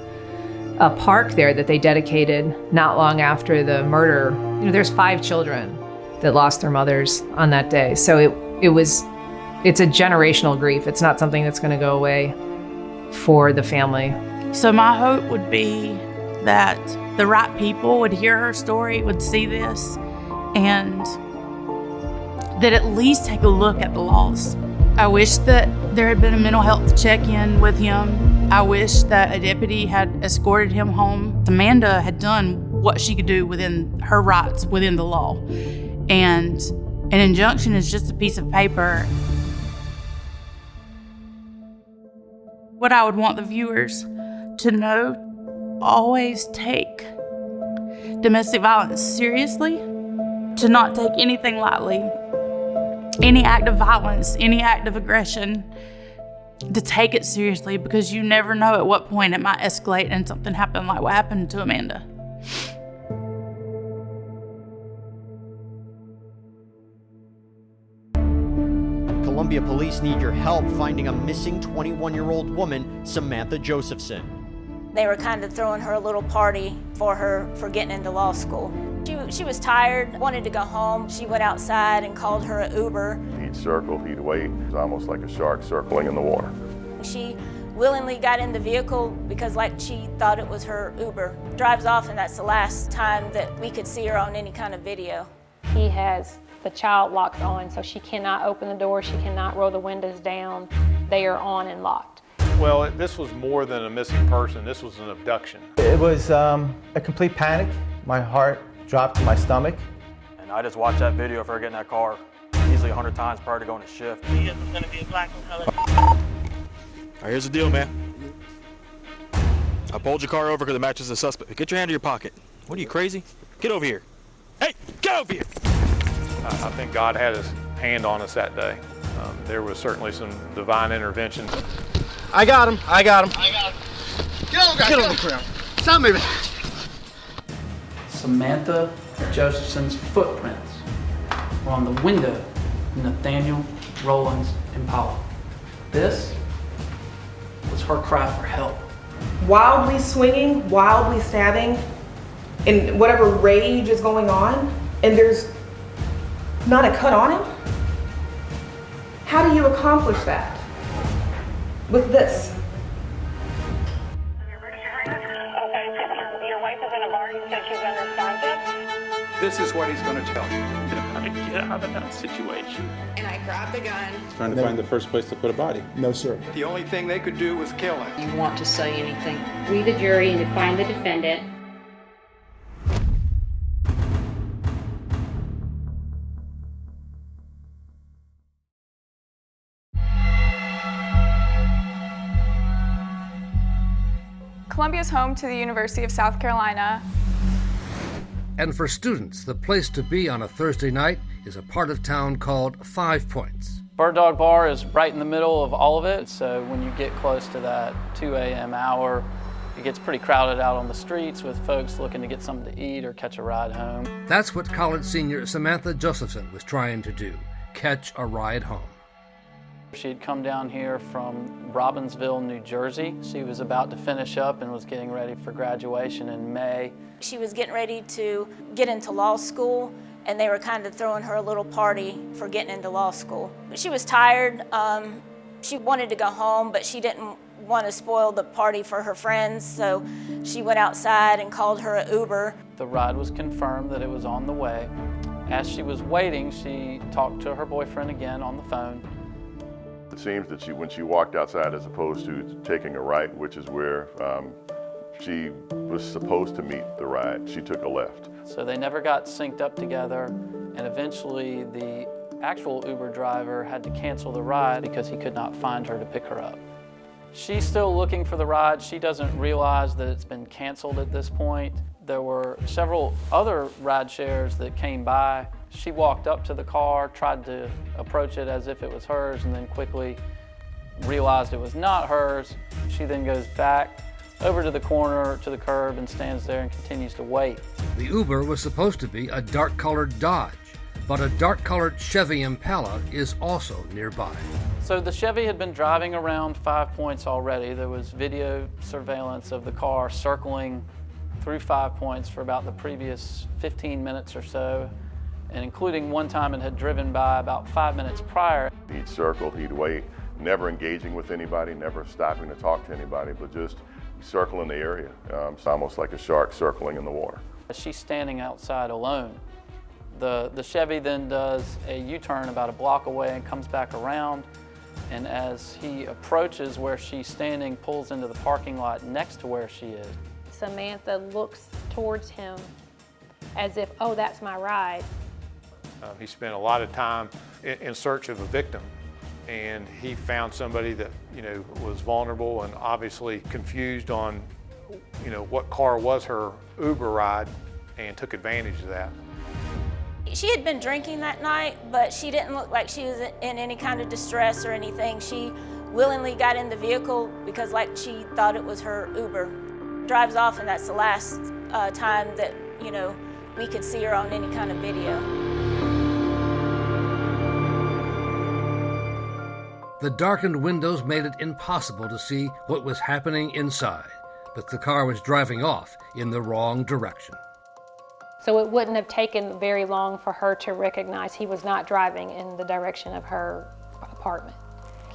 park there that they dedicated not long after the murder. You know, there's 5 children that lost their mothers on that day. So it's a generational grief. It's not something that's going to go away for the family. So my hope would be that the right people would hear her story, would see this, and that at least take a look at the laws. I wish that there had been a mental health check-in with him. I wish that a deputy had escorted him home. Amanda had done what she could do within her rights, within the law. And an injunction is just a piece of paper. What I would want the viewers to know, always take domestic violence seriously, to not take anything lightly. Any act of violence, any act of aggression, to take it seriously, because you never know at what point it might escalate and something happen like what happened to Amanda. Columbia police need your help finding a missing 21-year-old woman, Samantha Josephson. They were kind of throwing her a little party for getting into law school. She was tired, wanted to go home. She went outside and called her an Uber. He'd circle, he'd wait. It was almost like a shark circling in the water. She willingly got in the vehicle because she thought it was her Uber. Drives off, and that's the last time that we could see her on any kind of video. He has the child locks on, so she cannot open the door, she cannot roll the windows down. They are on and locked. Well, this was more than a missing person, this was an abduction. It was a complete panic. My heart dropped to my stomach. And I just watched that video of her getting in that car easily 100 times prior to going to shift. He is going to be a black one. All right, here's the deal, man. I pulled your car over because it matches the suspect. Get your hand in your pocket. What are you, crazy? Get over here. Hey, get over here! I think God had his hand on us that day. There was certainly some divine intervention. I got him. Get on the ground. Stop moving. Samantha Josephson's footprints were on the window of Nathaniel Rollins Impala. This was her cry for help. Wildly swinging, wildly stabbing, in whatever rage is going on, and there's not a cut on him? How do you accomplish that with this? Your wife is in a bar, you said she's unresponsive? This is what he's going to tell you. How to get out of that situation. And I grabbed the gun. Trying to find the first place to put a body. No, sir. The only thing they could do was kill him. You want to say anything? We, the jury, and to find the defendant. Columbia is home to the University of South Carolina. And for students, the place to be on a Thursday night is a part of town called 5 Points. Bird Dog Bar is right in the middle of all of it, so when you get close to that 2 a.m. hour, it gets pretty crowded out on the streets with folks looking to get something to eat or catch a ride home. That's what college senior Samantha Josephson was trying to do, catch a ride home. She had come down here from Robbinsville, New Jersey. She was about to finish up and was getting ready for graduation in May. She was getting ready to get into law school, and they were kind of throwing her a little party for getting into law school. She was tired. She wanted to go home, but she didn't want to spoil the party for her friends, so she went outside and called her an Uber. The ride was confirmed that it was on the way. As she was waiting, she talked to her boyfriend again on the phone. It seems that when she walked outside, as opposed to taking a right, which is where she was supposed to meet the ride, she took a left. So they never got synced up together, and eventually the actual Uber driver had to cancel the ride because he could not find her to pick her up. She's still looking for the ride. She doesn't realize that it's been canceled at this point. There were several other ride shares that came by. She walked up to the car, tried to approach it as if it was hers, and then quickly realized it was not hers. She then goes back over to the corner, to the curb, and stands there and continues to wait. The Uber was supposed to be a dark-colored Dodge, but a dark-colored Chevy Impala is also nearby. So the Chevy had been driving around 5 Points already. There was video surveillance of the car circling through 5 Points for about the previous 15 minutes or so, and including one time it had driven by about 5 minutes prior. He'd circle, he'd wait, never engaging with anybody, never stopping to talk to anybody, but just circling the area. It's almost like a shark circling in the water. She's standing outside alone. The Chevy then does a U-turn about a block away and comes back around, and as he approaches where she's standing, pulls into the parking lot next to where she is. Samantha looks towards him as if, oh, that's my ride. He spent a lot of time in search of a victim, and he found somebody that, was vulnerable and obviously confused on, what car was her Uber ride, and took advantage of that. She had been drinking that night, but she didn't look like she was in any kind of distress or anything. She willingly got in the vehicle because she thought it was her Uber. Drives off, and that's the last time that, we could see her on any kind of video. The darkened windows made it impossible to see what was happening inside, but the car was driving off in the wrong direction. So it wouldn't have taken very long for her to recognize he was not driving in the direction of her apartment.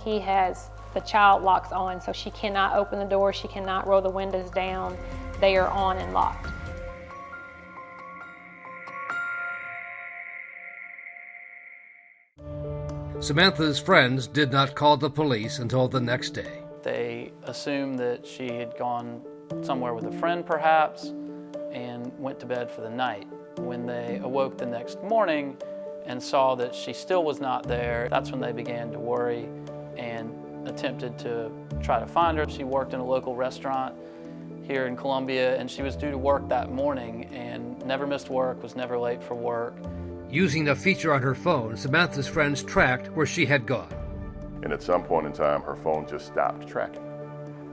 He has the child locks on, so she cannot open the door, she cannot roll the windows down. They are on and locked. Samantha's friends did not call the police until the next day. They assumed that she had gone somewhere with a friend perhaps and went to bed for the night. When they awoke the next morning and saw that she still was not there, that's when they began to worry and attempted to try to find her. She worked in a local restaurant here in Columbia, and she was due to work that morning and never missed work, was never late for work. Using a feature on her phone, Samantha's friends tracked where she had gone. And at some point in time, her phone just stopped tracking.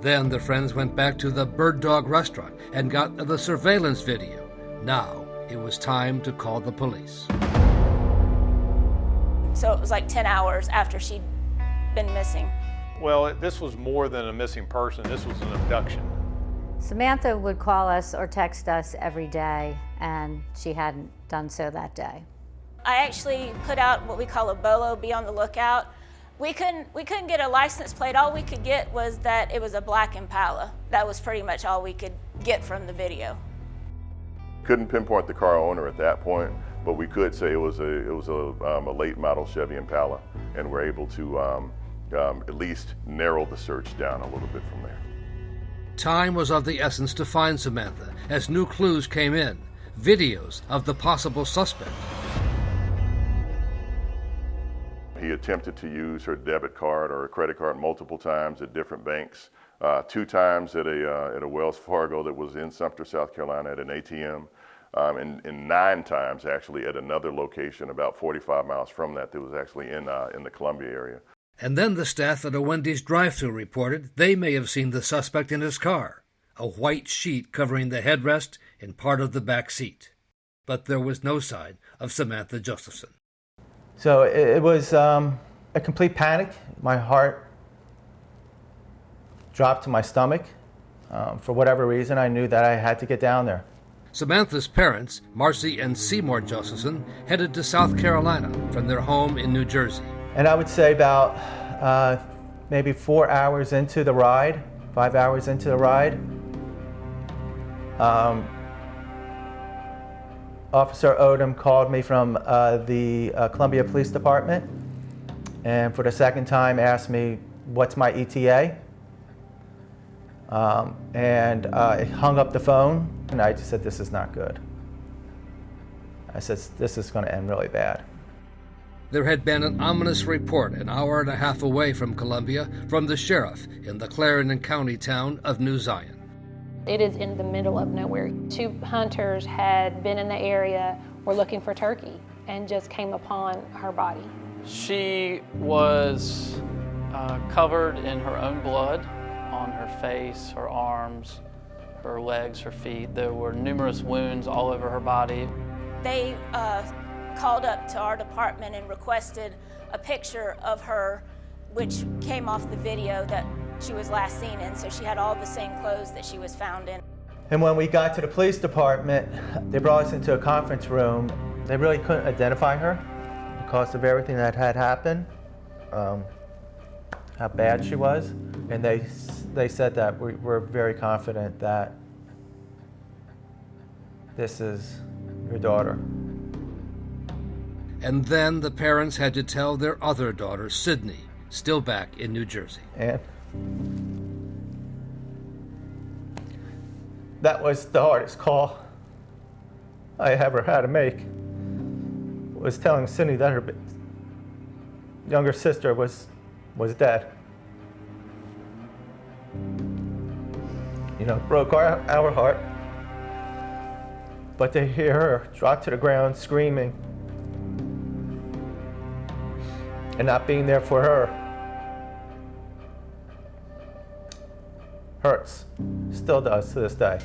Then the friends went back to the Bird Dog restaurant and got the surveillance video. Now it was time to call the police. So it was 10 hours after she'd been missing. Well, this was more than a missing person. This was an abduction. Samantha would call us or text us every day, and she hadn't done so that day. I actually put out what we call a BOLO, be on the lookout. We couldn't get a license plate. All we could get was that it was a black Impala. That was pretty much all we could get from the video. Couldn't pinpoint the car owner at that point, but we could say it was a late model Chevy Impala, and we're able to at least narrow the search down a little bit from there. Time was of the essence to find Samantha as new clues came in, videos of the possible suspect. He attempted to use her debit card or a credit card multiple times at different banks, 2 times at a Wells Fargo that was in Sumter, South Carolina at an ATM, and 9 times actually at another location about 45 miles from that was actually in the Columbia area. And then the staff at a Wendy's drive-thru reported they may have seen the suspect in his car, a white sheet covering the headrest and part of the back seat. But there was no sign of Samantha Josephson. So it was a complete panic. My heart dropped to my stomach. For whatever reason, I knew that I had to get down there. Samantha's parents, Marcy and Seymour Josephson, headed to South Carolina from their home in New Jersey. And I would say about maybe 4 hours into the ride, 5 hours into the ride, Officer Odom called me from the Columbia Police Department, and for the second time asked me, what's my ETA? And I hung up the phone, and I just said, this is not good. I said, this is going to end really bad. There had been an ominous report an hour and a half away from Columbia from the sheriff in the Clarendon County town of New Zion. It is in the middle of nowhere. 2 hunters had been in the area, were looking for turkey, and just came upon her body. She was covered in her own blood on her face, her arms, her legs, her feet. There were numerous wounds all over her body. They called up to our department and requested a picture of her, which came off the video that she was last seen in, so she had all the same clothes that she was found in. And when we got to the police department, they brought us into a conference room. They really couldn't identify her because of everything that had happened, how bad she was. And they said that we're very confident that this is your daughter. And then the parents had to tell their other daughter, Sydney, still back in New Jersey. And that was the hardest call I ever had to make, was telling Sydney that her younger sister was dead. You know, broke our heart. But to hear her drop to the ground screaming and not being there for her hurts. Still does to this day.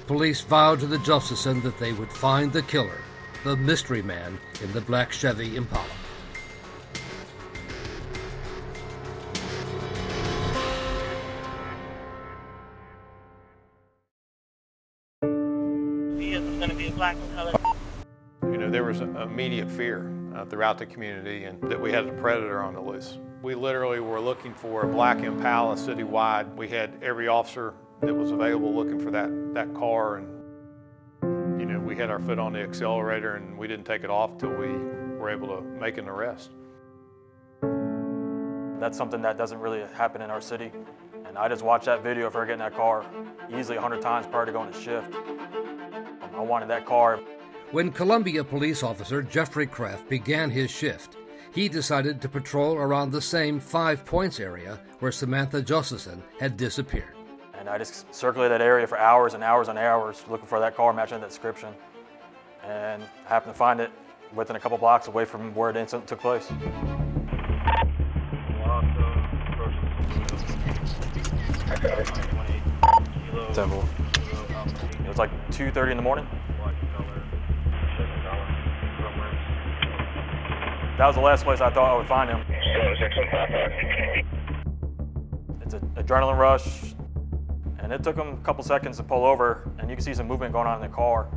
Police vowed to the Josephson that they would find the killer, the mystery man in the black Chevy Impala. Vehicle's going to be a black in color. You know, there was an immediate fear throughout the community and that we had a predator on the loose. We literally were looking for a black Impala citywide. We had every officer that was available looking for that car, and you know, we had our foot on the accelerator and we didn't take it off till we were able to make an arrest. That's something that doesn't really happen in our city. And I just watched that video of her getting that car easily 100 times prior to going to shift. I wanted that car. When Columbia police officer Jeffrey Kraft began his shift, he decided to patrol around the same 5 Points area where Samantha Josephson had disappeared. And I just circulated that area for hours and hours and hours looking for that car matching that description. And I happened to find it within a couple blocks away from where the incident took place. Temple. It was like 2:30 in the morning. That was the last place I thought I would find him. It's an adrenaline rush, and it took him a couple seconds to pull over, and you can see some movement going on in the car.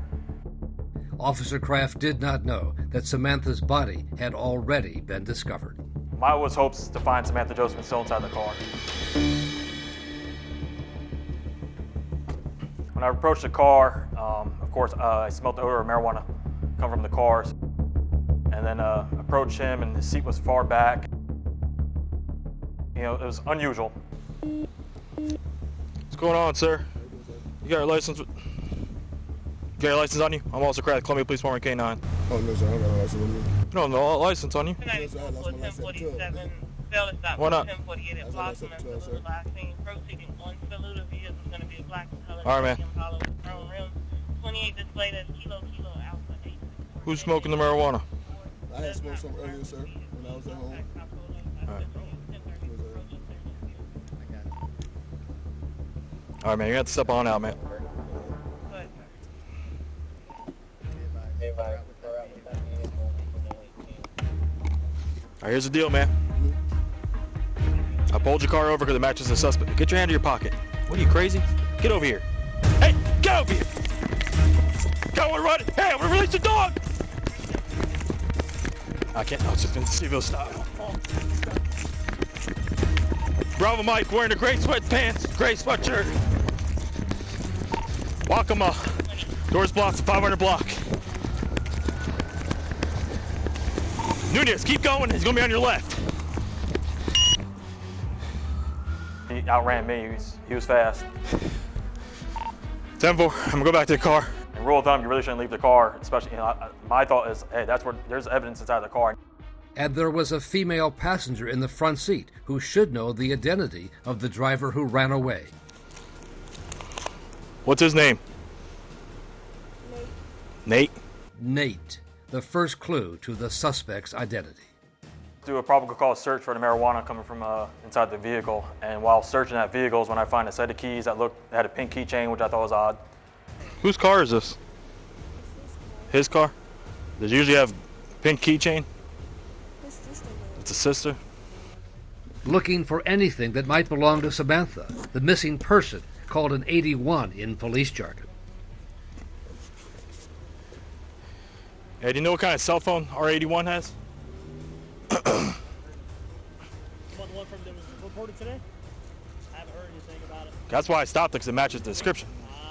Officer Kraft did not know that Samantha's body had already been discovered. My was hopes to find Samantha Josephson still inside the car. When I approached the car, of course, I smelled the odor of marijuana come from the cars, and then approached him, and his seat was far back. You know, it was unusual. What's going on, sir? You got your license? You got your license on you? I'm also Kraft, Columbia Police Department K9. Oh, no, sir, I don't got a license on me. You don't have no license on you? Yes, sir, I lost my license at 12. Why not? All right, man. Who's smoking the marijuana? I had smoked some earlier, sir, when I was at home. All right. All right, man, you have to step on out, man. All right, here's the deal, man. I pulled your car over because it matches the suspect. Get your hand in your pocket. What are you, crazy? Get over here. Hey, get over here! Go, we're running! Hey, I'm gonna release the dog! I can't, I was just gonna see if he'll stop. Bravo Mike wearing a gray sweatpants, gray sweatshirt. Walk him up. Doors blocked, 500 block. Nunez, keep going. He's gonna be on your left. He outran me. He was fast. 10-4, I'm gonna go back to the car. And rule of thumb, you really shouldn't leave the car, especially, you know, my thought is, hey, that's where there's evidence inside the car. And there was a female passenger in the front seat who should know the identity of the driver who ran away. What's his name? Nate. Nate, the first clue to the suspect's identity. Do a probable cause search for the marijuana coming from inside the vehicle, and while searching that vehicle is when I find a set of keys that had a pink keychain, which I thought was odd. Whose car is this? His car? Does it usually have pink keychain? It's a sister. Looking for anything that might belong to Samantha, the missing person, called an 81 in police jargon. Hey, do you know what kind of cell phone our 81 has? The one from that was reported today? I haven't heard anything about it. That's why I stopped it, because it matches the description.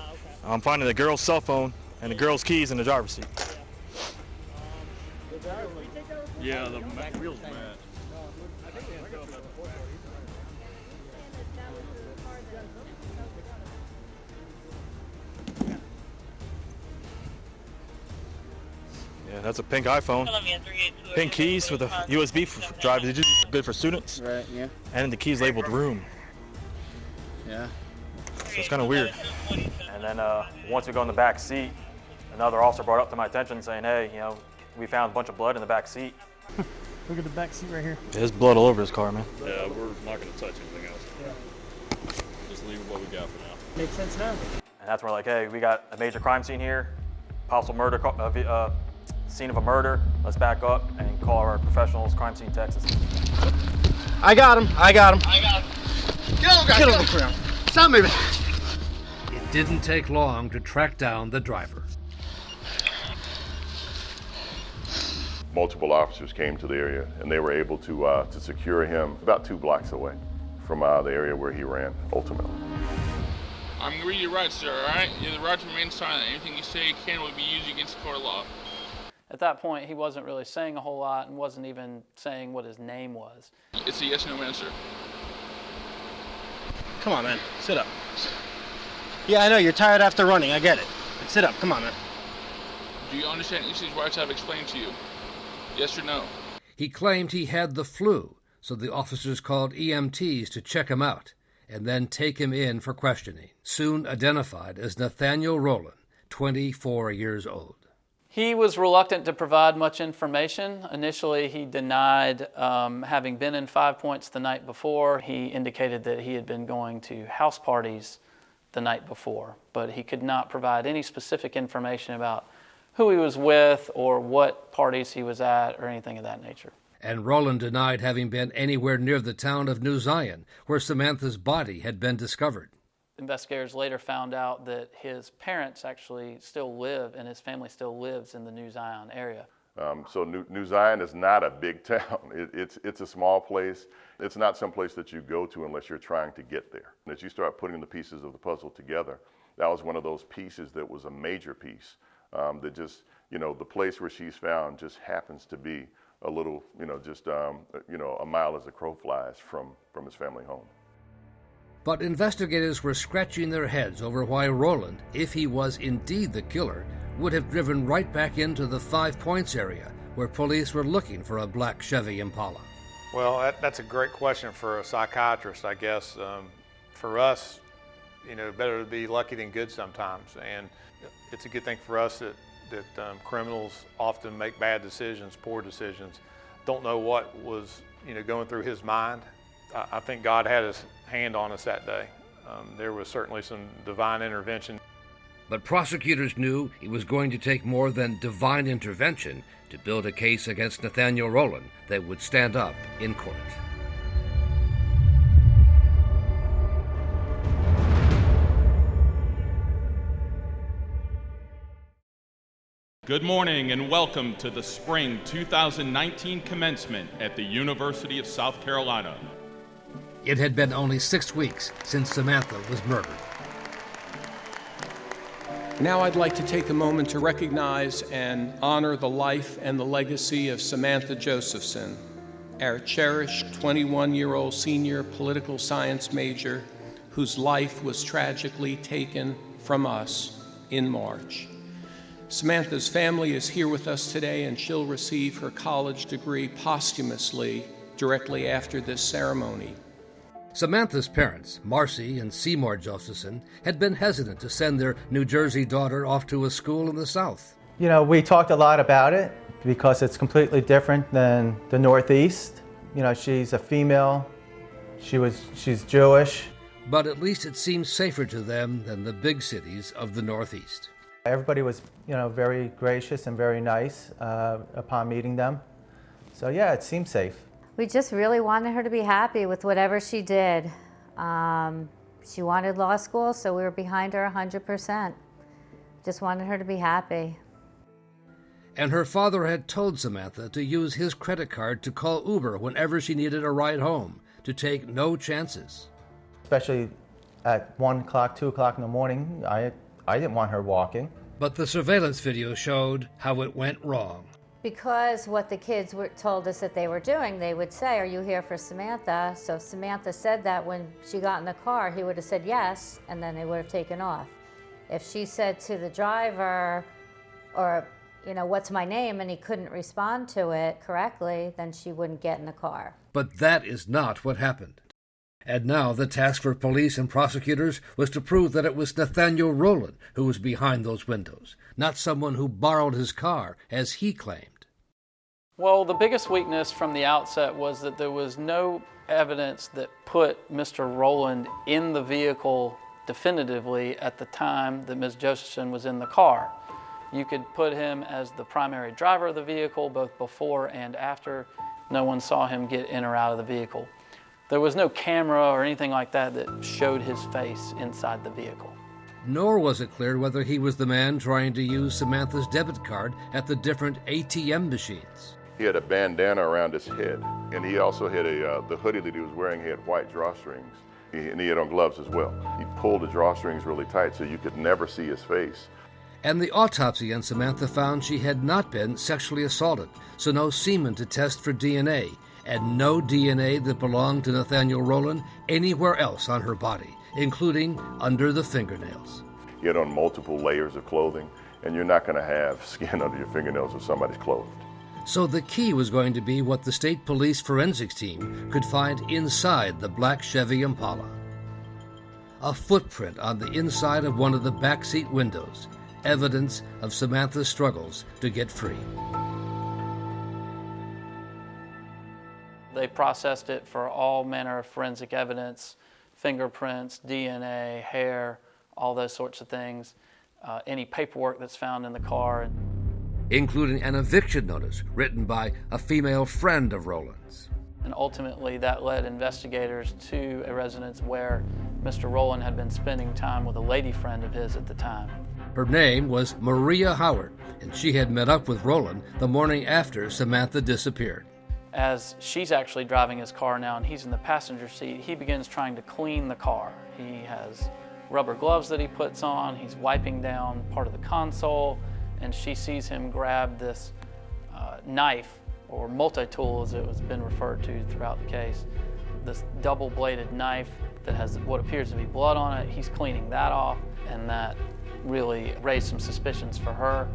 Okay. I'm finding the girl's cell phone and the girl's keys in the driver's seat. Yeah, the back wheel's bad. Yeah, that's a pink iPhone. Pink keys with a USB for drivers. They're just good for students. Right, yeah. And the keys labeled room. Yeah. So it's kind of weird. And then once we go in the back seat, another officer brought up to my attention saying, hey, you know, we found a bunch of blood in the back seat. Look at the back seat right here. There's blood all over his car, man. Yeah, we're not going to touch anything else. Yeah. Just leave what we got for now. Makes sense now. And that's when we're like, hey, we got a major crime scene here, possible murder, scene of a murder. Let's back up and call our professionals, crime scene Texas. I got him. Get on, guys. Get on the ground. Stop moving. It didn't take long to track down the driver. Multiple officers came to the area, and they were able to secure him about 2 blocks away from the area where he ran, ultimately. I'm going to read your rights, sir, all right? You have the right to remain silent. Anything you say can will be used against the court of law. At that point, he wasn't really saying a whole lot and wasn't even saying what his name was. It's a yes/no answer. Come on, man. Sit up. Yeah, I know. You're tired after running. I get it. But sit up. Come on, man. Do you understand each of these rights I've explained to you? Yes or no? He claimed he had the flu, so the officers called EMTs to check him out and then take him in for questioning, soon identified as Nathaniel Rowland, 24 years old. He was reluctant to provide much information. Initially, he denied having been in 5 Points the night before. He indicated that he had been going to house parties the night before, but he could not provide any specific information about who he was with or what parties he was at or anything of that nature. and Rowland denied having been anywhere near the town of New Zion, where Samantha's body had been discovered. Investigators later found out that his parents actually still live, and his family still lives in the New Zion area. So New Zion is not a big town. It's a small place. It's not some place that you go to unless you're trying to get there. And as you start putting the pieces of the puzzle together, that was one of those pieces that was a major piece that just, the place where she's found just happens to be a little, just, a mile as the crow flies from his family home. But investigators were scratching their heads over why Rowland, if he was indeed the killer, would have driven right back into the 5 Points area where police were looking for a black Chevy Impala. Well, that's a great question for a psychiatrist, I guess. For us, better to be lucky than good sometimes. And it's a good thing for us that criminals often make bad decisions, poor decisions. Don't know what was, going through his mind. I think God had his hand on us that day. There was certainly some divine intervention. But prosecutors knew it was going to take more than divine intervention to build a case against Nathaniel Rowland that would stand up in court. Good morning and welcome to the spring 2019 commencement at the University of South Carolina. It had been only 6 weeks since Samantha was murdered. Now I'd like to take a moment to recognize and honor the life and the legacy of Samantha Josephson, our cherished 21-year-old senior political science major whose life was tragically taken from us in March. Samantha's family is here with us today, and she'll receive her college degree posthumously directly after this ceremony. Samantha's parents, Marcy and Seymour Josephson, had been hesitant to send their New Jersey daughter off to a school in the South. We talked a lot about it because it's completely different than the Northeast. She's a female, she's Jewish. But at least it seems safer to them than the big cities of the Northeast. Everybody was, very gracious and very nice upon meeting them. So yeah, it seemed safe. We just really wanted her to be happy with whatever she did. She wanted law school, so we were behind her 100%. Just wanted her to be happy. And her father had told Samantha to use his credit card to call Uber whenever she needed a ride home, to take no chances. Especially at 1 o'clock, 2 o'clock in the morning, I didn't want her walking. But the surveillance video showed how it went wrong. Because what the kids told us that they were doing, they would say, "Are you here for Samantha?" So if Samantha said that when she got in the car, he would have said yes, and then they would have taken off. If she said to the driver, or, "What's my name?" and he couldn't respond to it correctly, then she wouldn't get in the car. But that is not what happened. And now the task for police and prosecutors was to prove that it was Nathaniel Rowland who was behind those windows, not someone who borrowed his car, as he claimed. Well, the biggest weakness from the outset was that there was no evidence that put Mr. Rowland in the vehicle definitively at the time that Ms. Josephson was in the car. You could put him as the primary driver of the vehicle both before and after. No one saw him get in or out of the vehicle. There was no camera or anything like that that showed his face inside the vehicle. Nor was it clear whether he was the man trying to use Samantha's debit card at the different ATM machines. He had a bandana around his head, and he also had the hoodie that he was wearing, he had white drawstrings, and he had on gloves as well. He pulled the drawstrings really tight so you could never see his face. And the autopsy on Samantha found she had not been sexually assaulted, so no semen to test for DNA, and no DNA that belonged to Nathaniel Rowland anywhere else on her body, including under the fingernails. He had on multiple layers of clothing, and you're not going to have skin under your fingernails if somebody's clothed. So the key was going to be what the state police forensics team could find inside the black Chevy Impala. A footprint on the inside of one of the backseat windows, evidence of Samantha's struggles to get free. They processed it for all manner of forensic evidence, fingerprints, DNA, hair, all those sorts of things, any paperwork that's found in the car. including an eviction notice written by a female friend of Roland's. And ultimately, that led investigators to a residence where Mr. Rowland had been spending time with a lady friend of his at the time. Her name was Maria Howard, and she had met up with Rowland the morning after Samantha disappeared. As she's actually driving his car now and he's in the passenger seat, he begins trying to clean the car. He has rubber gloves that he puts on, he's wiping down part of the console, and she sees him grab this knife, or multi-tool as it has been referred to throughout the case, this double-bladed knife that has what appears to be blood on it. He's cleaning that off, and that really raised some suspicions for her.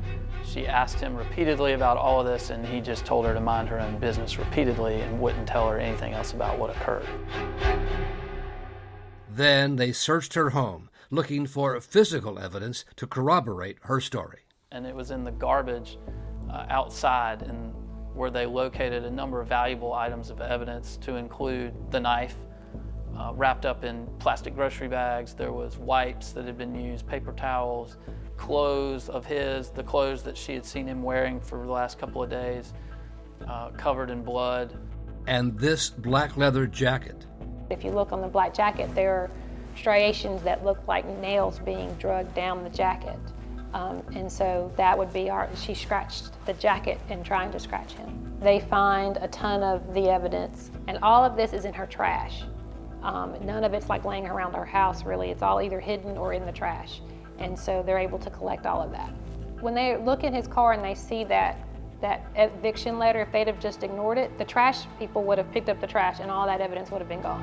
She asked him repeatedly about all of this, and he just told her to mind her own business repeatedly and wouldn't tell her anything else about what occurred. Then they searched her home, looking for physical evidence to corroborate her story. And it was in the garbage outside, and where they located a number of valuable items of evidence, to include the knife wrapped up in plastic grocery bags. There was wipes that had been used, paper towels, clothes of his, the clothes that she had seen him wearing for the last couple of days, covered in blood. And this black leather jacket. If you look on the black jacket, there are striations that look like nails being drugged down the jacket. And so that would be she scratched the jacket in trying to scratch him. They find a ton of the evidence, and all of this is in her trash. None of it's like laying around her house, really. It's all either hidden or in the trash. And so they're able to collect all of that. When they look in his car and they see that eviction letter, if they'd have just ignored it, the trash people would have picked up the trash and all that evidence would have been gone.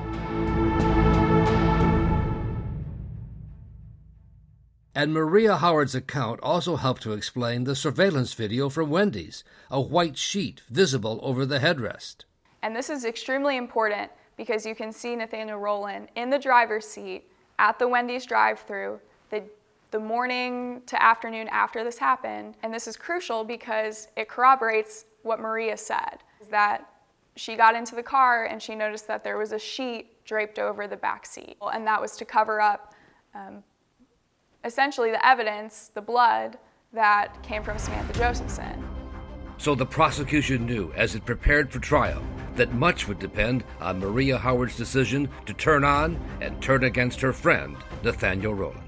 And Maria Howard's account also helped to explain the surveillance video from Wendy's, a white sheet visible over the headrest. And this is extremely important because you can see Nathaniel Rowland in the driver's seat at the Wendy's drive-thru the morning to afternoon after this happened. And this is crucial because it corroborates what Maria said, that she got into the car and she noticed that there was a sheet draped over the back seat. And that was to cover up essentially the evidence, the blood, that came from Samantha Josephson. So the prosecution knew, as it prepared for trial, that much would depend on Maria Howard's decision to turn on and turn against her friend, Nathaniel Rowland.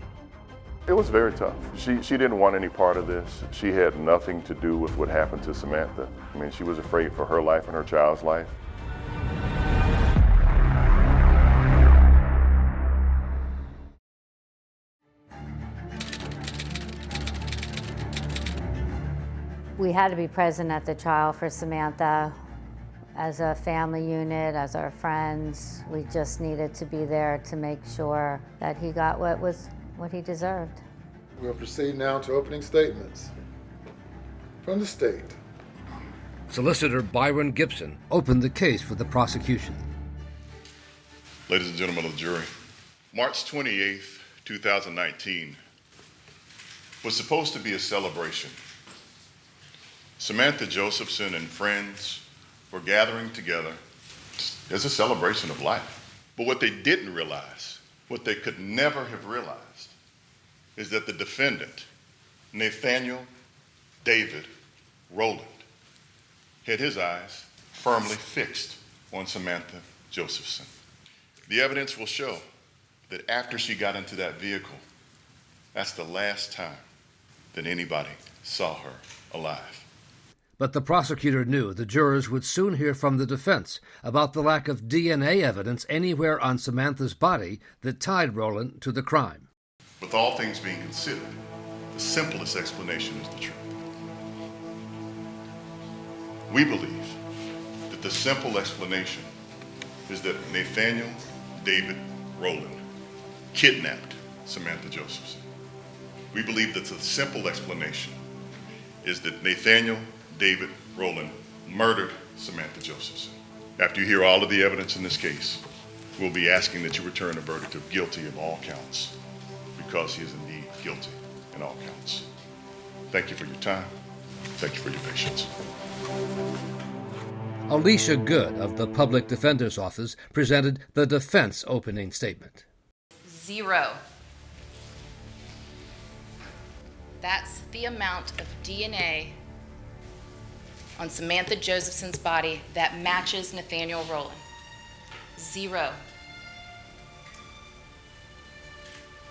It was very tough. She didn't want any part of this. She had nothing to do with what happened to Samantha. I mean, she was afraid for her life and her child's life. We had to be present at the trial for Samantha. As a family unit, as our friends, we just needed to be there to make sure that he got what he deserved. We'll proceed now to opening statements from the state. Solicitor Byron Gibson opened the case for the prosecution. Ladies and gentlemen of the jury, March 28th, 2019 was supposed to be a celebration. Samantha Josephson and friends were gathering together as a celebration of life. But what they didn't realize, what they could never have realized, is that the defendant, Nathaniel David Rowland, had his eyes firmly fixed on Samantha Josephson. The evidence will show that after she got into that vehicle, that's the last time that anybody saw her alive. But the prosecutor knew the jurors would soon hear from the defense about the lack of DNA evidence anywhere on Samantha's body that tied Rowland to the crime. With all things being considered, the simplest explanation is the truth. We believe that the simple explanation is that Nathaniel David Rowland kidnapped Samantha Josephson. We believe that the simple explanation is that Nathaniel David Rowland murdered Samantha Josephson. After you hear all of the evidence in this case, we'll be asking that you return a verdict of guilty of all counts, because he is indeed guilty in all counts. Thank you for your time. Thank you for your patience. Alicia Good of the Public Defender's Office presented the defense opening statement. 0. That's the amount of DNA on Samantha Josephson's body that matches Nathaniel Rowland. 0.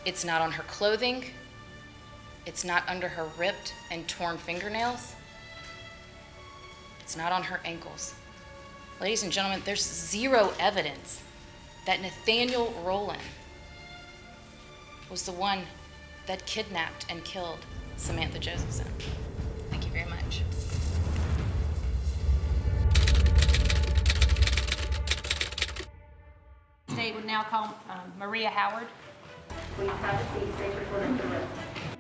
It's not on her clothing. It's not under her ripped and torn fingernails. It's not on her ankles. Ladies and gentlemen, there's 0 evidence that Nathaniel Rowland was the one that kidnapped and killed Samantha Josephson. Thank you very much. State would now call Maria Howard. Please have a seat. State recording.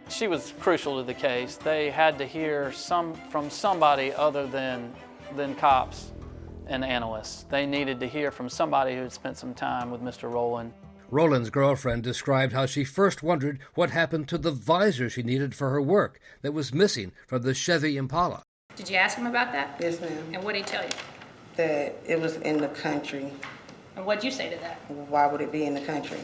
She was crucial to the case. They had to hear from somebody other than cops and analysts. They needed to hear from somebody who had spent some time with Mr. Rowland. Rowland's girlfriend described how she first wondered what happened to the visor she needed for her work that was missing from the Chevy Impala. Did you ask him about that? Yes, ma'am. And what did he tell you? That it was in the country. And what did you say to that? Why would it be in the country?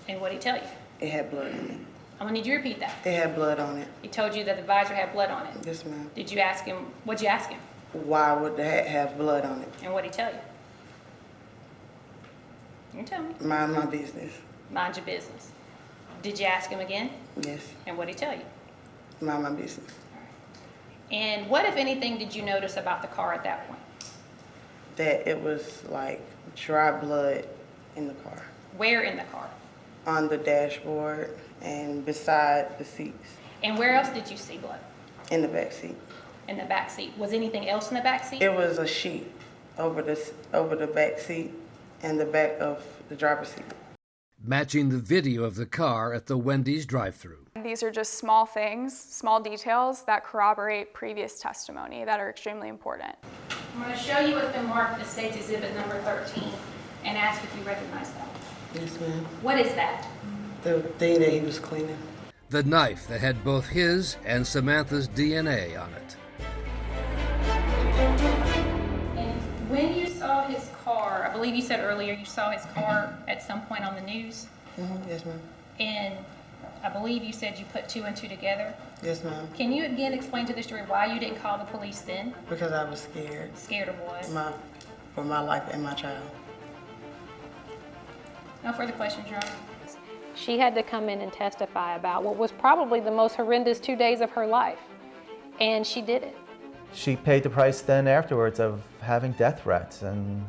And what did he tell you? It had blood on it. I'm gonna need you to repeat that. It had blood on it. He told you that the visor had blood on it? Yes, ma'am. Did you ask him, what'd you ask him? Why would that have blood on it? And what'd he tell you? You tell me. Mind my business. Mind your business. Did you ask him again? Yes. And what'd he tell you? Mind my business. And what, if anything, did you notice about the car at that point? That it was like dry blood in the car. Where in the car? On the dashboard and beside the seats. And where else did you see blood? In the back seat. In the back seat. Was anything else in the back seat? It was a sheet over the back seat and the back of the driver's seat. Matching the video of the car at the Wendy's drive-thru. These are just small things, small details that corroborate previous testimony that are extremely important. I'm going to show you what's been marked as State's Exhibit number 13 and ask if you recognize that. Yes, ma'am. What is that? The thing that he was cleaning. The knife that had both his and Samantha's DNA on it. And when you saw his car, I believe you said earlier you saw his car at some point on the news. Mm-hmm. Yes, ma'am. And I believe you said you put 2 and 2 together. Yes, ma'am. Can you again explain to the jury why you didn't call the police then? Because I was scared. Scared of what? For my life and my child. No further questions, Your Honor. She had to come in and testify about what was probably the most horrendous 2 days of her life, and she did it. She paid the price then afterwards of having death threats and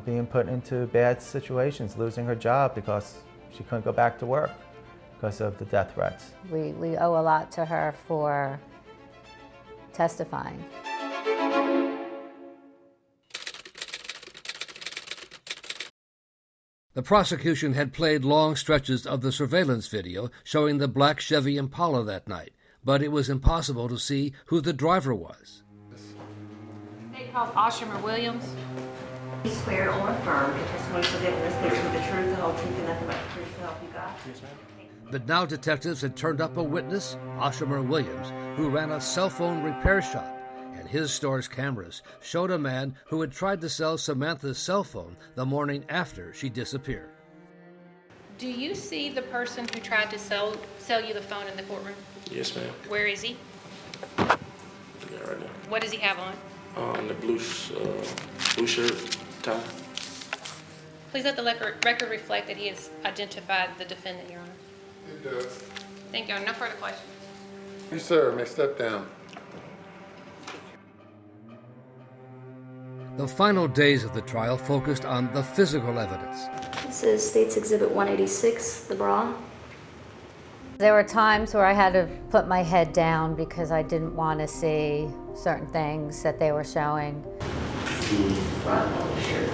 being put into bad situations, losing her job because she couldn't go back to work because of the death threats. We owe a lot to her for testifying. The prosecution had played long stretches of the surveillance video showing the black Chevy Impala that night, but it was impossible to see who the driver was. They called Oshamer Williams. You swear or affirm the testimony so that this case with the truth, the whole truth, and nothing but the truth to help you God? Yes, ma'am. But now detectives had turned up a witness, Oshamer Williams, who ran a cell phone repair shop. His store's cameras showed a man who had tried to sell Samantha's cell phone the morning after she disappeared. Do you see the person who tried to sell you the phone in the courtroom? Yes, ma'am. Where is he? Yeah, right now. What does he have on? The blue shirt, tie. Please let the record reflect that he has identified the defendant, Your Honor. He does. Thank you, Your Honor. No further questions. You, sir, may step down. The final days of the trial focused on the physical evidence. This is State's Exhibit 186, the bra. There were times where I had to put my head down because I didn't want to see certain things that they were showing. The front of the shirt.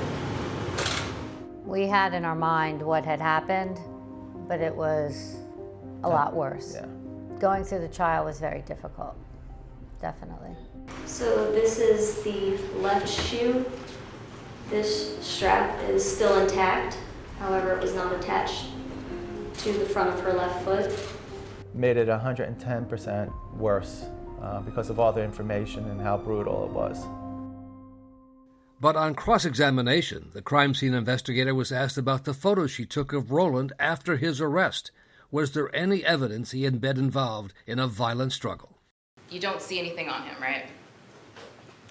We had in our mind what had happened, but it was a lot worse. Yeah. Going through the trial was very difficult, definitely. So this is the left shoe. This strap is still intact. However, it was not attached to the front of her left foot. Made it 110% worse because of all the information and how brutal it was. But on cross-examination, the crime scene investigator was asked about the photos she took of Rowland after his arrest. Was there any evidence he had been involved in a violent struggle? You don't see anything on him, right?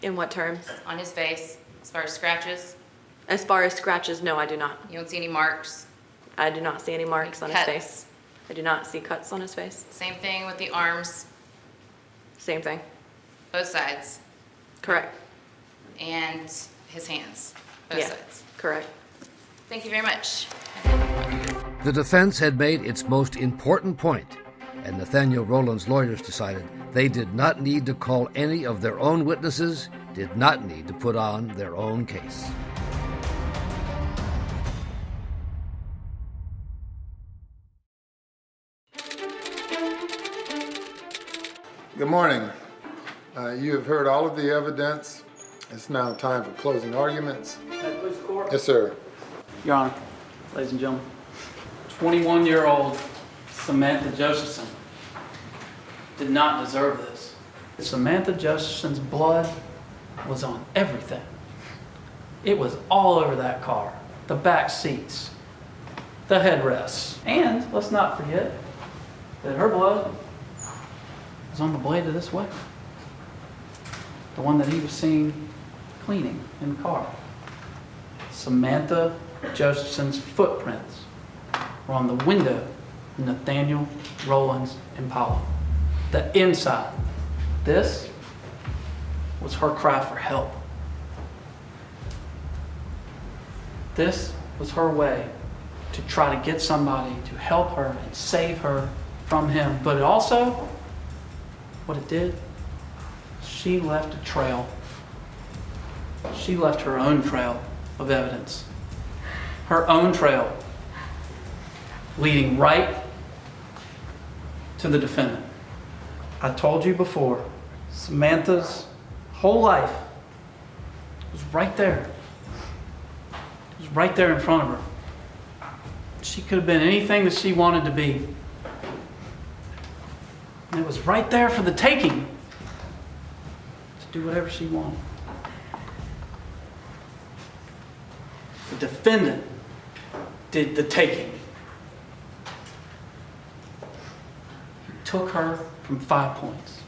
In what terms? On his face, as far as scratches. As far as scratches, no, I do not. You don't see any marks? I do not see any marks on his Cuts. face. I do not see cuts on his face. Same thing with the arms, Same thing. both sides, Correct. and his hands, both Yeah. sides. Correct. Thank you very much. The defense had made its most important point, and Nathaniel Rowland's lawyers decided they did not need to call any of their own witnesses, did not need to put on their own case. Good morning. You have heard all of the evidence. It's now time for closing arguments. Please, court. Yes, sir. Your Honor, ladies and gentlemen, 21-year-old Samantha Josephson did not deserve this. Samantha Josephson's blood was on everything. It was all over that car, the back seats, the headrests, and let's not forget that her blood was on the blade of this weapon, the one that he was seen cleaning in the car. Samantha Josephson's footprints were on the window of Nathaniel Rowland's Impala. The inside. This was her cry for help. This was her way to try to get somebody to help her and save her from him. But it also, what it did, she left a trail. She left her own trail of evidence. Her own trail leading right to the defendant. I told you before, Samantha's whole life was right there. It was right there in front of her. She could have been anything that she wanted to be. And it was right there for the taking to do whatever she wanted. The defendant did the taking. He took her from 5 points.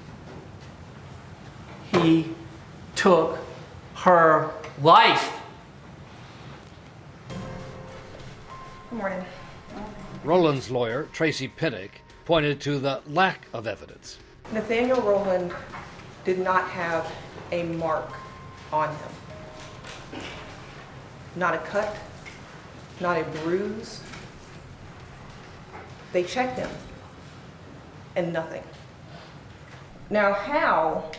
He took her life. Good morning. Rowland's lawyer, Tracy Pinnock, pointed to the lack of evidence. Nathaniel Rowland did not have a mark on him. Not a cut, not a bruise. They checked him, and nothing. Now, how,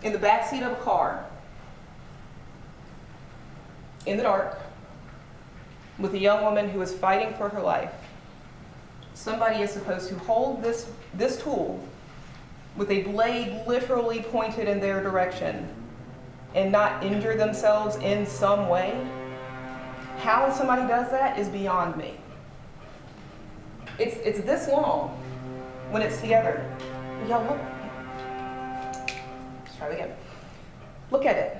in the backseat of a car, in the dark, with a young woman who is fighting for her life, somebody is supposed to hold this tool with a blade literally pointed in their direction and not injure themselves in some way? How somebody does that is beyond me. It's this long when it's together. Y'all look. Let's try it again. Look at it.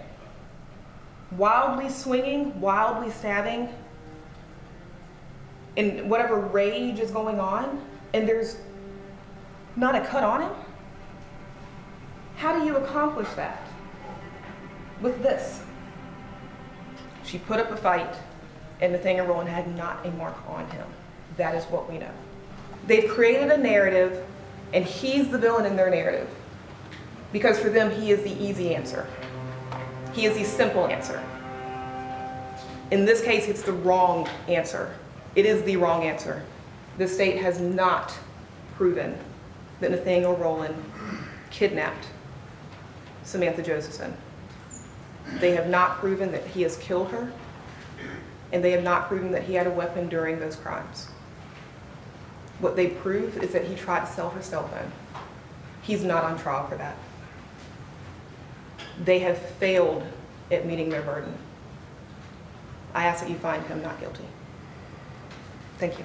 Wildly swinging, wildly stabbing, in whatever rage is going on, and there's not a cut on him? How do you accomplish that? With this. She put up a fight, and Nathaniel Rowland had not a mark on him. That is what we know. They've created a narrative, and he's the villain in their narrative. Because for them, he is the easy answer. He is the simple answer. In this case, it's the wrong answer. It is the wrong answer. The state has not proven that Nathaniel Rowland kidnapped Samantha Josephson. They have not proven that he has killed her, and they have not proven that he had a weapon during those crimes. What they prove is that he tried to sell her cell phone. He's not on trial for that. They have failed at meeting their burden. I ask that you find him not guilty. Thank you.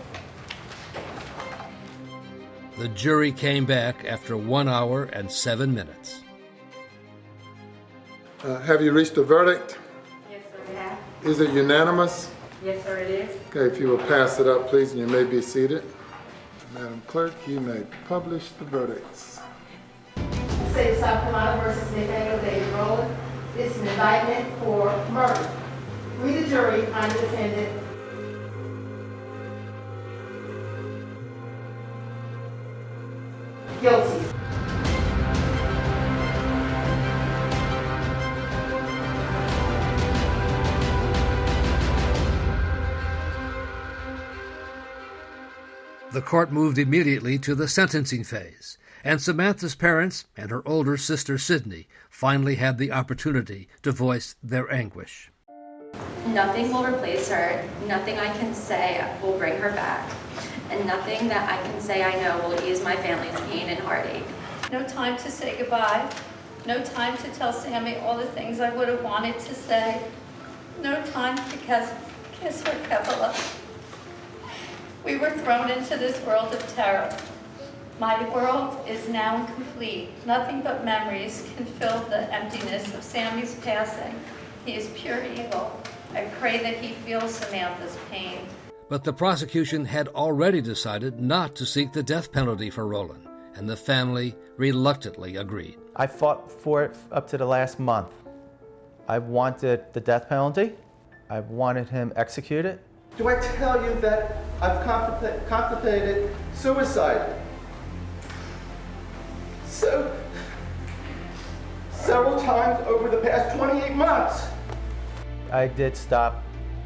The jury came back after 1 hour and 7 minutes. Have you reached a verdict? Yes, sir, we have. Is it unanimous? Yes, sir, it is. Okay, if you will pass it up, please, and you may be seated. Madam Clerk, you may publish the verdicts. State of South Carolina versus Nathaniel David Rowland. It's an indictment for murder. We, the jury, find the defendant guilty. The court moved immediately to the sentencing phase, and Samantha's parents and her older sister Sydney finally had the opportunity to voice their anguish. Nothing will replace her. Nothing I can say will bring her back. And nothing that I can say I know will ease my family's pain and heartache. No time to say goodbye. No time to tell Sammy all the things I would have wanted to say. No time to kiss her cupola. We were thrown into this world of terror. My world is now incomplete. Nothing but memories can fill the emptiness of Sammy's passing. He is pure evil. I pray that he feels Samantha's pain. But the prosecution had already decided not to seek the death penalty for Rowland, and the family reluctantly agreed. I fought for it up to the last month. I wanted the death penalty. I wanted him executed. Do I tell you that I've contemplated suicide? Several times over the past 28 months. I did stop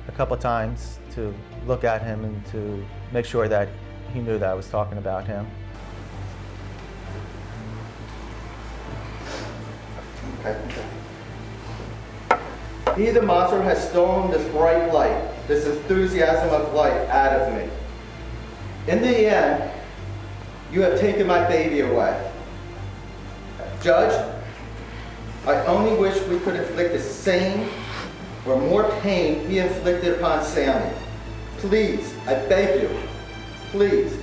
a couple times to look at him and to make sure that he knew that I was talking about him. Okay. He, the monster, has stolen this bright light, this enthusiasm of life out of me. In the end, you have taken my baby away. Judge, I only wish we could inflict the same or more pain he inflicted upon Sammy. Please, I beg you, please,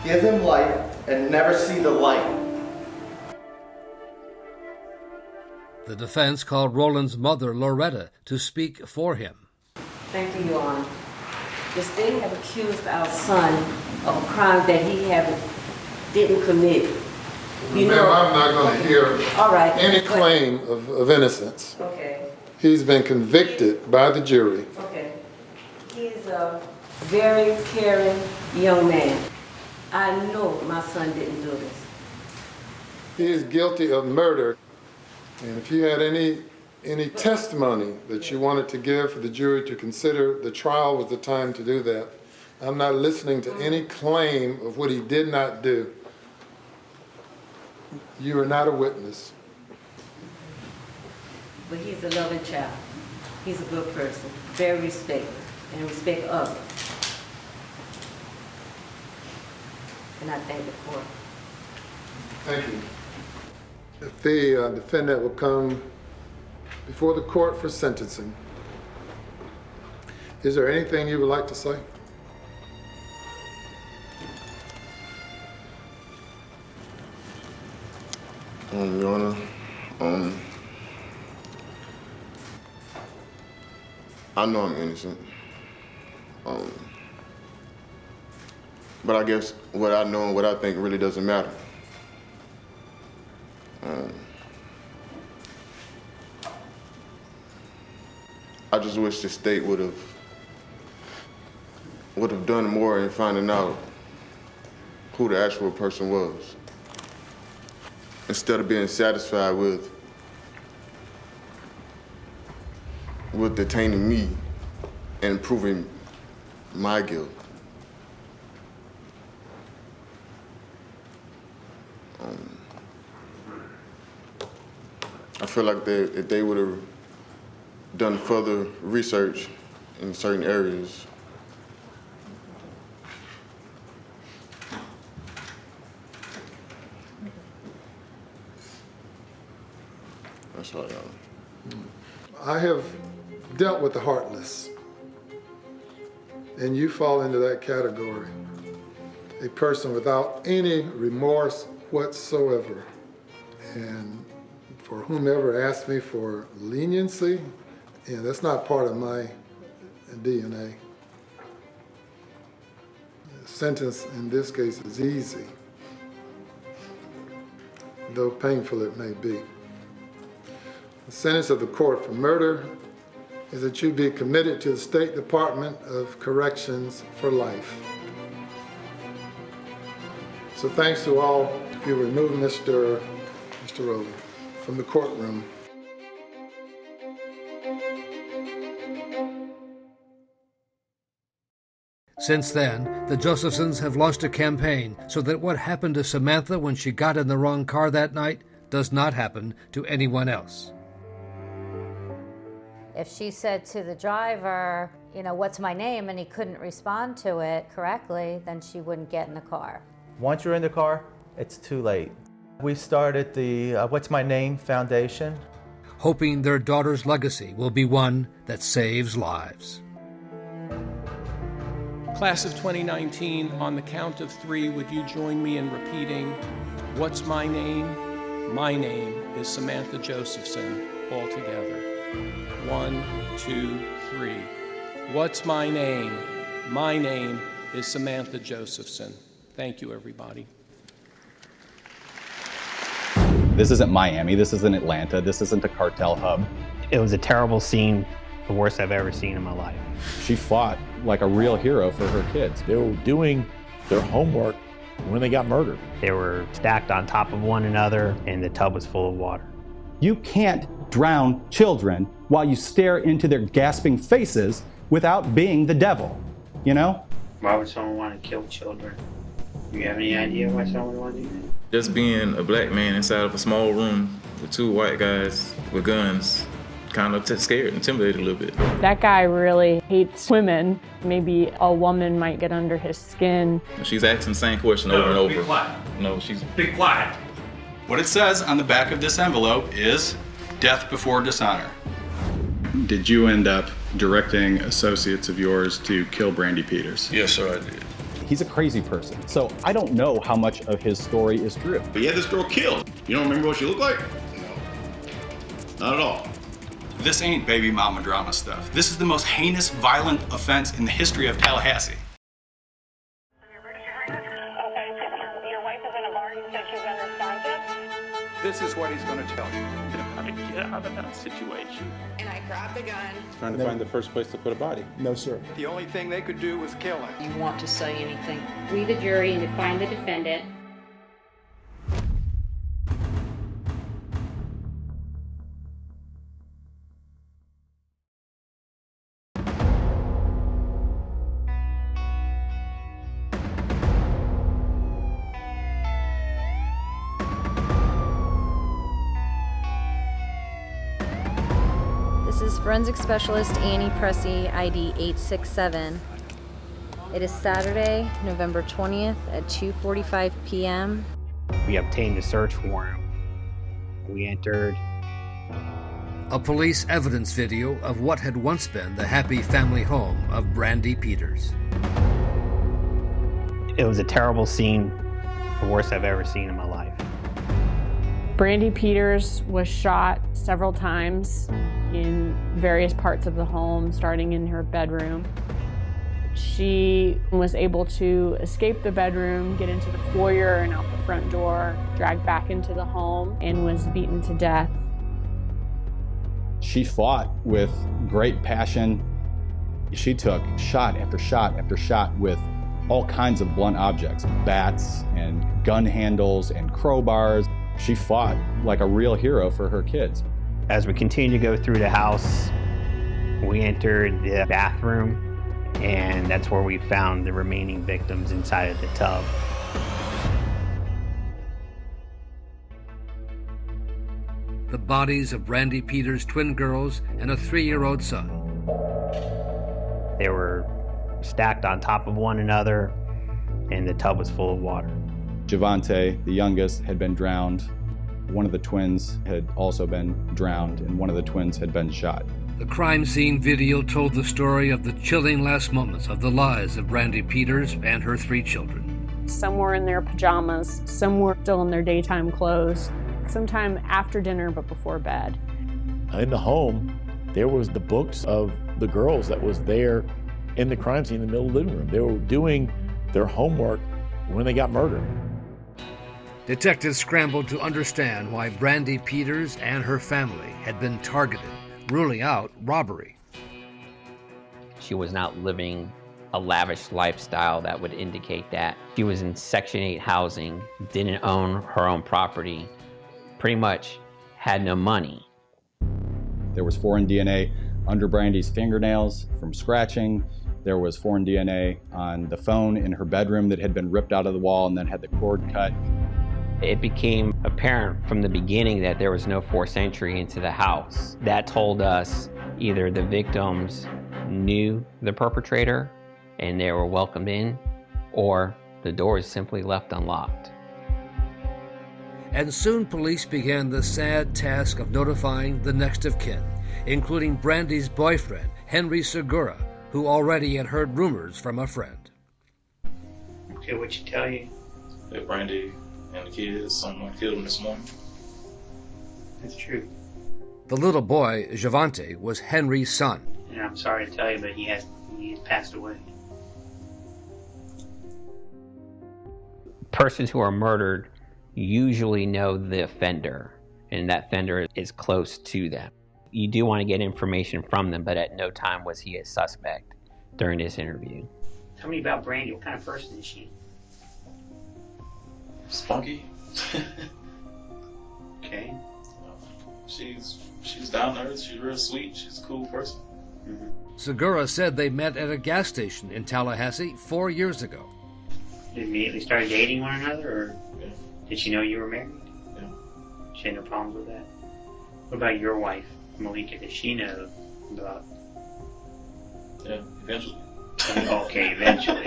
give him life and never see the light. The defense called Rowland's mother, Loretta, to speak for him. Thank you, Your Honor. The state have accused our son of a crime that he didn't commit. Ma'am, I'm not going to hear any but, claim of innocence. Okay. He's been convicted by the jury. Okay. He's a very caring young man. I know my son didn't do this. He is guilty of murder. And if you had any testimony that you wanted to give for the jury to consider, the trial was the time to do that. I'm not listening to any claim of what he did not do. You are not a witness. But he's a loving child. He's a good person, very respectful, and respect others. And I thank the court. Thank you. If the defendant will come before the court for sentencing, is there anything you would like to say? Your Honor, I know I'm innocent. But I guess what I know and what I think really doesn't matter. I just wish the state would have done more in finding out who the actual person was, instead of being satisfied with detaining me and proving my guilt. I feel like if they would have done further research in certain areas, that's all, Your Honor. I have dealt with the heartless, and you fall into that category. A person without any remorse whatsoever. And for whomever asked me for leniency, yeah, that's not part of my DNA. The sentence in this case is easy. though painful it may be. The sentence of the court for murder is that you be committed to the State Department of Corrections for life. So thanks to all. If you remove Mr. Rowley from the courtroom. Since then, the Josephsons have launched a campaign so that what happened to Samantha when she got in the wrong car that night does not happen to anyone else. If she said to the driver, you know, what's my name, and he couldn't respond to it correctly, then she wouldn't get in the car. Once you're in the car, it's too late. We started the What's My Name Foundation, hoping their daughter's legacy will be one that saves lives. Class of 2019, on the count of 3, would you join me in repeating, what's my name? My name is Samantha Josephson, all together. 1, 2, 3. What's my name? My name is Samantha Josephson. Thank you, everybody. This isn't Miami, this isn't Atlanta, this isn't a cartel hub. It was a terrible scene, the worst I've ever seen in my life. She fought like a real hero for her kids. They were doing their homework when they got murdered. They were stacked on top of one another and the tub was full of water. You can't drown children while you stare into their gasping faces without being the devil, you know? Why would someone want to kill children? Do you have any idea why someone would want to do that? Just being a black man inside of a small room with 2 white guys with guns, kind of scared, intimidated a little bit. That guy really hates women. Maybe a woman might get under his skin. She's asking the same question over and over. Be quiet. No, she's... Be quiet. What it says on the back of this envelope is death before dishonor. Did you end up directing associates of yours to kill Brandy Peters? Yes, sir, I did. He's a crazy person, so I don't know how much of his story is true. But you had this girl killed. You don't remember what she looked like? No. Not at all. This ain't baby mama drama stuff. This is the most heinous, violent offense in the history of Tallahassee. This is what he's going to tell you. How to get out of that situation. And I grabbed the gun. Trying to find the first place to put a body. No, sir. The only thing they could do was kill him. You want to say anything? We, the jury, and to find the defendant. This is Forensic Specialist Annie Pressey, ID 867. It is Saturday, November 20th at 2:45 p.m. We obtained a search warrant. We entered a police evidence video of what had once been the happy family home of Brandy Peters. It was a terrible scene, the worst I've ever seen in my life. Brandy Peters was shot several times in various parts of the home, starting in her bedroom. She was able to escape the bedroom, get into the foyer and out the front door, dragged back into the home, and was beaten to death. She fought with great passion. She took shot after shot after shot with all kinds of blunt objects, bats and gun handles and crowbars. She fought like a real hero for her kids. As we continued to go through the house, we entered the bathroom, and that's where we found the remaining victims inside of the tub. The bodies of Brandy Peters' twin girls and a 3-year-old son. They were stacked on top of one another, and the tub was full of water. Javante, the youngest, had been drowned. One of the twins had also been drowned, and one of the twins had been shot. The crime scene video told the story of the chilling last moments of the lives of Brandy Peters and her 3 children. Some were in their pajamas, some were still in their daytime clothes, sometime after dinner but before bed. In the home, there was the books of the girls that was there in the crime scene in the middle of the living room. They were doing their homework when they got murdered. Detectives scrambled to understand why Brandy Peters and her family had been targeted, ruling out robbery. She was not living a lavish lifestyle that would indicate that. She was in Section 8 housing, didn't own her own property, pretty much had no money. There was foreign DNA under Brandy's fingernails from scratching. There was foreign DNA on the phone in her bedroom that had been ripped out of the wall and then had the cord cut. It became apparent from the beginning that there was no forced entry into the house. That told us either the victims knew the perpetrator and they were welcomed in, or the doors simply left unlocked. And soon police began the sad task of notifying the next of kin, including Brandy's boyfriend, Henry Segura, who already had heard rumors from a friend. Okay, what'd she tell you? That Brandy and the kids, someone killed them this morning. That's true. The little boy, Javante, was Henry's son. And I'm sorry to tell you, but he has passed away. Persons who are murdered usually know the offender, and that offender is close to them. You do want to get information from them, but at no time was he a suspect during this interview. Tell me about Brandy. What kind of person is she? Spunky. Okay. She's down to earth. She's real sweet. She's a cool person. Mm-hmm. Segura said they met at a gas station in Tallahassee 4 years ago. They immediately started dating one another, or Yeah. did she know you were married? Yeah. She had no problems with that. What about your wife, Malika? Did she know about? Yeah, eventually. Okay, eventually.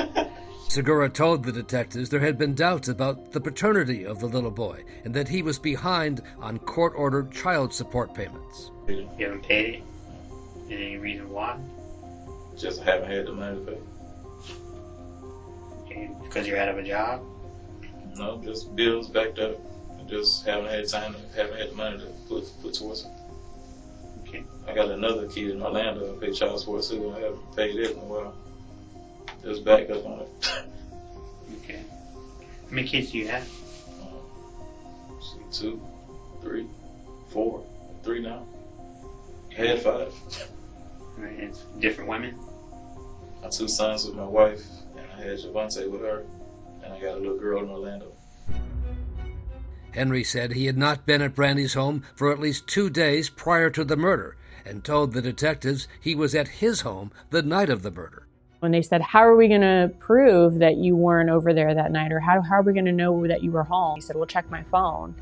Segura told the detectives there had been doubts about the paternity of the little boy and that he was behind on court-ordered child support payments. You haven't paid it? And any reason why? Just haven't had the money to pay. Okay, because you're out of a job? No, just bills backed up. I just haven't had the money to put towards it. Okay. I got another kid in Orlando. I pay child support too. I haven't paid it in a while. Just backed up on it. Okay. How many kids do you have? 2, 3, 4, 3 now. I had 5. All right, and it's different women? My 2 sons with my wife, and I had Javante with her, and I got a little girl in Orlando. Henry said he had not been at Brandy's home for at least 2 days prior to the murder and told the detectives he was at his home the night of the murder. When they said, how are we going to prove that you weren't over there that night, or how are we going to know that you were home? He said, well, check my phone.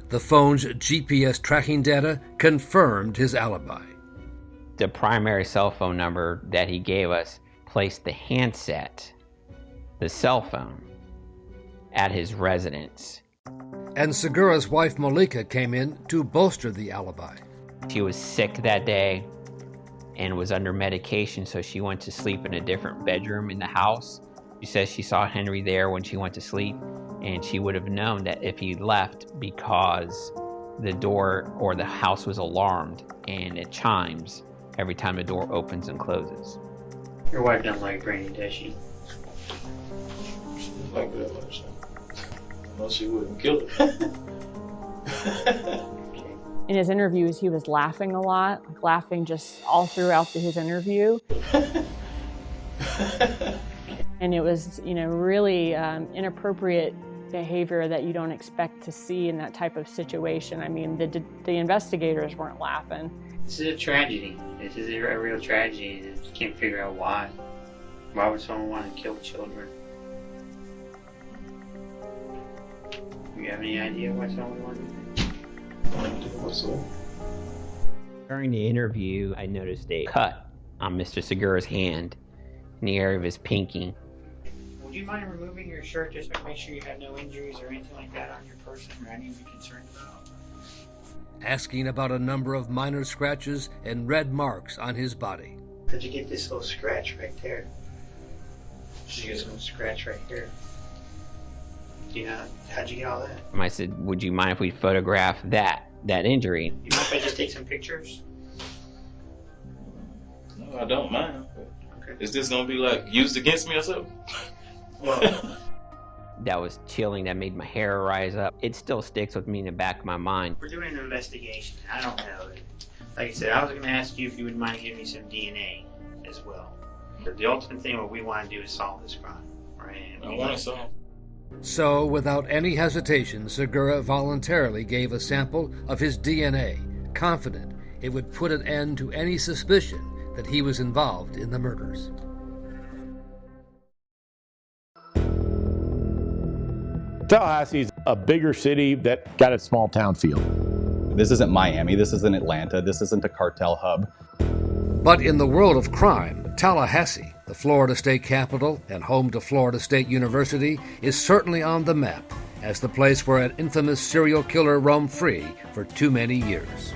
The phone's GPS tracking data confirmed his alibi. The primary cell phone number that he gave us placed the handset, the cell phone, at his residence. And Segura's wife Malika came in to bolster the alibi. She was sick that day and was under medication, so she went to sleep in a different bedroom in the house. She says she saw Henry there when she went to sleep, and she would have known that if he left because the door or the house was alarmed and it chimes every time the door opens and closes. Your wife doesn't like Brandy, does she? She was like that much. I know she wouldn't kill her. In his interviews, he was laughing a lot, like laughing just all throughout his interview. And it was, really inappropriate behavior that you don't expect to see in that type of situation. I mean, the investigators weren't laughing. This is a tragedy. This is a real tragedy. You can't figure out why. Why would someone want to kill children? Do you have any idea why someone would want to do that? During the interview, I noticed a cut on Mr. Segura's hand in the area of his pinky. Would you mind removing your shirt just to make sure you have no injuries or anything like that on your person or anything you're concerned about? Asking about a number of minor scratches and red marks on his body. How'd you get this little scratch right there? Did you get some scratch right here? How'd you get all that? I said, would you mind if we photograph that injury? You mind if I just take some pictures? No, I don't mind. Okay. Is this going to be used against me or something? Well, that was chilling, that made my hair rise up. It still sticks with me in the back of my mind. We're doing an investigation. I don't know. Like I said, I was going to ask you if you would mind giving me some DNA as well. But the ultimate thing, what we want to do is solve this crime, right? And I want to solve. So, without any hesitation, Segura voluntarily gave a sample of his DNA, confident it would put an end to any suspicion that he was involved in the murders. Tallahassee's a bigger city that got a small town feel. This isn't Miami, this isn't Atlanta, this isn't a cartel hub. But in the world of crime, Tallahassee, the Florida state capital and home to Florida State University, is certainly on the map as the place where an infamous serial killer roamed free for too many years.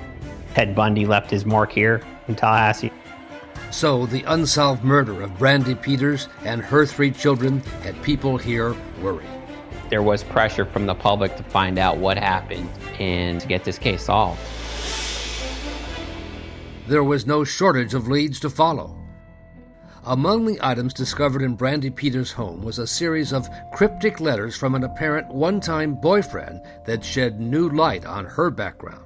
Ted Bundy left his mark here in Tallahassee. So the unsolved murder of Brandy Peters and her 3 children had people here worried. There was pressure from the public to find out what happened and to get this case solved. There was no shortage of leads to follow. Among the items discovered in Brandy Peters' home was a series of cryptic letters from an apparent one-time boyfriend that shed new light on her background.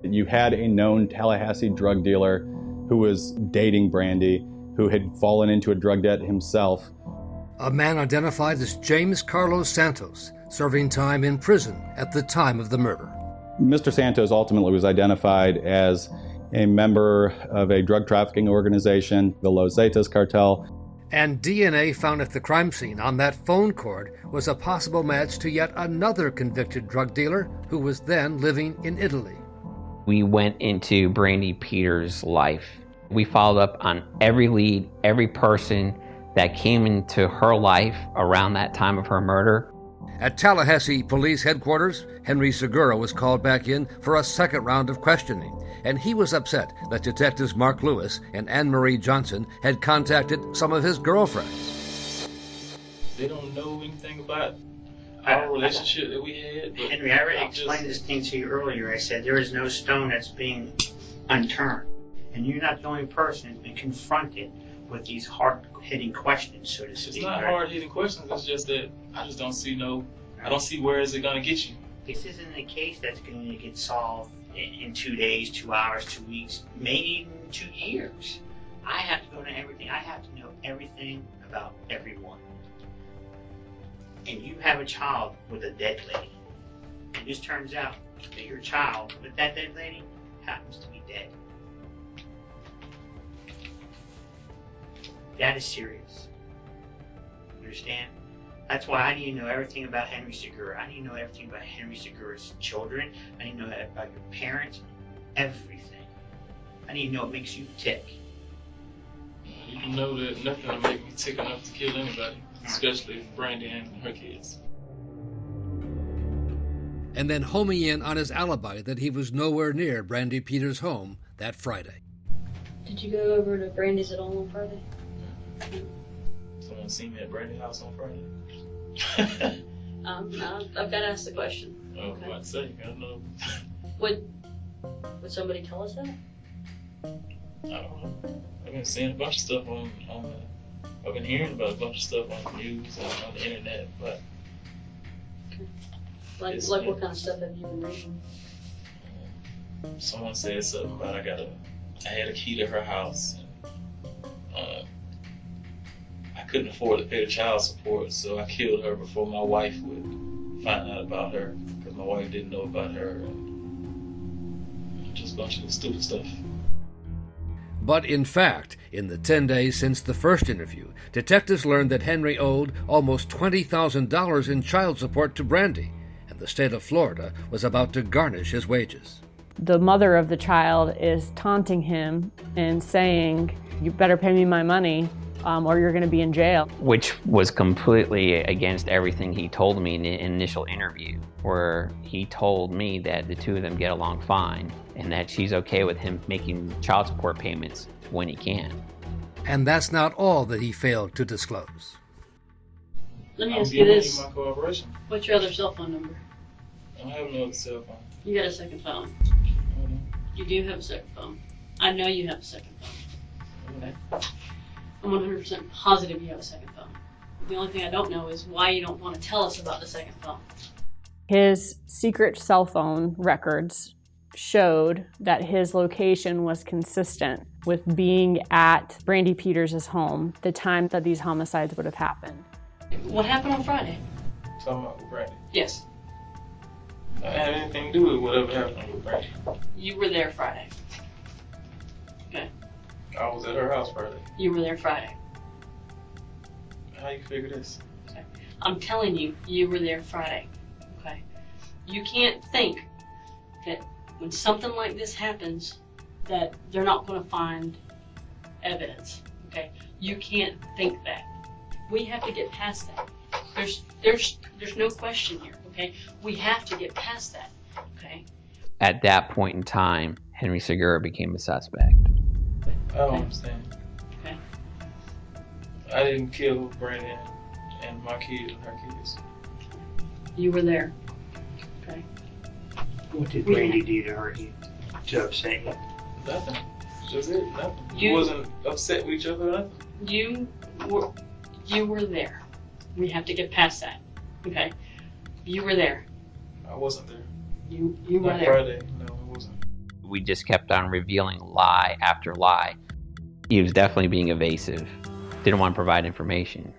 You had a known Tallahassee drug dealer who was dating Brandy, who had fallen into a drug debt himself. A man identified as James Carlos Santos, serving time in prison at the time of the murder. Mr. Santos ultimately was identified as a member of a drug trafficking organization, the Los Zetas Cartel. And DNA found at the crime scene on that phone cord was a possible match to yet another convicted drug dealer who was then living in Italy. We went into Brandy Peters' life. We followed up on every lead, every person that came into her life around that time of her murder. At Tallahassee Police Headquarters, Henry Segura was called back in for a second round of questioning, and he was upset that detectives Mark Lewis and Anne-Marie Johnson had contacted some of his girlfriends. They don't know anything about our relationship that we had. Henry, I already explained this thing to you earlier. I said there is no stone that's being unturned. And you're not the only person who's been confronted with these hard-hitting questions, so to speak. It's not hard-hitting questions, it's just that I just don't see I don't see where is it going to get you. This isn't a case that's going to get solved in 2 days, 2 hours, 2 weeks, maybe even 2 years. I have to go to everything. I have to know everything about everyone. And you have a child with a dead lady. And this turns out that your child with that dead lady happens to be dead. That is serious. Understand? That's why I need to know everything about Henry Segura. I need to know everything about Henry Segura's children. I need to know about your parents. Everything. I need to know what makes you tick. You know that nothing will make me tick enough to kill anybody, especially Brandy and her kids. And then homing in on his alibi that he was nowhere near Brandy Peters' home that Friday. Did you go over to Brandy's at all on Friday? Someone seen me at Brandy's house on Friday? I've got to ask the question. Oh, okay. I'd say, I don't know. Would somebody tell us that? I don't know. I've been seeing a bunch of stuff on I've been hearing about a bunch of stuff on the news and on the internet, but... Okay. Like what kind of stuff have you been reading? Someone said something about I had a key to her house. I couldn't afford to pay the child support, so I killed her before my wife would find out about her, because my wife didn't know about her. And just a bunch of stupid stuff. But in fact, in the 10 days since the first interview, detectives learned that Henry owed almost $20,000 in child support to Brandy, and the state of Florida was about to garnish his wages. The mother of the child is taunting him and saying, "You better pay me my money or you're going to be in jail." Which was completely against everything he told me in the initial interview, where he told me that the two of them get along fine and that she's okay with him making child support payments when he can. And that's not all that he failed to disclose. Let me ask you this. My cooperation. What's your other cell phone number? I don't have no other cell phone. You got a second phone? You do have a second phone. I know you have a second phone. Okay. I'm 100% positive you have a second phone. The only thing I don't know is why you don't want to tell us about the second phone. His secret cell phone records showed that his location was consistent with being at Brandy Peters' home the time that these homicides would have happened. What happened on Friday? Talking about with Brandy. Yes. I didn't have anything to do with whatever happened with Brandy. You were there Friday. Okay. I was at her house Friday. You were there Friday. How you figure this? Okay. I'm telling you, you were there Friday. Okay. You can't think that when something like this happens, that they're not going to find evidence. Okay. You can't think that. We have to get past that. There's no question here. Okay. We have to get past that. Okay. At that point in time, Henry Segura became a suspect. I don't understand. Okay. I didn't kill Brandon and my kid and her kids. You were there. Okay. What did Brandy do to her to upset you? Nothing. Just it. Nothing. You- We wasn't upset with each other. Nothing. You were there. We have to get past that. Okay. You were there. I wasn't there. You were Not there. Friday. No, I wasn't. We just kept on revealing lie after lie. He was definitely being evasive. Didn't want to provide information.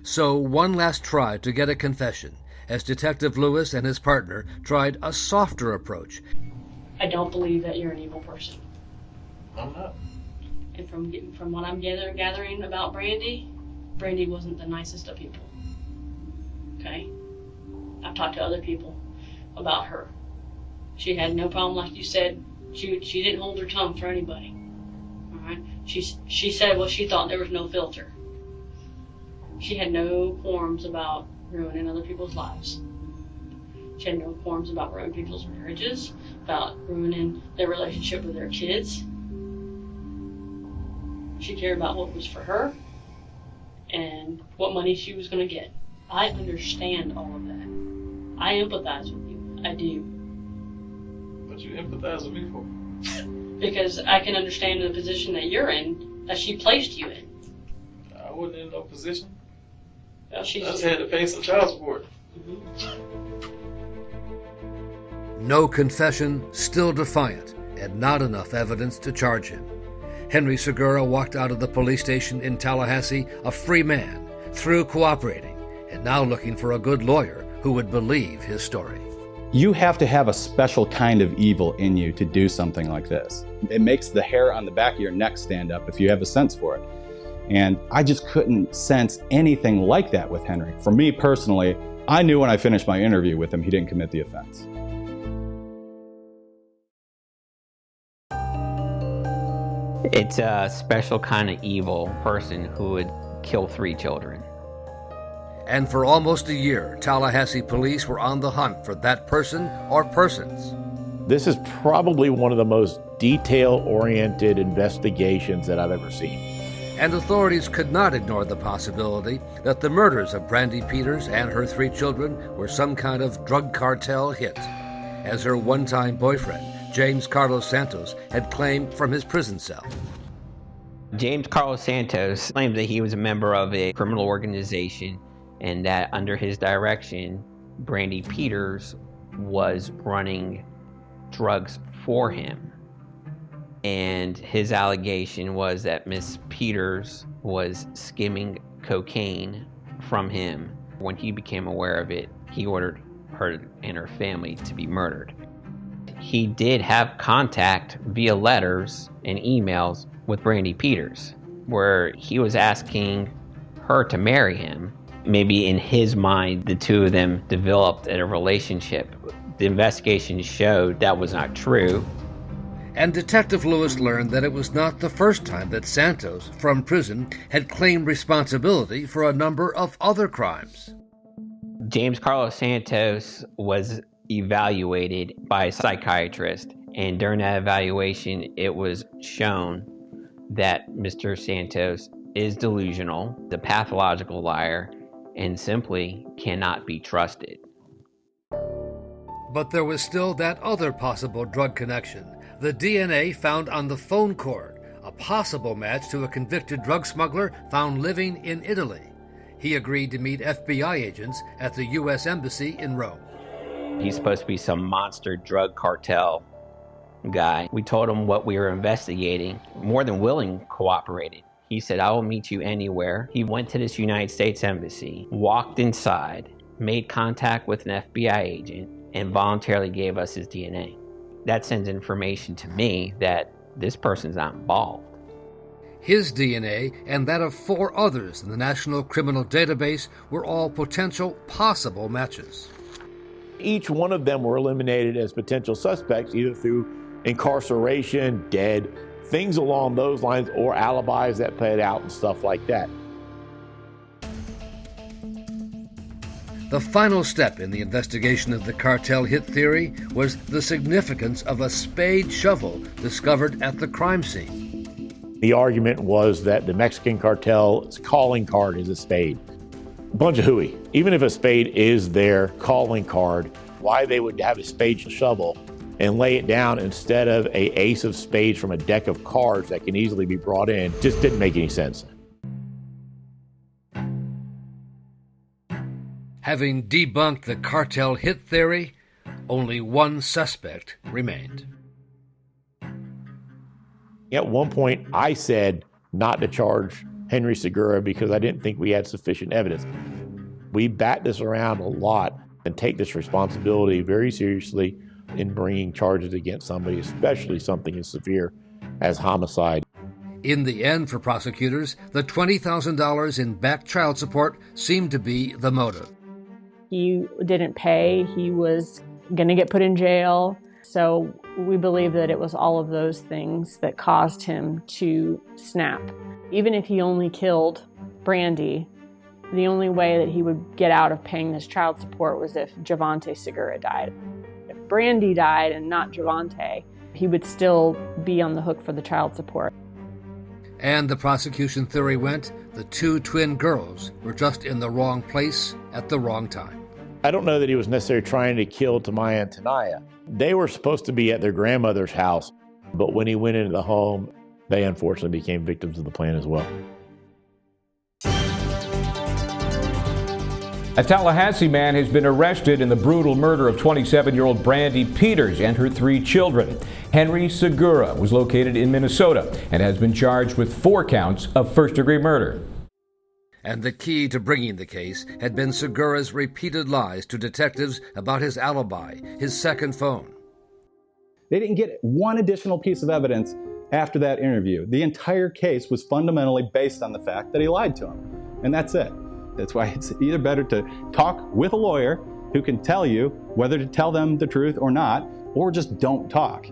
So one last try to get a confession, as Detective Lewis and his partner tried a softer approach. I don't believe that you're an evil person. I'm not. And from what I'm gathering about Brandy wasn't the nicest of people. Okay? I've talked to other people about her. She had no problem, like you said. She didn't hold her tongue for anybody. All right? She said what she thought. There was no filter. She had no qualms about ruining other people's lives. She had no qualms about ruining people's marriages, about ruining their relationship with their kids. She cared about what was for her and what money she was going to get. I understand all of that. I empathize with you. I do. What you empathize with me for? Because I can understand the position that you're in, that she placed you in. I wasn't in no position. Well, I just had to pay some child support. No confession, still defiant, and not enough evidence to charge him. Henry Segura walked out of the police station in Tallahassee a free man, through cooperating, and now looking for a good lawyer who would believe his story. You have to have a special kind of evil in you to do something like this. It makes the hair on the back of your neck stand up if you have a sense for it. And I just couldn't sense anything like that with Henry. For me personally, I knew when I finished my interview with him, he didn't commit the offense. It's a special kind of evil person who would kill 3 children. And for almost a year, Tallahassee police were on the hunt for that person or persons. This is probably one of the most detail-oriented investigations that I've ever seen. And authorities could not ignore the possibility that the murders of Brandy Peters and her 3 children were some kind of drug cartel hit, as her one-time boyfriend, James Carlos Santos, had claimed from his prison cell. James Carlos Santos claimed that he was a member of a criminal organization and that under his direction, Brandy Peters was running drugs for him. And his allegation was that Miss Peters was skimming cocaine from him. When he became aware of it, he ordered her and her family to be murdered. He did have contact via letters and emails with Brandy Peters, where he was asking her to marry him. Maybe in his mind, the two of them developed a relationship. The investigation showed that was not true. And Detective Lewis learned that it was not the first time that Santos, from prison, had claimed responsibility for a number of other crimes. James Carlos Santos was evaluated by a psychiatrist, and during that evaluation, it was shown that Mr. Santos is delusional, the pathological liar, and simply cannot be trusted. But there was still that other possible drug connection, the DNA found on the phone cord a possible match to a convicted drug smuggler found living in Italy. He agreed to meet FBI agents at the U.S. Embassy in Rome. He's supposed to be some monster drug cartel guy. We told him what we were investigating. More than willing, cooperated. He said, I will meet you anywhere. He went to this United States Embassy, walked inside, made contact with an FBI agent, and voluntarily gave us his DNA. That sends information to me that this person's not involved. His DNA and that of 4 others in the National Criminal Database were all potential possible matches. Each one of them were eliminated as potential suspects, either through incarceration, dead, things along those lines, or alibis that played out and stuff like that. The final step in the investigation of the cartel hit theory was the significance of a spade shovel discovered at the crime scene. The argument was that the Mexican cartel's calling card is a spade. Bunch of hooey. Even if a spade is their calling card, why they would have a spade shovel and lay it down instead of a ace of spades from a deck of cards that can easily be brought in just didn't make any sense. Having debunked the cartel hit theory, only one suspect remained. At one point, I said not to charge Henry Segura because I didn't think we had sufficient evidence. We bat this around a lot and take this responsibility very seriously in bringing charges against somebody, especially something as severe as homicide. In the end, for prosecutors, the $20,000 in back child support seemed to be the motive. He didn't pay. He was going to get put in jail. So we believe that it was all of those things that caused him to snap. Even if he only killed Brandy, the only way that he would get out of paying this child support was if Javante Segura died. If Brandy died and not Javante, he would still be on the hook for the child support. And the prosecution theory went, the 2 twin girls were just in the wrong place at the wrong time. I don't know that he was necessarily trying to kill Tamaya and Tanaya. They were supposed to be at their grandmother's house, but when he went into the home, they unfortunately became victims of the plan as well. A Tallahassee man has been arrested in the brutal murder of 27-year-old Brandy Peters and her 3 children. Henry Segura was located in Minnesota and has been charged with 4 counts of first-degree murder. And the key to bringing the case had been Segura's repeated lies to detectives about his alibi, his second phone. They didn't get one additional piece of evidence after that interview. The entire case was fundamentally based on the fact that he lied to him. And that's it. That's why it's either better to talk with a lawyer who can tell you whether to tell them the truth or not, or just don't talk.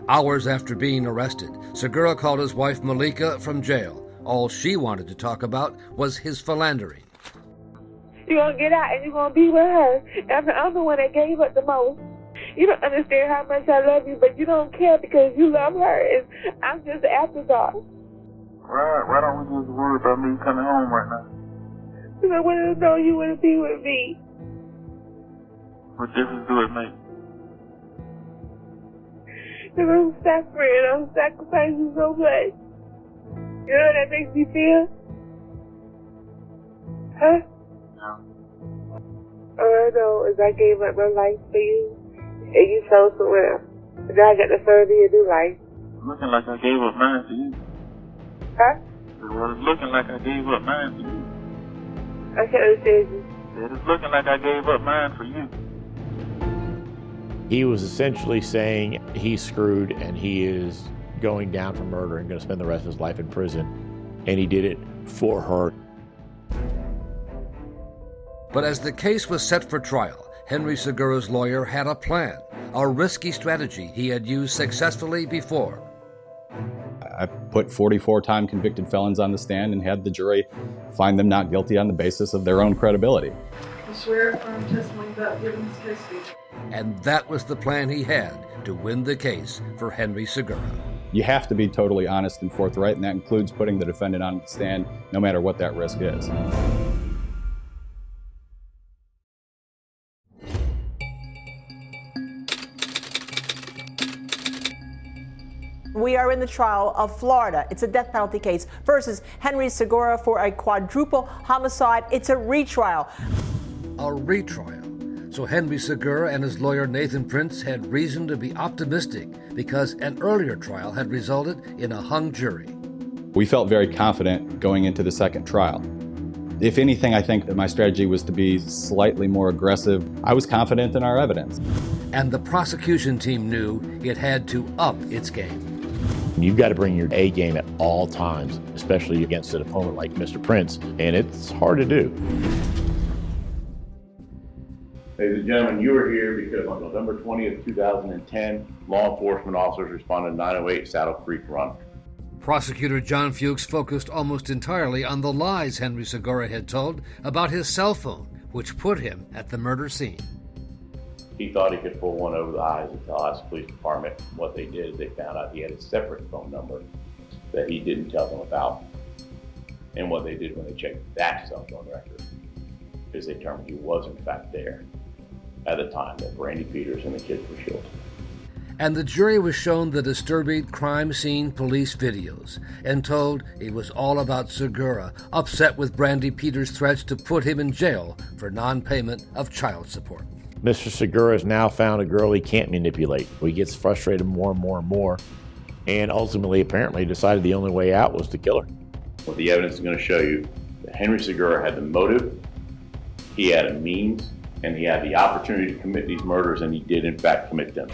Hours after being arrested, Segura called his wife Malika from jail. All she wanted to talk about was his philandering. You're going to get out and you're going to be with her. And I'm the one that gave up the most. You don't understand how much I love you, but you don't care because you love her. And I'm just the afterthought. Why don't we just worry about me coming home right now? Because I wanted to know you want to be with me. What difference do it make? Because I'm suffering. I'm sacrificing so much. You know what that makes me feel? Huh? No. All I know is I gave up my life for you, and you chose someone else. And now I got to serve you a new life. It's looking like I gave up mine for you. Huh? Well, it's looking like I gave up mine for you. I can't understand you. It's looking like I gave up mine for you. He was essentially saying he's screwed and he is going down for murder and going to spend the rest of his life in prison. And he did it for her. But as the case was set for trial, Henry Segura's lawyer had a plan, a risky strategy he had used successfully before. I put 44-time convicted felons on the stand and had the jury find them not guilty on the basis of their own credibility. I swear affirm testimony about giving this case speech. And that was the plan he had to win the case for Henry Segura. You have to be totally honest and forthright, and that includes putting the defendant on the stand, no matter what that risk is. We are in the trial of Florida. It's a death penalty case versus Henry Segura for a quadruple homicide. It's a retrial. A retrial. So Henry Segura and his lawyer Nathan Prince had reason to be optimistic because an earlier trial had resulted in a hung jury. We felt very confident going into the second trial. If anything, I think that my strategy was to be slightly more aggressive. I was confident in our evidence. And the prosecution team knew it had to up its game. You've got to bring your A game at all times, especially against an opponent like Mr. Prince, and it's hard to do. Ladies and gentlemen, you are here because on November 20th, 2010, law enforcement officers responded to 908 Saddle Creek Run. Prosecutor John Fuchs focused almost entirely on the lies Henry Segura had told about his cell phone, which put him at the murder scene. He thought he could pull one over the eyes and tell us police department. What they did is they found out he had a separate phone number that he didn't tell them about. And what they did when they checked that cell phone record is they determined he was in fact there at the time that Brandy Peters and the kids were killed. And the jury was shown the disturbing crime scene police videos and told it was all about Segura, upset with Brandy Peters' threats to put him in jail for non-payment of child support. Mr. Segura has now found a girl he can't manipulate. He gets frustrated more and more and more, and ultimately apparently decided the only way out was to kill her. What the evidence is going to show you that Henry Segura had the motive, he had a means, and he had the opportunity to commit these murders, and he did in fact commit them.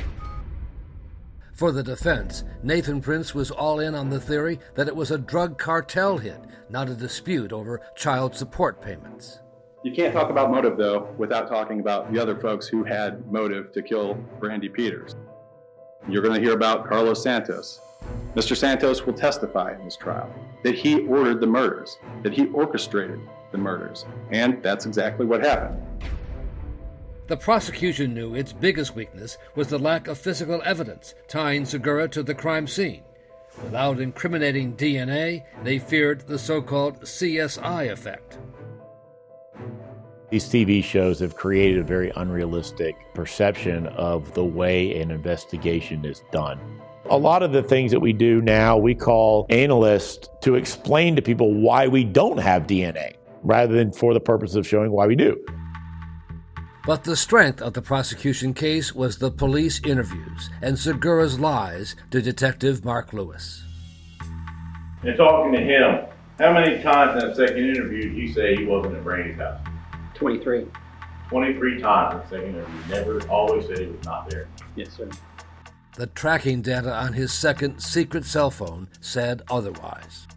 For the defense, Nathan Prince was all in on the theory that it was a drug cartel hit, not a dispute over child support payments. You can't talk about motive, though, without talking about the other folks who had motive to kill Brandy Peters. You're going to hear about Carlos Santos. Mr. Santos will testify in this trial that he ordered the murders, that he orchestrated the murders, and that's exactly what happened. The prosecution knew its biggest weakness was the lack of physical evidence tying Segura to the crime scene. Without incriminating DNA, they feared the so-called CSI effect. These TV shows have created a very unrealistic perception of the way an investigation is done. A lot of the things that we do now, we call analysts to explain to people why we don't have DNA, rather than for the purpose of showing why we do. But the strength of the prosecution case was the police interviews and Segura's lies to Detective Mark Lewis. And talking to him, how many times in that second interview did you say he wasn't at Brandy's house? 23. 23 times in the second interview. Never always said he was not there. Yes, sir. The tracking data on his second secret cell phone said otherwise.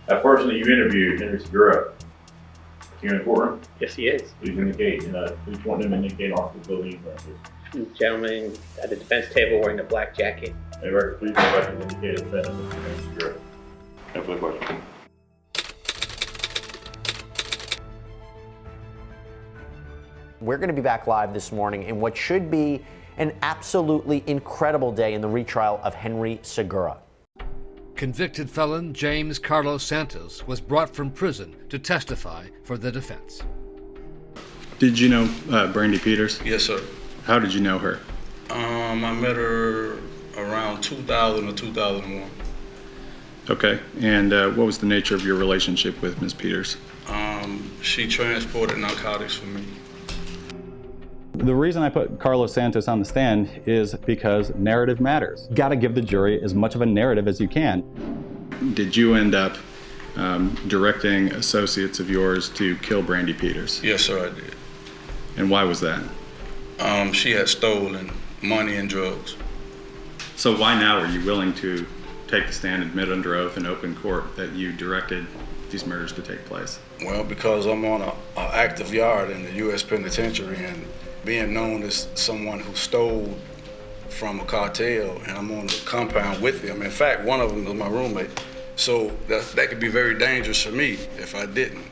That person that you interviewed, Henry Segura, is he in the courtroom? Yes, he is. Please indicate, please want him to indicate off-the-building references. Gentleman at the defense table wearing a black jacket. Hey, record, please indicate the defendant, Mr. Henry Segura. No further questions. We're going to be back live this morning in what should be an absolutely incredible day in the retrial of Henry Segura. Convicted felon James Carlos Santos was brought from prison to testify for the defense. Did you know Brandy Peters? Yes, sir. How did you know her? I met her around 2000 or 2001. Okay, and what was the nature of your relationship with Ms. Peters? She transported narcotics for me. The reason I put Carlos Santos on the stand is because narrative matters. You gotta give the jury as much of a narrative as you can. Did you end up directing associates of yours to kill Brandy Peters? Yes, sir, I did. And why was that? She had stolen money and drugs. So why now are you willing to take the stand and admit under oath in open court that you directed these murders to take place? Well, because I'm on an active yard in the U.S. penitentiary, and being known as someone who stole from a cartel, and I'm on the compound with them. In fact, one of them was my roommate. So that could be very dangerous for me if I didn't.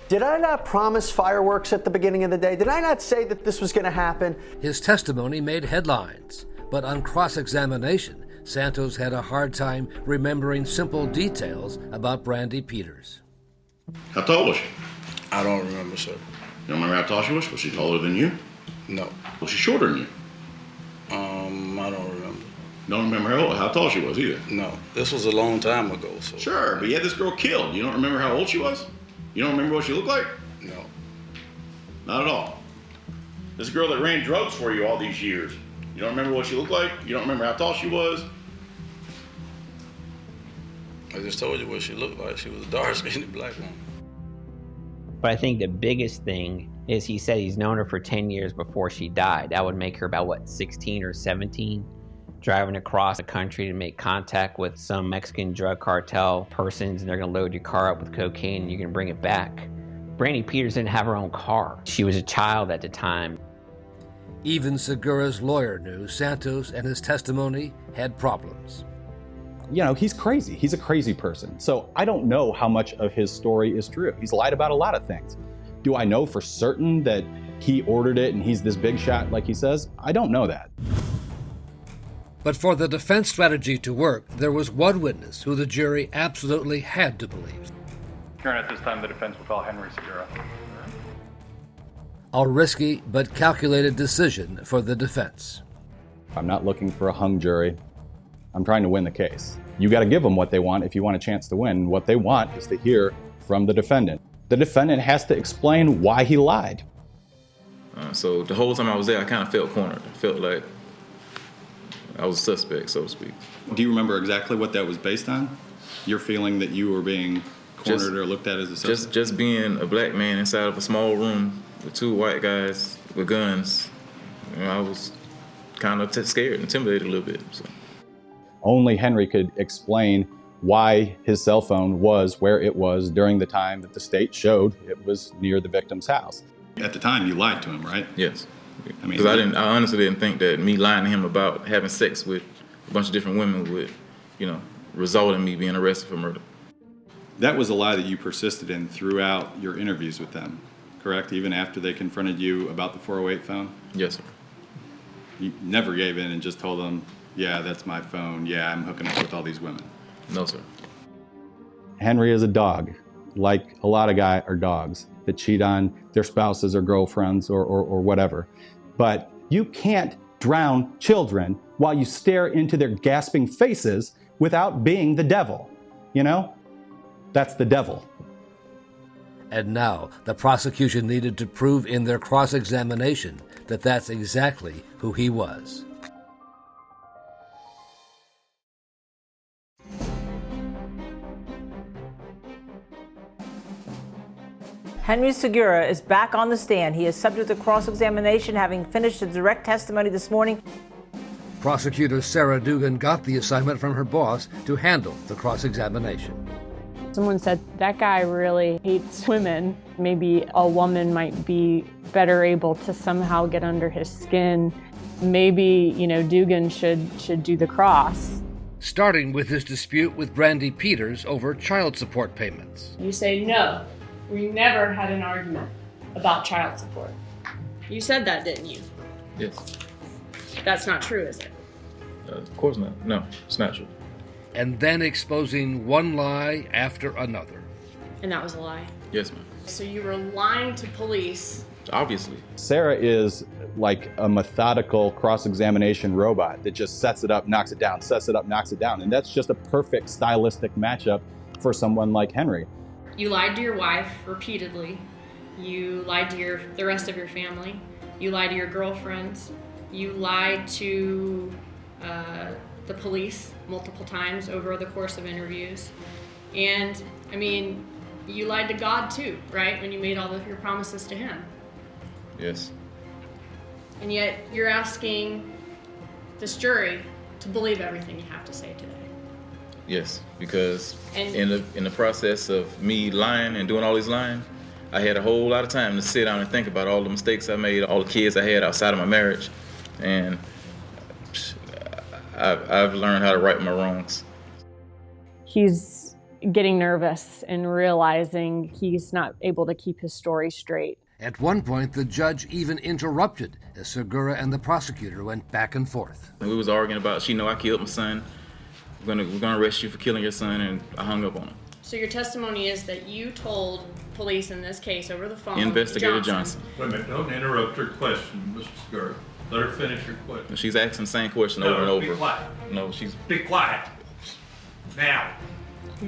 Did I not promise fireworks at the beginning of the day? Did I not say that this was going to happen? His testimony made headlines, but on cross-examination, Santos had a hard time remembering simple details about Brandy Peters. How tall was she? I don't remember, sir. You don't remember how tall she was? Was she taller than you? No. Was she shorter than you? I don't remember. Don't remember how tall she was either. No, this was a long time ago. So Sure, but you had this girl killed. You don't remember how old she was? You don't remember what she looked like? No. Not at all. This girl that ran drugs for you all these years. You don't remember what she looked like? You don't remember how tall she was? I just told you what she looked like. She was a dark-skinned black woman. But I think the biggest thing is he said he's known her for 10 years before she died. That would make her about, what, 16 or 17? Driving across the country to make contact with some Mexican drug cartel persons, and they're gonna load your car up with cocaine and you're gonna bring it back. Brandy Peters didn't have her own car. She was a child at the time. Even Segura's lawyer knew Santos and his testimony had problems. You know, he's crazy. He's a crazy person. So I don't know how much of his story is true. He's lied about a lot of things. Do I know for certain that he ordered it and he's this big shot like he says? I don't know that. But for the defense strategy to work, there was one witness who the jury absolutely had to believe. Your Honor, at this time, the defense will call Henry Segura. A risky but calculated decision for the defense. I'm not looking for a hung jury. I'm trying to win the case. You got to give them what they want if you want a chance to win. What they want is to hear from the defendant. The defendant has to explain why he lied. So the whole time I was there, I kind of felt cornered. I felt like I was a suspect, so to speak. Do you remember exactly what that was based on? Your feeling that you were being cornered or looked at as a suspect? Just being a black man inside of a small room with two white guys with guns. You know, I was kind of scared, intimidated a little bit. So. Only Henry could explain why his cell phone was where it was during the time that the state showed it was near the victim's house. At the time, you lied to him, right? Yes. Because I honestly didn't think that me lying to him about having sex with a bunch of different women would, result in me being arrested for murder. That was a lie that you persisted in throughout your interviews with them, correct? Even after they confronted you about the 408 phone? Yes, sir. You never gave in and just told them, yeah, that's my phone. Yeah, I'm hooking up with all these women. No, sir. Henry is a dog, like a lot of guys are dogs that cheat on their spouses or girlfriends or whatever. But you can't drown children while you stare into their gasping faces without being the devil. You know? That's the devil. And now the prosecution needed to prove in their cross-examination that that's exactly who he was. Henry Segura is back on the stand. He is subject to cross-examination, having finished his direct testimony this morning. Prosecutor Sarah Dugan got the assignment from her boss to handle the cross-examination. Someone said, that guy really hates women. Maybe a woman might be better able to somehow get under his skin. Maybe, Dugan should do the cross. Starting with his dispute with Brandy Peters over child support payments. You say, no, we never had an argument about child support. You said that, didn't you? Yes. That's not true, is it? Of course not. No, it's not true. And then exposing one lie after another. And that was a lie? Yes, ma'am. So you were lying to police? Obviously. Sarah is like a methodical cross-examination robot that just sets it up, knocks it down, sets it up, knocks it down. And that's just a perfect stylistic matchup for someone like Henry. You lied to your wife repeatedly. You lied to the rest of your family. You lied to your girlfriends. You lied to the police multiple times over the course of interviews. And, you lied to God too, right? When you made all of your promises to him. Yes. And yet you're asking this jury to believe everything you have to say today. Yes, because in the process of me lying and doing all these lying, I had a whole lot of time to sit down and think about all the mistakes I made, all the kids I had outside of my marriage, and I've learned how to right my wrongs. He's getting nervous and realizing he's not able to keep his story straight. At one point, the judge even interrupted as Segura and the prosecutor went back and forth. We was arguing about, she know I killed my son. We're gonna arrest you for killing your son, and I hung up on him. So your testimony is that you told police in this case over the phone, Investigator Johnson. Wait a minute, don't interrupt her question, Mr. Segura. Let her finish her question. She's asking the same question No, over and over. be quiet. No, she's. Be quiet. Now,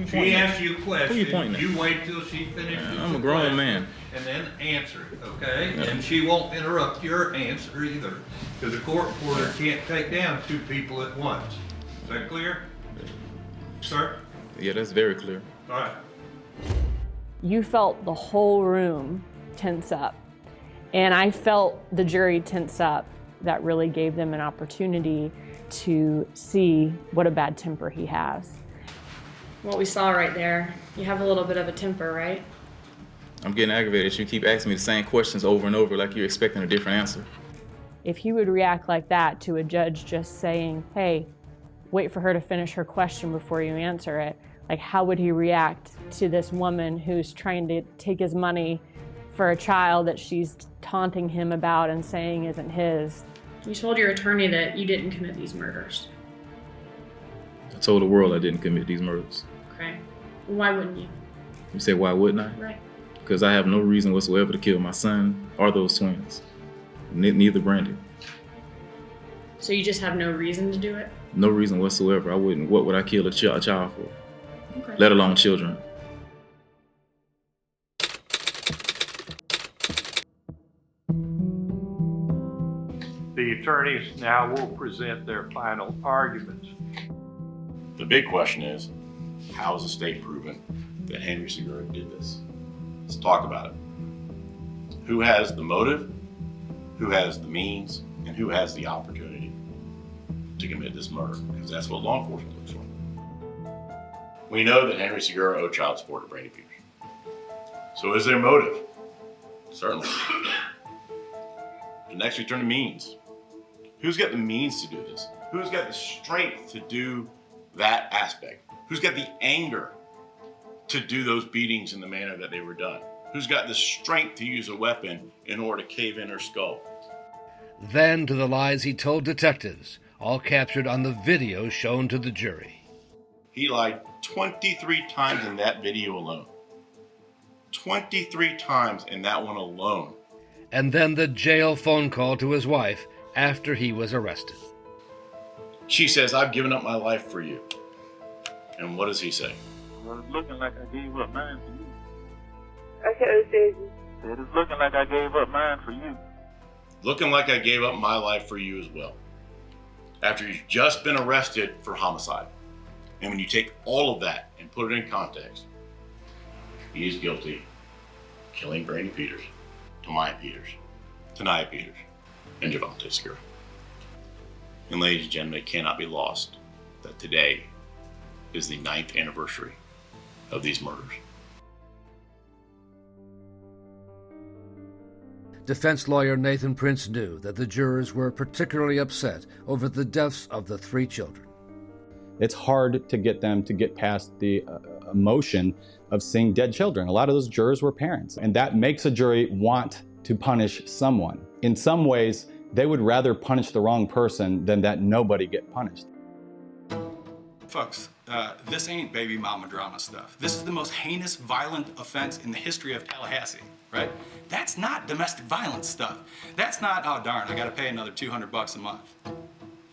she asks you a question. Who you pointing at? You wait till she finishes. I'm a the grown question man. And then answer it, okay? Yeah. And she won't interrupt your answer either, because a court reporter can't take down two people at once. Is that clear, sir? Yeah, that's very clear. All right. You felt the whole room tense up. And I felt the jury tense up. That really gave them an opportunity to see what a bad temper he has. What we saw right there, you have a little bit of a temper, right? I'm getting aggravated. You keep asking me the same questions over and over like you're expecting a different answer. If he would react like that to a judge just saying, hey, wait for her to finish her question before you answer it, like how would he react to this woman who's trying to take his money for a child that she's taunting him about and saying isn't his? You told your attorney that you didn't commit these murders. I told the world I didn't commit these murders. Okay. Why wouldn't you? You say, why wouldn't I? Right. Because I have no reason whatsoever to kill my son or those twins. Neither Brandy. So you just have no reason to do it? No reason whatsoever. I wouldn't. What would I kill a child for? Okay. Let alone children. The attorneys now will present their final arguments. The big question is, how is the state proven that Henry Segura did this? Let's talk about it. Who has the motive, who has the means, and who has the opportunity to commit this murder? Because that's what law enforcement looks for. We know that Henry Segura owed child support to Brandy Peters. So is there motive? Certainly. The next we turn to means. Who's got the means to do this? Who's got the strength to do that aspect? Who's got the anger to do those beatings in the manner that they were done? Who's got the strength to use a weapon in order to cave in her skull? Then to the lies he told detectives, all captured on the video shown to the jury. He lied 23 times in that video alone. 23 times in that one alone. And then the jail phone call to his wife after he was arrested. She says, I've given up my life for you. And what does he say? Well, it's looking like I gave up mine for you. I can't understand you. Said it's looking like I gave up mine for you. Looking like I gave up my life for you as well. After you've just been arrested for homicide. And when you take all of that and put it in context, he is guilty of killing Brandy Peters, Tamaya Peters, Tanaya Peters, and Javante Segura. And ladies and gentlemen, it cannot be lost that today is the 9th anniversary of these murders. Defense lawyer Nathan Prince knew that the jurors were particularly upset over the deaths of the 3 children. It's hard to get them to get past the emotion of seeing dead children. A lot of those jurors were parents, and that makes a jury want to punish someone. In some ways, they would rather punish the wrong person than that nobody get punished. Folks, this ain't baby mama drama stuff. This is the most heinous, violent offense in the history of Tallahassee, right? That's not domestic violence stuff. That's not, oh darn, I gotta pay another $200 a month.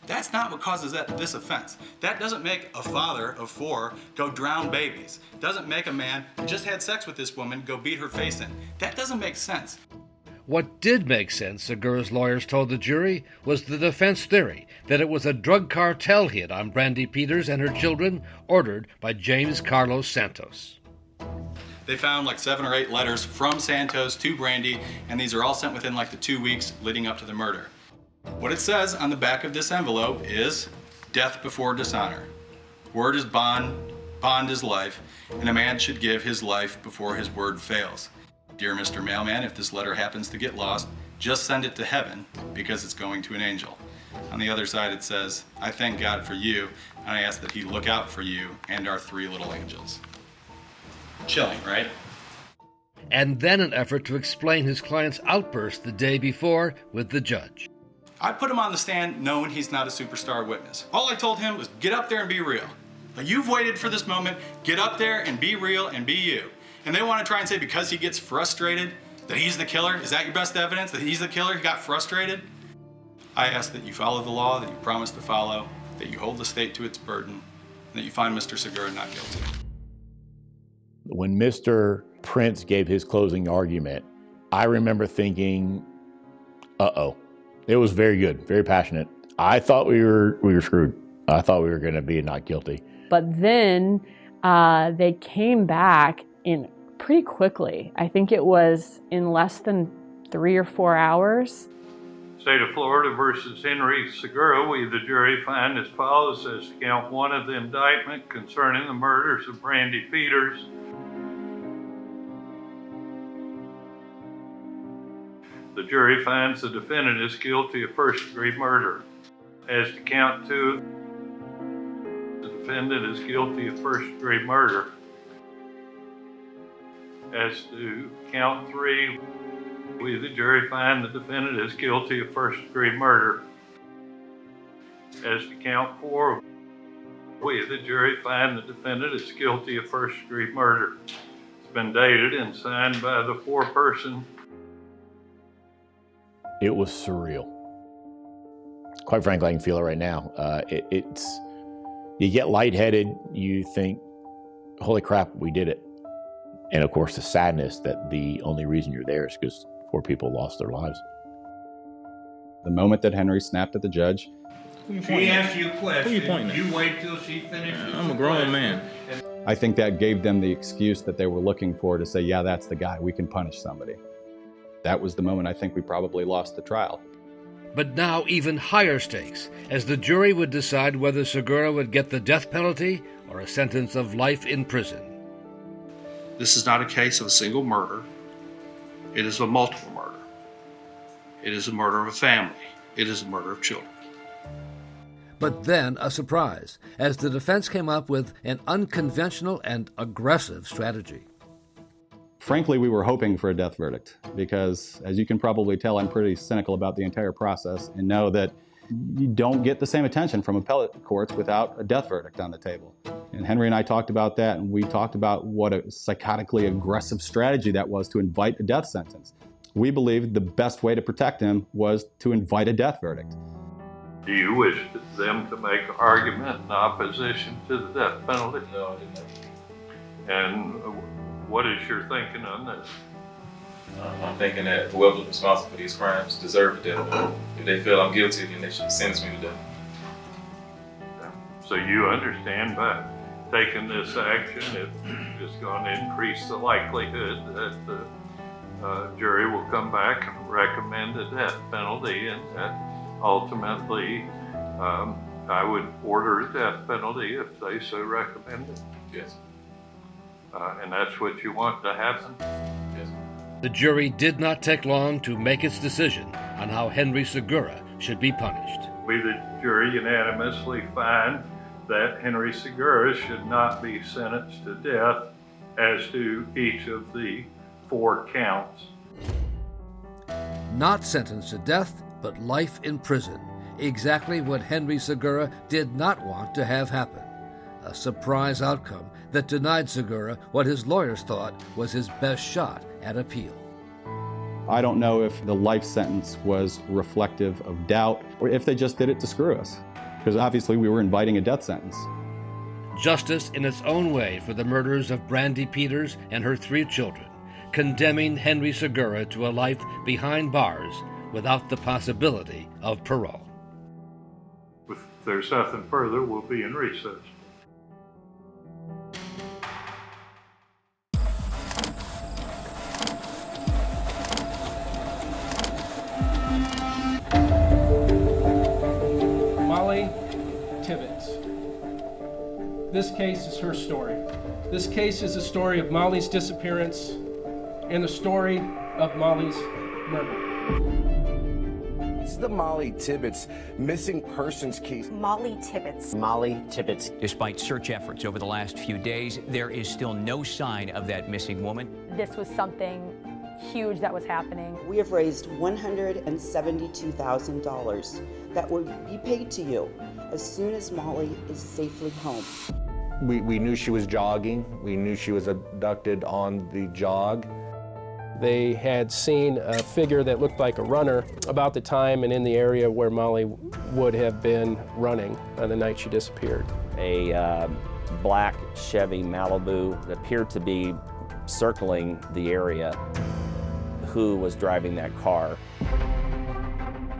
That's not what causes this offense. That doesn't make a father of 4 go drown babies. Doesn't make a man who just had sex with this woman go beat her face in. That doesn't make sense. What did make sense, Segura's lawyers told the jury, was the defense theory that it was a drug cartel hit on Brandy Peters and her children ordered by James Carlos Santos. They found like 7 or 8 letters from Santos to Brandy, and these are all sent within like the 2 weeks leading up to the murder. What it says on the back of this envelope is death before dishonor. Word is bond, bond is life, and a man should give his life before his word fails. Dear Mr. Mailman, if this letter happens to get lost, just send it to heaven because it's going to an angel. On the other side it says, I thank God for you, and I ask that he look out for you and our 3 little angels. Chilling, right? And then an effort to explain his client's outburst the day before with the judge. I put him on the stand knowing he's not a superstar witness. All I told him was get up there and be real. Like, you've waited for this moment, get up there and be real and be you. And they want to try and say because he gets frustrated that he's the killer, is that your best evidence that he's the killer, he got frustrated? I ask that you follow the law that you promised to follow, that you hold the state to its burden, and that you find Mr. Segura not guilty. When Mr. Prince gave his closing argument, I remember thinking, uh-oh. It was very good, very passionate. I thought we were screwed. I thought we were going to be not guilty. But then they came back in pretty quickly. I think it was in less than 3 or 4 hours. State of Florida versus Henry Segura, we the jury find as follows as to count 1 of the indictment concerning the murders of Brandy Peters. The jury finds the defendant is guilty of first-degree murder. As to count 2, the defendant is guilty of first-degree murder. As to count 3, we, the jury, find the defendant is guilty of first-degree murder. As to count 4, we, the jury, find the defendant is guilty of first-degree murder. It's been dated and signed by the foreperson. It was surreal. Quite frankly, I can feel it right now. You get lightheaded, you think, holy crap, we did it. And of course, the sadness that the only reason you're there is because 4 people lost their lives. The moment that Henry snapped at the judge. She asked you a question. Who you pointing at? You wait till she finishes. I'm a grown man. I think that gave them the excuse that they were looking for to say, yeah, that's the guy, we can punish somebody. That was the moment I think we probably lost the trial. But now even higher stakes, as the jury would decide whether Segura would get the death penalty or a sentence of life in prison. This is not a case of a single murder. It is a multiple murder. It is a murder of a family. It is a murder of children. But then a surprise, as the defense came up with an unconventional and aggressive strategy. Frankly, we were hoping for a death verdict because, as you can probably tell, I'm pretty cynical about the entire process and know that you don't get the same attention from appellate courts without a death verdict on the table. And Henry and I talked about that, and we talked about what a psychotically aggressive strategy that was to invite a death sentence. We believed the best way to protect him was to invite a death verdict. Do you wish them to make an argument in opposition to the death penalty? No, I didn't. And what is your thinking on this? I'm thinking that whoever's responsible for these crimes deserve the death penalty. If they feel I'm guilty, then they should sentence me to death. So you understand by taking this action, it's going to increase the likelihood that the jury will come back and recommend a death penalty, and that ultimately I would order a death penalty if they so recommend it. Yes. And that's what you want to happen? Yes. The jury did not take long to make its decision on how Henry Segura should be punished. We, the jury, unanimously find that Henry Segura should not be sentenced to death as to each of the 4 counts. Not sentenced to death, but life in prison. Exactly what Henry Segura did not want to have happen. A surprise outcome that denied Segura what his lawyers thought was his best shot at appeal. I don't know if the life sentence was reflective of doubt or if they just did it to screw us, because obviously we were inviting a death sentence. Justice in its own way for the murders of Brandy Peters and her 3 children, condemning Henry Segura to a life behind bars without the possibility of parole. If there's nothing further, we'll be in recess. This case is her story. This case is a story of Molly's disappearance and the story of Molly's murder. This is the Molly Tibbetts missing persons case. Molly Tibbetts. Molly Tibbetts. Despite search efforts over the last few days, there is still no sign of that missing woman. This was something huge that was happening. We have raised $172,000 that will be paid to you as soon as Molly is safely home. We knew she was jogging. We knew she was abducted on the jog. They had seen a figure that looked like a runner about the time and in the area where Molly would have been running on the night she disappeared. A black Chevy Malibu that appeared to be circling the area. Who was driving that car?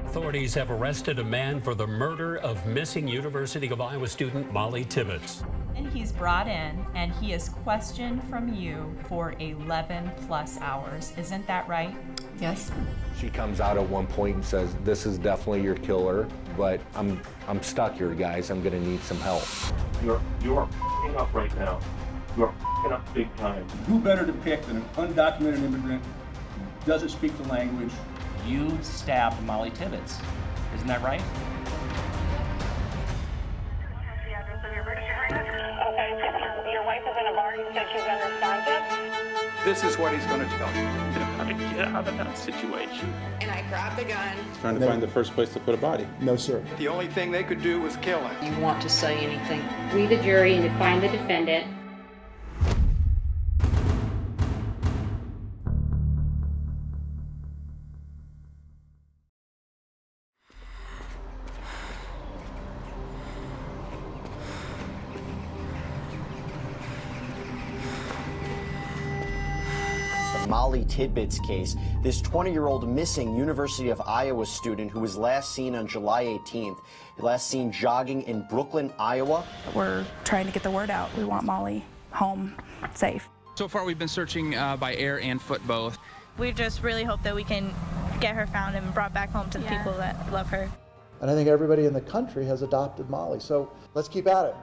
Authorities have arrested a man for the murder of missing University of Iowa student Molly Tibbetts. And he's brought in and he is questioned from you for 11 plus hours. Isn't that right? Yes. She comes out at one point and says, "This is definitely your killer, but I'm stuck here, guys. I'm gonna need some help." You're f***ing up right now. You're f***ing up big time. Who better to pick than an undocumented immigrant who doesn't speak the language? You stabbed Molly Tibbetts. Isn't that right? Your wife is in a bar. You said she's unresponsive. This is what he's going to tell you. How to get out of that situation. And I grabbed the gun. Trying to find the first place to put a body. No, sir. The only thing they could do was kill him. You want to say anything? We, the jury, and to find the defendant. Molly Tibbetts case, this 20-year-old missing University of Iowa student who was last seen on July 18th, last seen jogging in Brooklyn, Iowa. We're trying to get the word out. We want Molly home safe. So far we've been searching by air and foot both. We just really hope that we can get her found and brought back home to the people that love her. And I think everybody in the country has adopted Molly, so let's keep at it.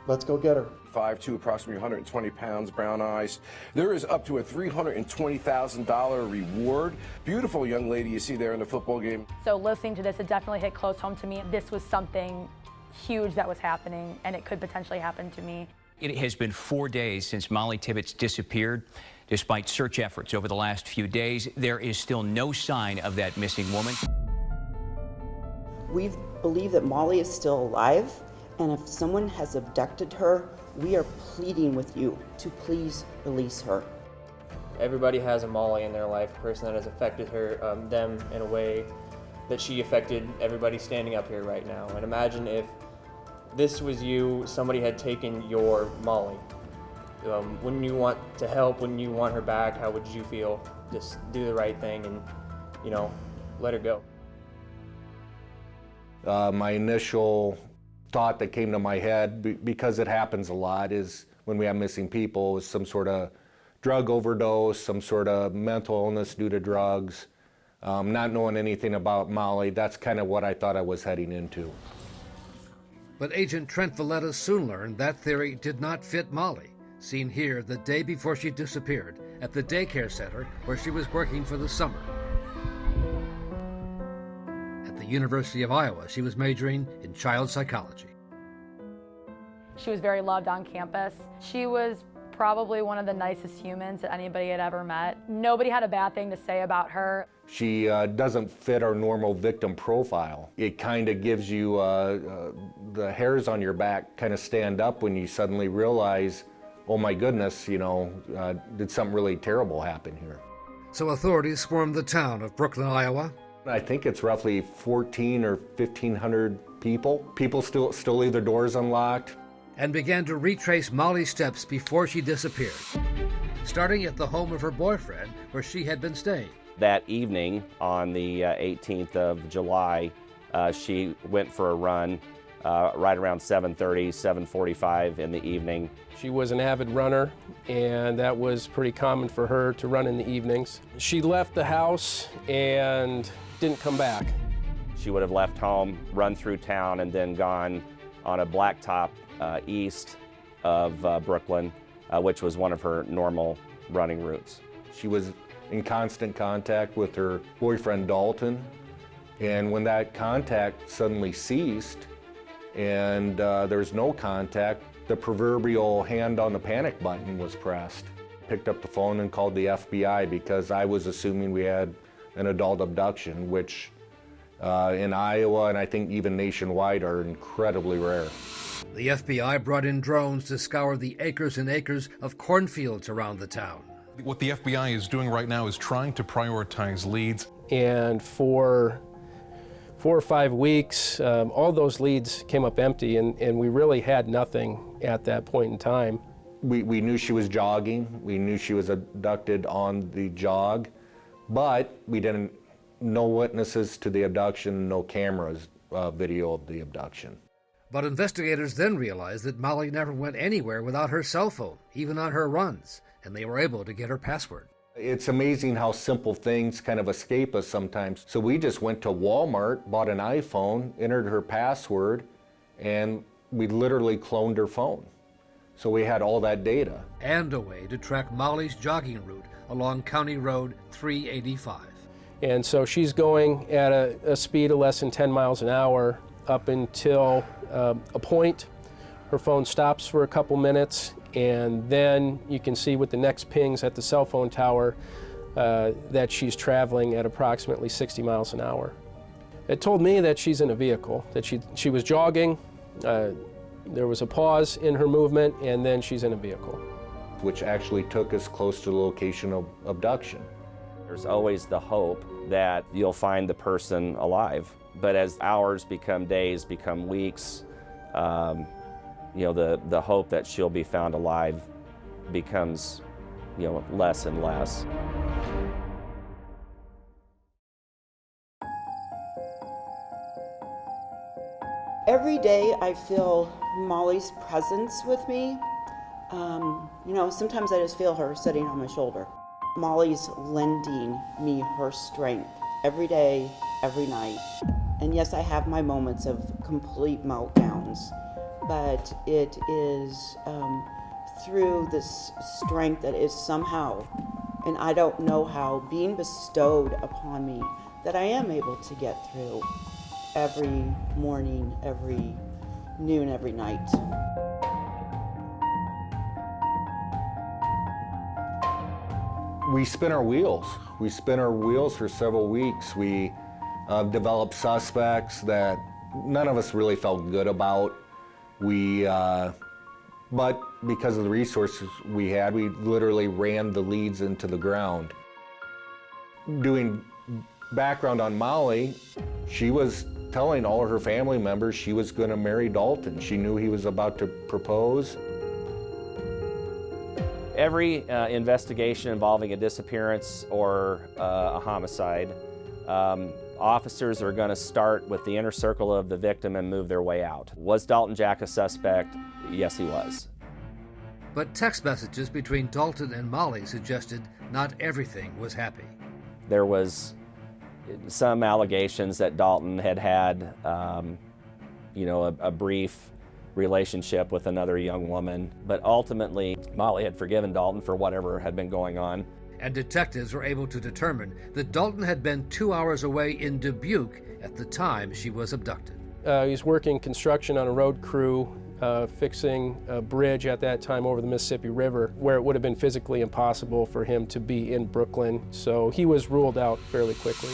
Let's go get her. 5'2", approximately 120 pounds, brown eyes. There is up to a $320,000 reward. Beautiful young lady you see there in the football game. So listening to this, it definitely hit close home to me. This was something huge that was happening, and it could potentially happen to me. It has been 4 days since Molly Tibbetts disappeared. Despite search efforts over the last few days, there is still no sign of that missing woman. We believe that Molly is still alive, and if someone has abducted her, we are pleading with you to please release her. Everybody has a Molly in their life, a person that has affected them in a way that she affected everybody standing up here right now. And imagine if this was you, somebody had taken your Molly. Wouldn't you want to help? Wouldn't you want her back? How would you feel? Just do the right thing and, let her go. My initial thought that came to my head, because it happens a lot, is when we have missing people, is some sort of drug overdose, some sort of mental illness due to drugs. Not knowing anything about Molly, that's kind of what I thought I was heading into. But Agent Trent Valletta soon learned that theory did not fit Molly, seen here the day before she disappeared at the daycare center where she was working for the summer. At the University of Iowa, she was majoring in child psychology. She was very loved on campus. She was probably one of the nicest humans that anybody had ever met. Nobody had a bad thing to say about her. She doesn't fit our normal victim profile. It kind of gives you the hairs on your back kind of stand up when you suddenly realize, oh my goodness, did something really terrible happen here? So authorities swarmed the town of Brooklyn, Iowa. I think it's roughly 1,400 or 1,500 people. People still leave their doors unlocked. And began to retrace Molly's steps before she disappeared, starting at the home of her boyfriend where she had been staying. That evening, on the 18th of July, she went for a run right around 7:30, 7:45 in the evening. She was an avid runner, and that was pretty common for her to run in the evenings. She left the house and didn't come back. She would have left home, run through town, and then gone on a blacktop east of Brooklyn, which was one of her normal running routes. She was in constant contact with her boyfriend Dalton, and when that contact suddenly ceased and there's no contact, the proverbial hand on the panic button was pressed. Picked up the phone and called the FBI because I was assuming we had an adult abduction, which in Iowa and I think even nationwide are incredibly rare. The FBI brought in drones to scour the acres and acres of cornfields around the town. What the FBI is doing right now is trying to prioritize leads. And for 4 or 5 weeks, all those leads came up empty, and we really had nothing at that point in time. We knew she was jogging. We knew she was abducted on the jog, but we didn't, no witnesses to the abduction, no cameras video of the abduction. But investigators then realized that Molly never went anywhere without her cell phone, even on her runs, and they were able to get her password. It's amazing how simple things kind of escape us sometimes. So we just went to Walmart, bought an iPhone, entered her password, and we literally cloned her phone. So we had all that data. And a way to track Molly's jogging route along County Road 385. And so she's going at a speed of less than 10 miles an hour up until a point. Her phone stops for a couple minutes, and then you can see with the next pings at the cell phone tower that she's traveling at approximately 60 miles an hour. It told me that she's in a vehicle, that she was jogging, there was a pause in her movement, and then she's in a vehicle. Which actually took us close to the location of abduction. There's always the hope that you'll find the person alive. But as hours become days, become weeks, the hope that she'll be found alive becomes, less and less. Every day I feel Molly's presence with me. Sometimes I just feel her sitting on my shoulder. Molly's lending me her strength every day, every night. And yes, I have my moments of complete meltdowns, but it is through this strength that is somehow, and I don't know how, being bestowed upon me, that I am able to get through every morning, every noon, every night. We spin our wheels. We spin our wheels for several weeks. We developed suspects that none of us really felt good about. But because of the resources we had, we literally ran the leads into the ground. Doing background on Molly, she was telling all of her family members she was going to marry Dalton. She knew he was about to propose. Every investigation involving a disappearance or a homicide, officers are going to start with the inner circle of the victim and move their way out. Was Dalton Jack a suspect? Yes, he was. But text messages between Dalton and Molly suggested not everything was happy. There was some allegations that Dalton had a brief relationship with another young woman, but ultimately Molly had forgiven Dalton for whatever had been going on. And detectives were able to determine that Dalton had been 2 hours away in Dubuque at the time she was abducted. He was working construction on a road crew, fixing a bridge at that time over the Mississippi River, where it would have been physically impossible for him to be in Brooklyn, so he was ruled out fairly quickly.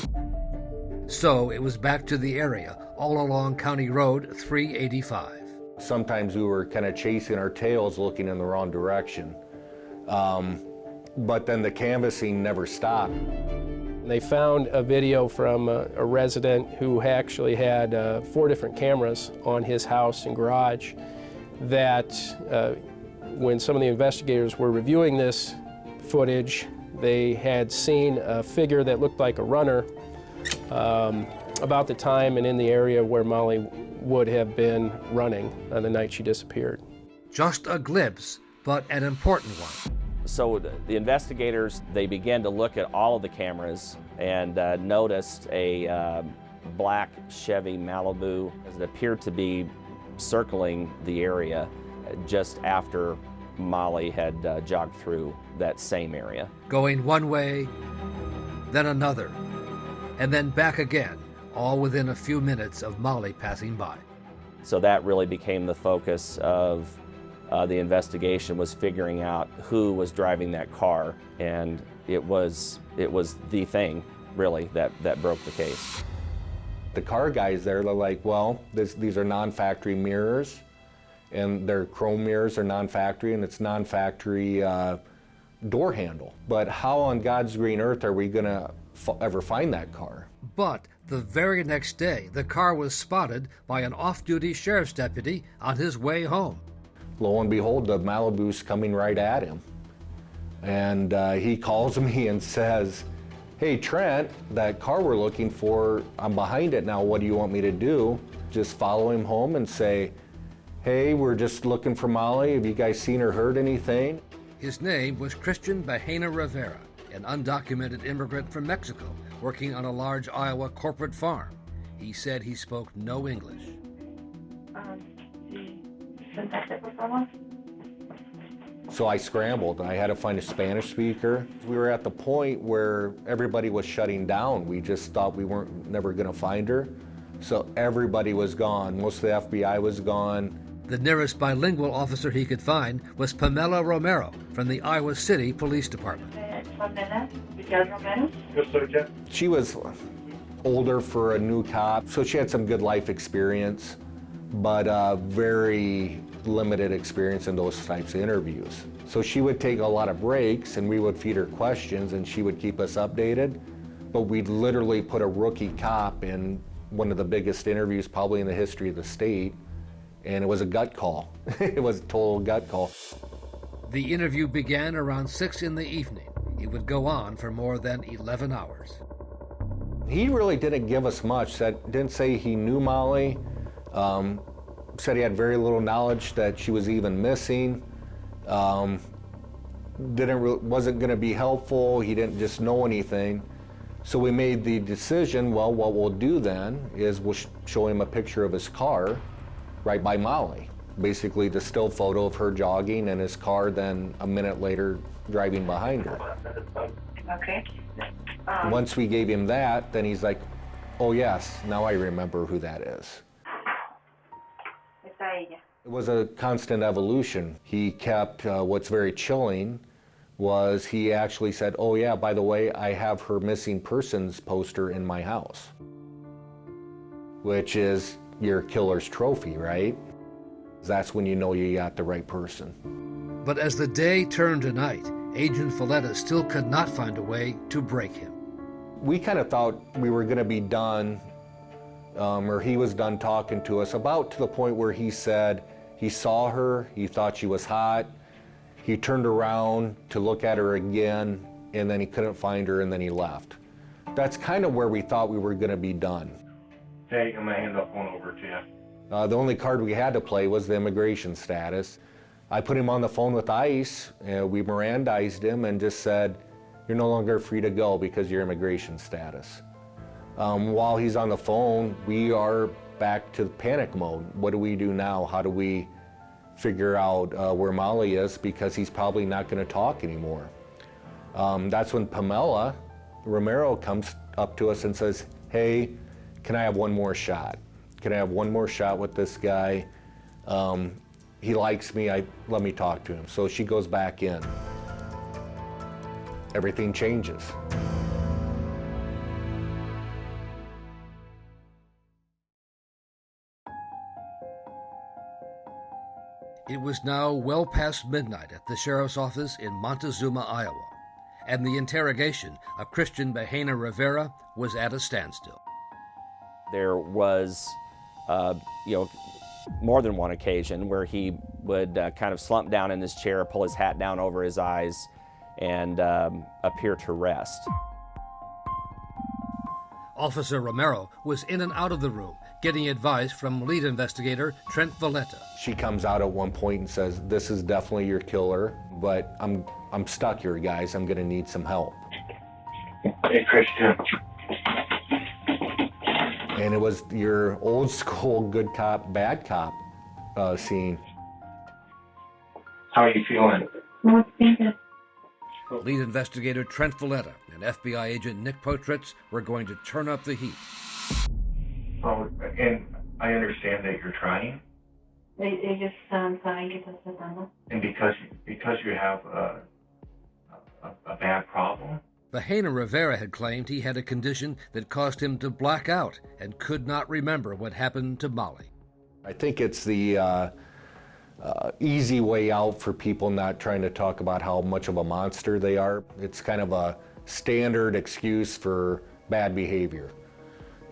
So it was back to the area, all along County Road 385. Sometimes we were kind of chasing our tails looking in the wrong direction. But then the canvassing never stopped. They found a video from a resident who actually had 4 different cameras on his house and garage that when some of the investigators were reviewing this footage, they had seen a figure that looked like a runner about the time and in the area where Molly would have been running on the night she disappeared. Just a glimpse, but an important one. So the investigators, they began to look at all of the cameras and noticed a black Chevy Malibu that appeared to be circling the area just after Molly had jogged through that same area. Going one way, then another, and then back again, all within a few minutes of Molly passing by. So that really became the focus of the investigation, was figuring out who was driving that car, and it was the thing, really, that broke the case. The car guys there, they're like, well, these are non-factory mirrors, and their chrome mirrors are non-factory, and it's non-factory door handle. But how on God's green earth are we going to ever find that car? But the very next day, the car was spotted by an off-duty sheriff's deputy on his way home. Lo and behold, the Malibu's coming right at him. And he calls me and says, "Hey, Trent, that car we're looking for, I'm behind it now. What do you want me to do?" Just follow him home and say, "Hey, we're just looking for Molly. Have you guys seen or heard anything?" His name was Christian Bahena Rivera, an undocumented immigrant from Mexico working on a large Iowa corporate farm. He said he spoke no English. So I scrambled. I had to find a Spanish speaker. We were at the point where everybody was shutting down. We just thought we weren't never going to find her. So everybody was gone. Most of the FBI was gone. The nearest bilingual officer he could find was Pamela Romero from the Iowa City Police Department. She was older for a new cop, so she had some good life experience, but very limited experience in those types of interviews. So she would take a lot of breaks and we would feed her questions and she would keep us updated, but we'd literally put a rookie cop in one of the biggest interviews probably in the history of the state, and it was a gut call. It was a total gut call. The interview began around 6 in the evening. It would go on for more than 11 hours. He really didn't give us much. Didn't say he knew Molly. Said he had very little knowledge that she was even missing. Wasn't going to be helpful. He didn't just know anything. So we made the decision, well, what we'll do then is we'll show him a picture of his car right by Molly. Basically the still photo of her jogging and his car, then a minute later driving behind her. Okay. Once we gave him that, then he's like, "Oh yes, now I remember who that is." It was a constant evolution. He kept, what's very chilling was he actually said, "Oh yeah, by the way, I have her missing persons poster in my house." Which is your killer's trophy, right? That's when you know you got the right person. But as the day turned to night, Agent Folletta still could not find a way to break him. We kind of thought we were going to be done, or he was done talking to us, about to the point where he said he saw her, he thought she was hot, he turned around to look at her again, and then he couldn't find her, and then he left. That's kind of where we thought we were going to be done. Hey, I'm going to hand the phone over to you. The only card we had to play was the immigration status. I put him on the phone with ICE, we Mirandized him and just said, "You're no longer free to go because of your immigration status." While he's on the phone, we are back to panic mode. What do we do now? How do we figure out where Molly is, because he's probably not going to talk anymore? That's when Pamela Romero comes up to us and says, "Hey, can I have one more shot? Can I have one more shot with this guy? He likes me, let me talk to him." So she goes back in. Everything changes. It was now well past midnight at the sheriff's office in Montezuma, Iowa, and the interrogation of Christian Bahena Rivera was at a standstill. There was, more than one occasion where he would kind of slump down in his chair, pull his hat down over his eyes, and appear to rest. Officer Romero was in and out of the room, getting advice from lead investigator Trent Valletta. She comes out at one point and says, "This is definitely your killer, but I'm stuck here, guys. I'm going to need some help." Hey, Christian. And it was your old school good cop, bad cop scene. How are you feeling? Lead investigator Trent Valletta and FBI agent Nick Potritz were going to turn up the heat. Oh, and I understand that you're trying. Ellos saben que estás tratando. And because you have a bad problem. Bahena Rivera had claimed he had a condition that caused him to black out and could not remember what happened to Molly. I think it's the easy way out for people not trying to talk about how much of a monster they are. It's kind of a standard excuse for bad behavior.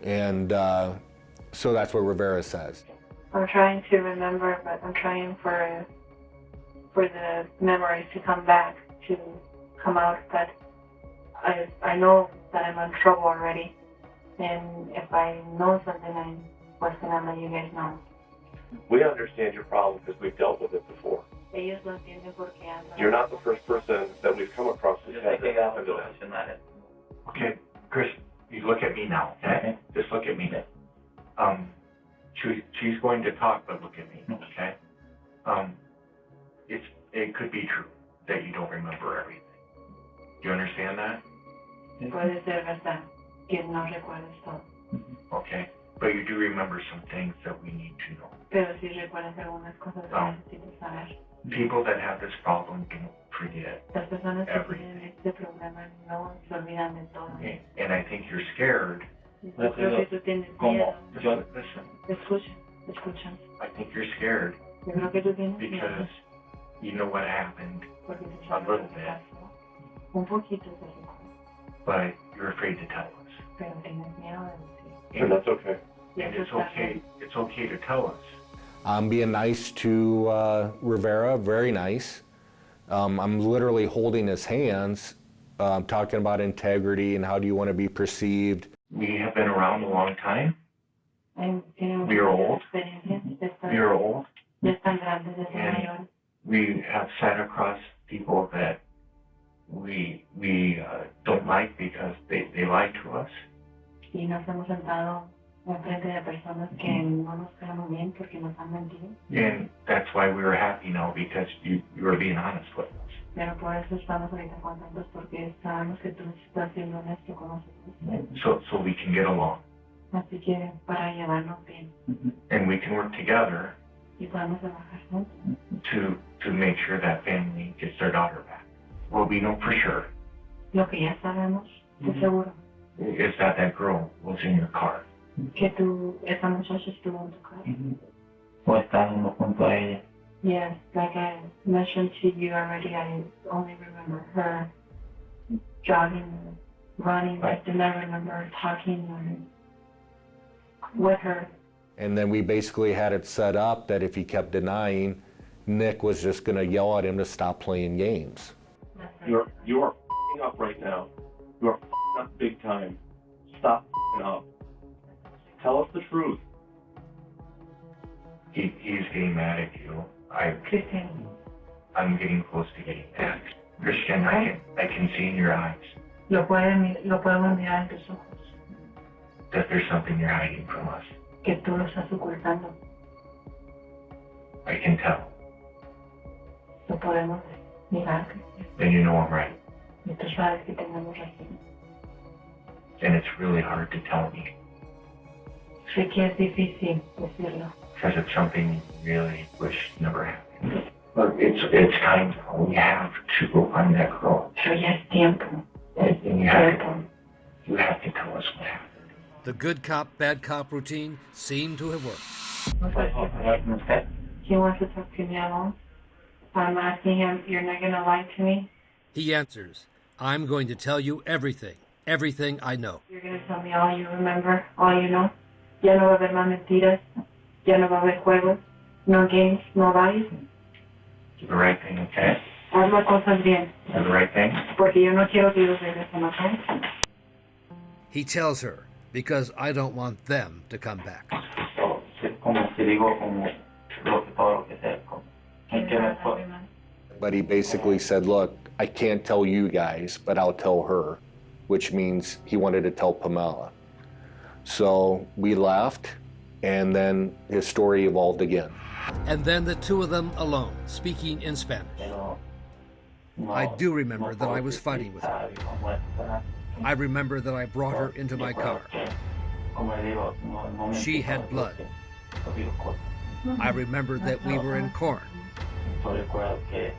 And so that's what Rivera says. I'm trying to remember, but I'm trying for the memories to come back, to come out, but I know that I'm in trouble already, and if I know something, I'm gonna let you guys know. We understand your problem because we've dealt with it before. You're not the first person that we've come across who's had this happen to them. Okay, Chris, you look at me now, okay? Just look at me. She's going to talk, but look at me, okay? It could be true that you don't remember everything. Do you understand that? Puede ser verdad que no recuerdes todo. Okay, but you do remember some things that we need to know. Pero sí recuerdas algunas cosas que necesitas saber. People that have this problem don't forget Las personas que everything. tienen este problema no se olvidan de todo. And I think you're scared. Yo creo que tú tienes miedo. Listen, Escucha. I think you're scared Yo creo que tú tienes miedo because you know what happened porque tú a sabes little lo que bit, pasó. Un poquito te recuerdo, but you're afraid to tell us. pero tienes miedo de decir. And that's okay. And it's okay to tell us. I'm being nice to Rivera, very nice. I'm literally holding his hands, talking about integrity and how do you want to be perceived. We have been around a long time. We are old. We are old. And We have sat across people that we don't like because they lie to us. y nos hemos sentado enfrente de personas que no nos quedamos bien porque nos han mentido. And that's why we were happy now because you were being honest with us. Pero por eso estamos ahorita contentos porque sabemos que tú estás siendo honesto con nosotros. So we can get along. Así que para llevarnos bien And we can work together y podemos trabajar juntos to make sure that family gets their daughter back. What we know for sure lo que ya sabemos, de seguro, is that girl was in your car. que esa muchacha estuvo en tu casa. O estábamos junto a ella. Yes, like I mentioned to you already, I only remember her jogging, running. I do not remember talking with her. And then we basically had it set up that if he kept denying, Nick was just going to yell at him to stop playing games. You are f***ing up right now. You are f***ing up big time. Stop f***ing up. Tell us the truth. He's getting mad at you. I'm getting close to getting mad. Christian, I can see in your eyes Lo podemos mirar en tus ojos, that there's something you're hiding from us. que tú lo estás ocultando. I can tell. Lo podemos mirar. And you know I'm right. Y tú sabes que tenemos razón. And it's really hard to tell me. Sé que es difícil decirlo. Because it's something you really wish never happened. But it's time. We have to go find that girl. Pero ya es tiempo. And you have to tell us what happened. The good cop, bad cop routine seemed to have worked. He wants to talk to me alone. I'm asking him, you're not going to lie to me? He answers, I'm going to tell you everything I know. You're going to tell me all you remember, all you know? Ya no va a haber más mentiras. Ya no va a haber juegos. No games, no lies. Do the right thing, okay? Haz las cosas bien. Do the right thing? Porque yo no quiero que ellos regresen, ¿ok? He tells her, because I don't want them to come back. But he basically said, look, I can't tell you guys, but I'll tell her, which means he wanted to tell Pamela. So we left, and then his story evolved again. And then the two of them alone, speaking in Spanish. I do remember that I was fighting with her. I remember that I brought her into my car. She had blood. I remember that we were in corn.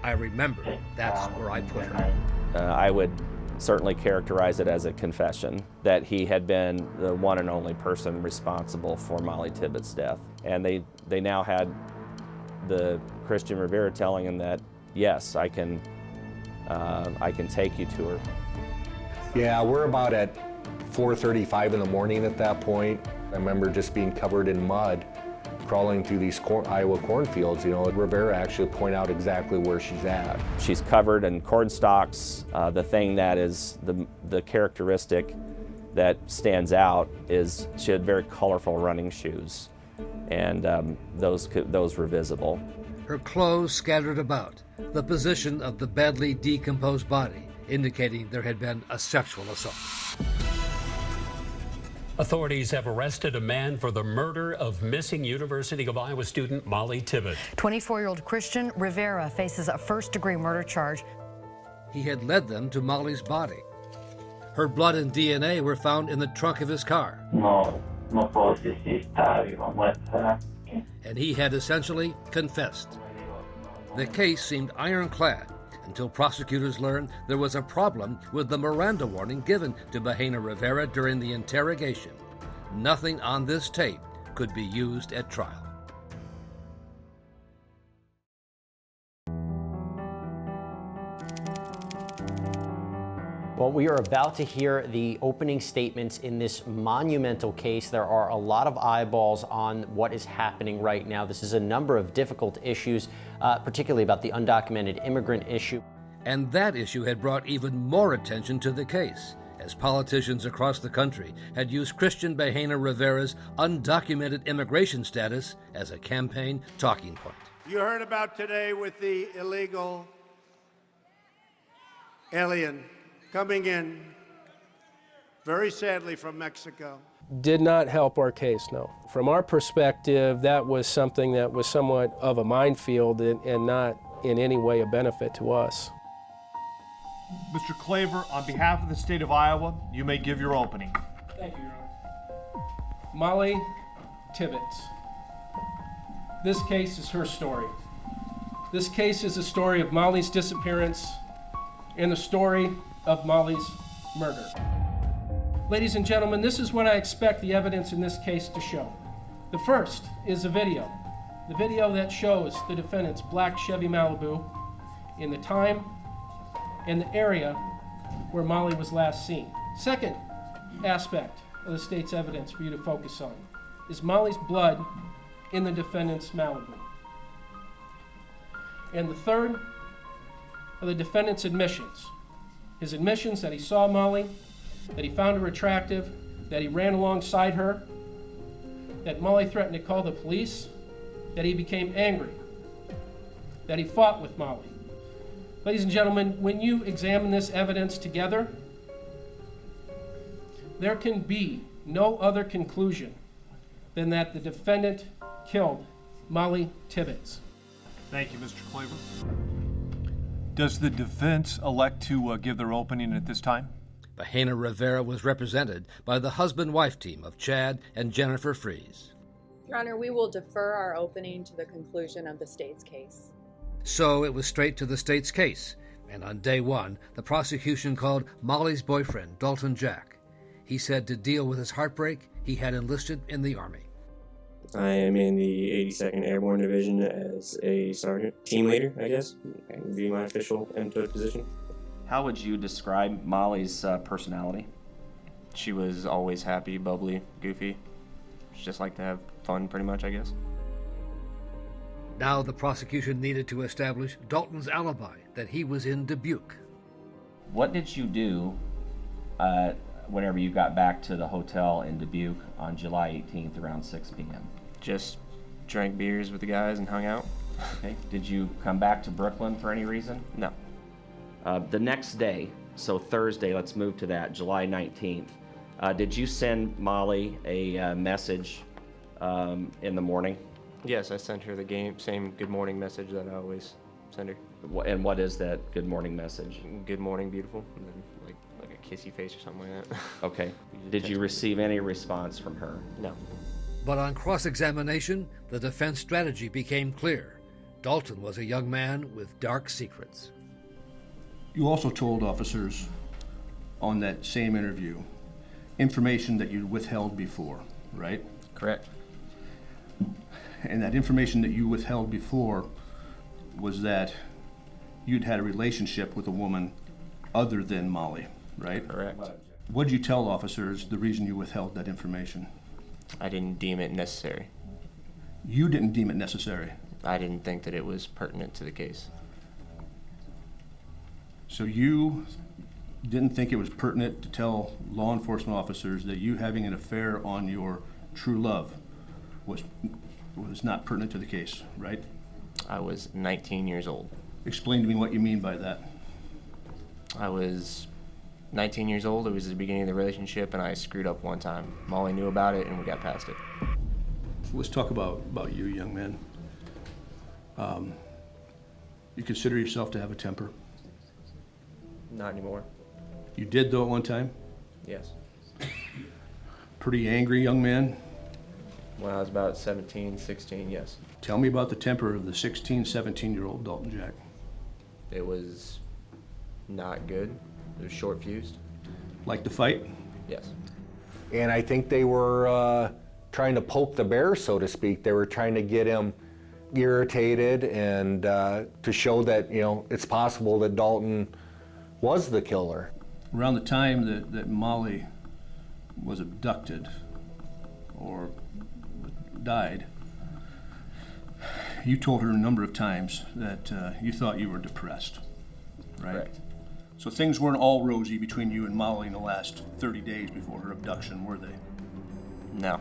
I remember that's where I put her. I would certainly characterize it as a confession that he had been the one and only person responsible for Molly Tibbetts' death. And they now had the Christian Rivera telling him that, yes, I can take you to her. Yeah, we're about at 4:35 in the morning at that point. I remember just being covered in mud, crawling through these Iowa cornfields. You know, Rivera actually pointed out exactly where she's at. She's covered in corn stalks. The thing that is the characteristic that stands out is she had very colorful running shoes, and those were visible. Her clothes scattered about, the position of the badly decomposed body, indicating there had been a sexual assault. Authorities have arrested a man for the murder of missing University of Iowa student Molly Tibbet. 24-year-old Christian Rivera faces a first-degree murder charge. He had led them to Molly's body. Her blood and DNA were found in the trunk of his car. And he had essentially confessed. The case seemed ironclad until prosecutors learned there was a problem with the Miranda warning given to Bahena Rivera during the interrogation. Nothing on this tape could be used at trial. Well, we are about to hear the opening statements in this monumental case. There are a lot of eyeballs on what is happening right now. This is a number of difficult issues, particularly about the undocumented immigrant issue. And that issue had brought even more attention to the case, as politicians across the country had used Christian Bahena Rivera's undocumented immigration status as a campaign talking point. You heard about today with the illegal alien coming in, very sadly, from Mexico. Did not help our case, no. From our perspective, that was something that was somewhat of a minefield and not in any way a benefit to us. Mr. Claver, on behalf of the state of Iowa, you may give your opening. Thank you, Your Honor. Molly Tibbet. This case is her story. This case is a story of Molly's disappearance and the story of Molly's murder. Ladies and gentlemen, this is what I expect the evidence in this case to show. The first is a video. The video that shows the defendant's black Chevy Malibu in the time and the area where Molly was last seen. Second aspect of the state's evidence for you to focus on is Molly's blood in the defendant's Malibu. And the third are the defendant's admissions. His admissions that he saw Molly, that he found her attractive, that he ran alongside her, that Molly threatened to call the police, that he became angry, that he fought with Molly. Ladies and gentlemen, when you examine this evidence together, there can be no other conclusion than that the defendant killed Molly Tibbet. Thank you, Mr. Claver. Does the defense elect to give their opening at this time? Bahena Rivera was represented by the husband-wife team of Chad and Jennifer Fries. Your Honor, we will defer our opening to the conclusion of the state's case. So it was straight to the state's case, and on day one, the prosecution called Molly's boyfriend, Dalton Jack. He said to deal with his heartbreak, he had enlisted in the Army. I am in the 82nd Airborne Division as a sergeant, team leader, I guess. That would be my official MTOD position. How would you describe Molly's personality? She was always happy, bubbly, goofy. She just liked to have fun, pretty much, I guess. Now the prosecution needed to establish Dalton's alibi, that he was in Dubuque. What did you do whenever you got back to the hotel in Dubuque on July 18th around 6 p.m.? Just drank beers with the guys and hung out. Okay. Did you come back to Brooklyn for any reason? No. The next day, so Thursday, let's move to that, July 19th, did you send Molly a message in the morning? Yes, I sent her the same good morning message that I always send her. And what is that good morning message? Good morning, beautiful. And then like a kissy face or something like that. Okay. Did you receive any response from her? No. But on cross-examination, the defense strategy became clear. Dalton was a young man with dark secrets. You also told officers on that same interview information that you withheld before, right? Correct. And that information that you withheld before was that you'd had a relationship with a woman other than Molly, right? Correct. What did you tell officers the reason you withheld that information? I didn't deem it necessary. You didn't deem it necessary? I didn't think that it was pertinent to the case. So you didn't think it was pertinent to tell law enforcement officers that you having an affair on your true love was not pertinent to the case, right? I was 19 years old. Explain to me what you mean by that. I was 19 years old. It was the beginning of the relationship, and I screwed up one time. Molly knew about it, and we got past it. Let's talk about you, young man. You consider yourself to have a temper? Not anymore. You did, though, at one time? Yes. Pretty angry young man? When I was about 17, 16, yes. Tell me about the temper of the 16, 17-year-old Dalton Jack. It was not good. It was short-fused. Like to fight? Yes. And I think they were trying to poke the bear, so to speak. They were trying to get him irritated and to show that, you know, it's possible that Dalton was the killer. Around the time that Molly was abducted or died, you told her a number of times that you thought you were depressed, right? Correct. So things weren't all rosy between you and Molly in the last 30 days before her abduction, were they? No.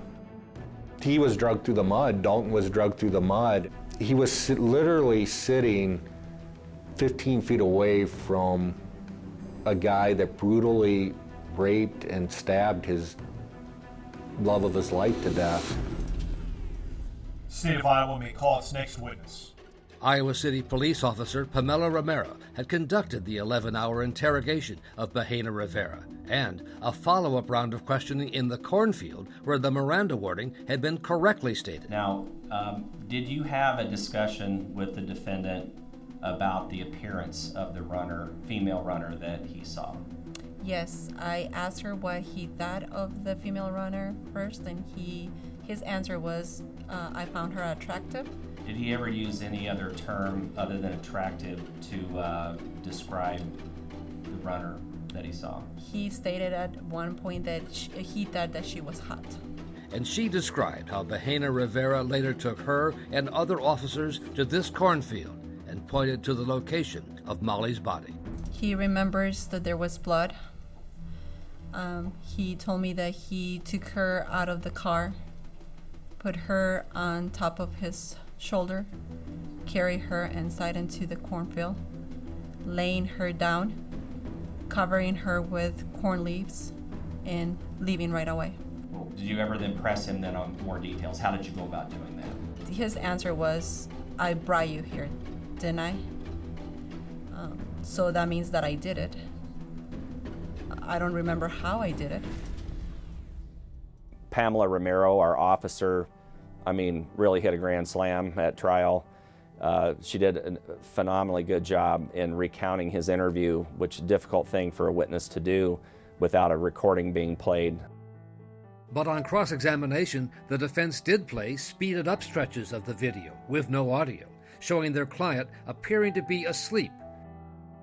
He was drugged through the mud. Dalton was drugged through the mud. He was literally sitting 15 feet away from a guy that brutally raped and stabbed his love of his life to death. State of Iowa may call its next witness. Iowa City police officer Pamela Romero had conducted the 11-hour interrogation of Bahena Rivera and a follow-up round of questioning in the cornfield where the Miranda warning had been correctly stated. Now, did you have a discussion with the defendant about the appearance of the runner, female runner that he saw? Yes, I asked her what he thought of the female runner first, and his answer was, I found her attractive. Did he ever use any other term other than attractive to describe the runner that he saw? He stated at one point that he thought that she was hot. And she described how Bahena Rivera later took her and other officers to this cornfield and pointed to the location of Molly's body. He remembers that there was blood. He told me that he took her out of the car, put her on top of his shoulder, carried her inside into the cornfield, laying her down, covering her with corn leaves, and leaving right away. Well, did you ever then press him then on more details? How did you go about doing that? His answer was, I brought you here, didn't I? So that means that I did it. I don't remember how I did it. Pamela Romero, our officer, really hit a grand slam at trial. She did a phenomenally good job in recounting his interview, which is a difficult thing for a witness to do without a recording being played. But on cross-examination, the defense did play speeded up stretches of the video with no audio, showing their client appearing to be asleep.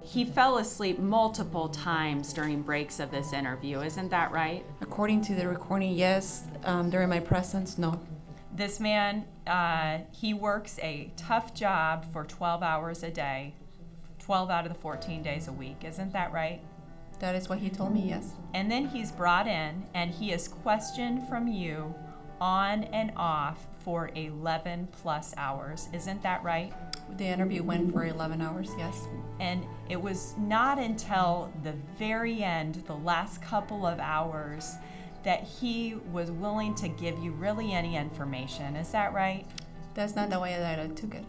He fell asleep multiple times during breaks of this interview, isn't that right? According to the recording, yes. During my presence, no. This man, he works a tough job for 12 hours a day, 12 out of the 14 days a week, isn't that right? That is what he told me, yes. And then he's brought in and he is questioned from you on and off for 11 plus hours, isn't that right? The interview went for 11 hours, yes. And it was not until the very end, the last couple of hours, that he was willing to give you really any information. Is that right? That's not the way that I took it.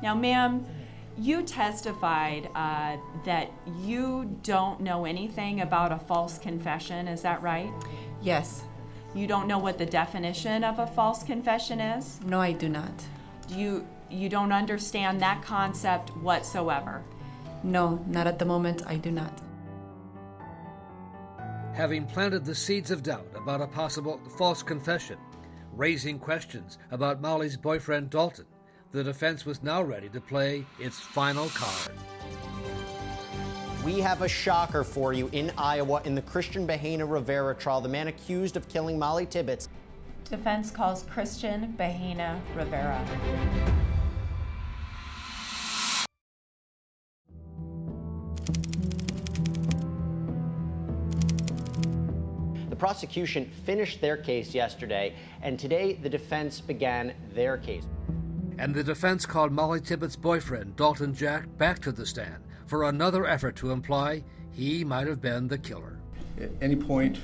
Now, ma'am, you testified that you don't know anything about a false confession. Is that right? Yes. You don't know what the definition of a false confession is? No, I do not. You don't understand that concept whatsoever? No, not at the moment, I do not. Having planted the seeds of doubt about a possible false confession, raising questions about Molly's boyfriend Dalton. The defense was now ready to play its final card. We have a shocker for you in Iowa in the Christian Bahena Rivera trial, the man accused of killing Molly Tibbetts. Defense calls Christian Bahena Rivera. The prosecution finished their case yesterday, and today the defense began their case. And the defense called Molly Tibbetts' boyfriend, Dalton Jack, back to the stand for another effort to imply he might have been the killer. At any point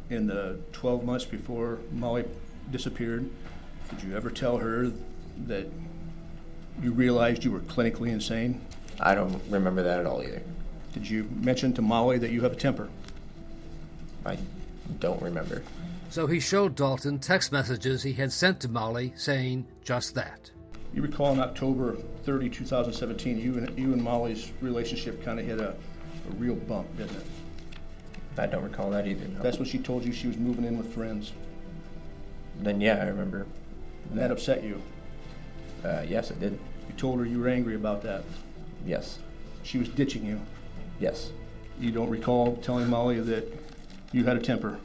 in the 12 months before Molly disappeared, did you ever tell her that you realized you were clinically insane? I don't remember that at all either. Did you mention to Molly that you have a temper? I don't remember. So he showed Dalton text messages he had sent to Molly saying just that. You recall in October 30, 2017, you and Molly's relationship kind of hit a real bump, didn't it? I don't recall that either, no. That's when she told you she was moving in with friends. Then yeah, I remember. And that upset you? Yes, it did. You told her you were angry about that? Yes. She was ditching you? Yes. You don't recall telling Molly that you had a temper?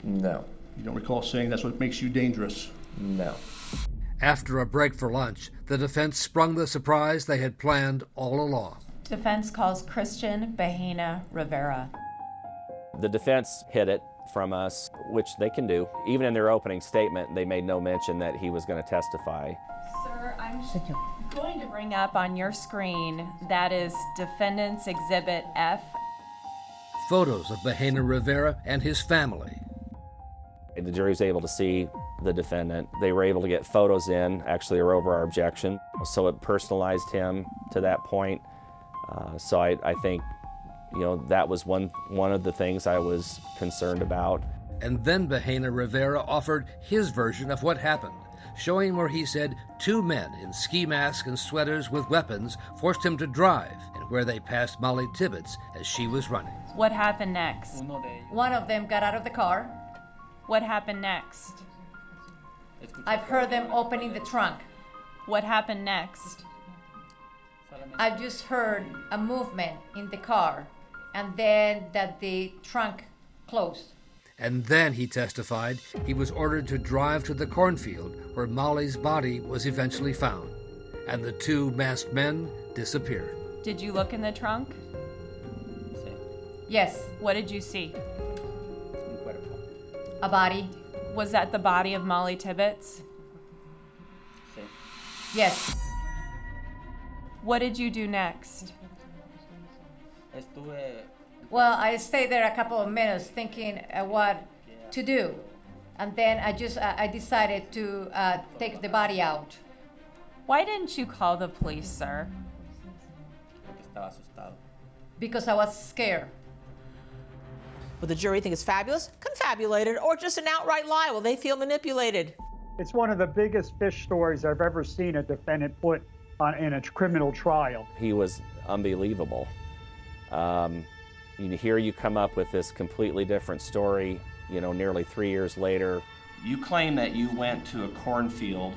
No. You don't recall saying that's what makes you dangerous? No. After a break for lunch, the defense sprung the surprise they had planned all along. Defense calls Christian Bahena Rivera. The defense hid it from us, which they can do. Even in their opening statement, they made no mention that he was going to testify. Sir, I'm going to bring up on your screen, that is Defendant's Exhibit F. Photos of Bahena Rivera and his family. The jury was able to see the defendant. They were able to get photos in. Actually, they were over our objection. So it personalized him to that point. So I think, you know, that was one of the things I was concerned about. And then Bahena Rivera offered his version of what happened, showing where he said 2 men in ski masks and sweaters with weapons forced him to drive, and where they passed Molly Tibbetts as she was running. What happened next? One of them got out of the car. What happened next? I've heard them opening the trunk. What happened next? I just heard a movement in the car, and then that the trunk closed. And then, he testified, he was ordered to drive to the cornfield where Molly's body was eventually found, and the 2 masked men disappeared. Did you look in the trunk? Yes. What did you see? A body. Was that the body of Molly Tibbetts? Yes. What did you do next? Well, I stayed there a couple of minutes thinking what to do. And then I decided to take the body out. Why didn't you call the police, sir? Because I was scared. Will the jury think it's fabulous, confabulated, or just an outright lie? Will they feel manipulated? It's one of the biggest fish stories I've ever seen a defendant put on in a criminal trial. He was unbelievable. Here you come up with this completely different story, you know, nearly 3 years later. You claim that you went to a cornfield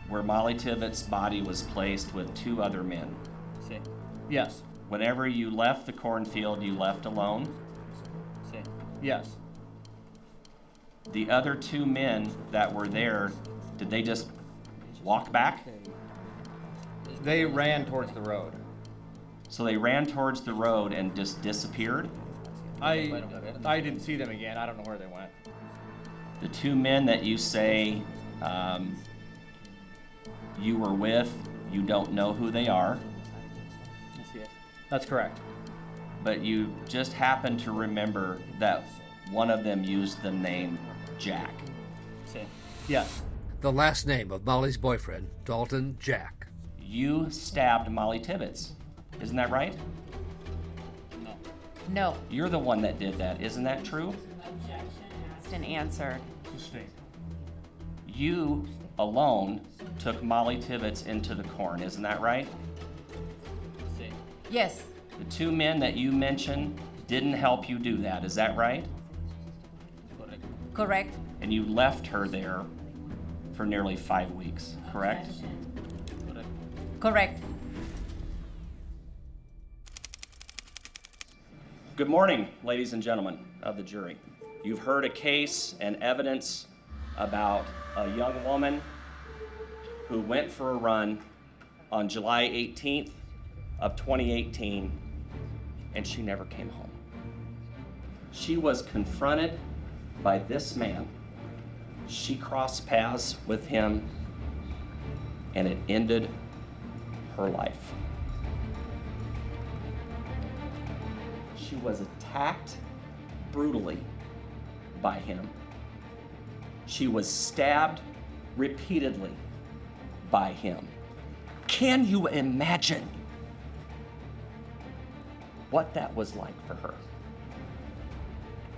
where Molly Tibbetts' body was placed with 2 other men. Yes. Whenever you left the cornfield, you left alone? Yes. The other 2 men that were there, did they just walk back? They ran towards the road. So they ran towards the road and just disappeared? I didn't see them again. I don't know where they went. The 2 men that you say you were with, you don't know who they are. That's correct. But you just happen to remember that one of them used the name Jack. Yes. The last name of Molly's boyfriend, Dalton Jack. You stabbed Molly Tibbetts, isn't that right? No. No. You're the one that did that, isn't that true? Objection asked and answered. You alone took Molly Tibbetts into the corn, isn't that right? Yes. The 2 men that you mentioned didn't help you do that, is that right? Correct. and you left her there for nearly 5 weeks, correct? Correct. Good morning, ladies and gentlemen of the jury. You've heard a case and evidence about a young woman who went for a run on July 18th of 2018, and she never came home. She was confronted by this man. She crossed paths with him, and it ended her life. She was attacked brutally by him. She was stabbed repeatedly by him. Can you imagine what that was like for her?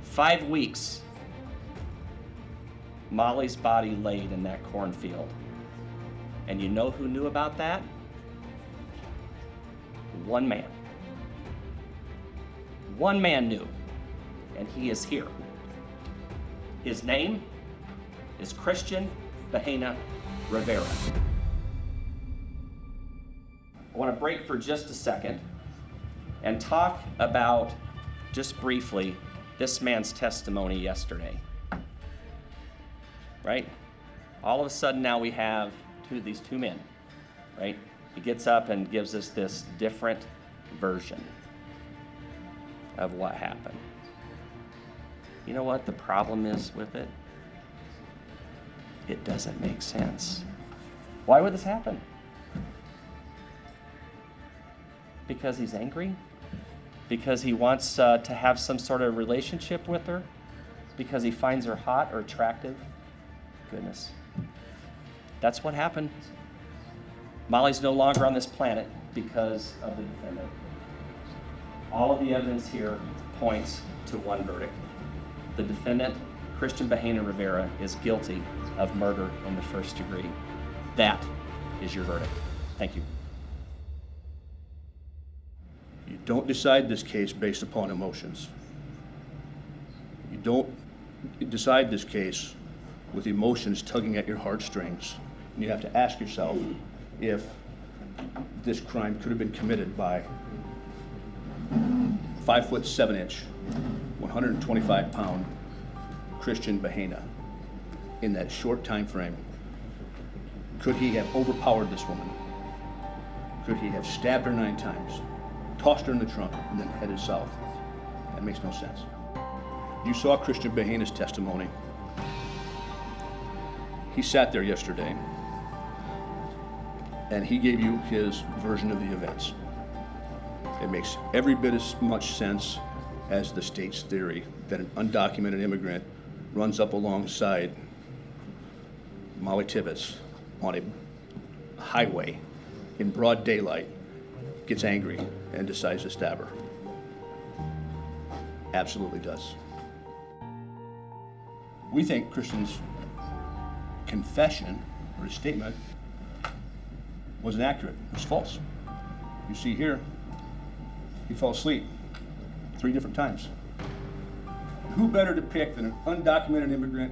5 weeks, Molly's body laid in that cornfield. And you know who knew about that? One man. One man knew, and he is here. His name is Christian Bahena Rivera. I want to break for just a second and talk about, just briefly, this man's testimony yesterday. Right? All of a sudden now we have these two men, right? He gets up and gives us this different version of what happened. You know what the problem is with it? It doesn't make sense. Why would this happen? Because he's angry? Because he wants to have some sort of relationship with her? Because he finds her hot or attractive? Goodness. That's what happened. Molly's no longer on this planet because of the defendant. All of the evidence here points to one verdict. The defendant, Christian Bahena Rivera, is guilty of murder in the first degree. That is your verdict. Thank you. You don't decide this case based upon emotions. You don't decide this case with emotions tugging at your heartstrings. And you have to ask yourself if this crime could have been committed by 5'7" 125-pound Christian Bahena in that short time frame. Could he have overpowered this woman? Could he have stabbed her 9 times, tossed her in the trunk, and then headed south? That makes no sense. You saw Christian Bahena's testimony. He sat there yesterday, and he gave you his version of the events. It makes every bit as much sense as the state's theory that an undocumented immigrant runs up alongside Molly Tibbetts on a highway in broad daylight, gets angry, and decides to stab her. Absolutely does. We think Christian's confession or his statement was inaccurate, it was false. You see here, he fell asleep 3 different times. Who better to pick than an undocumented immigrant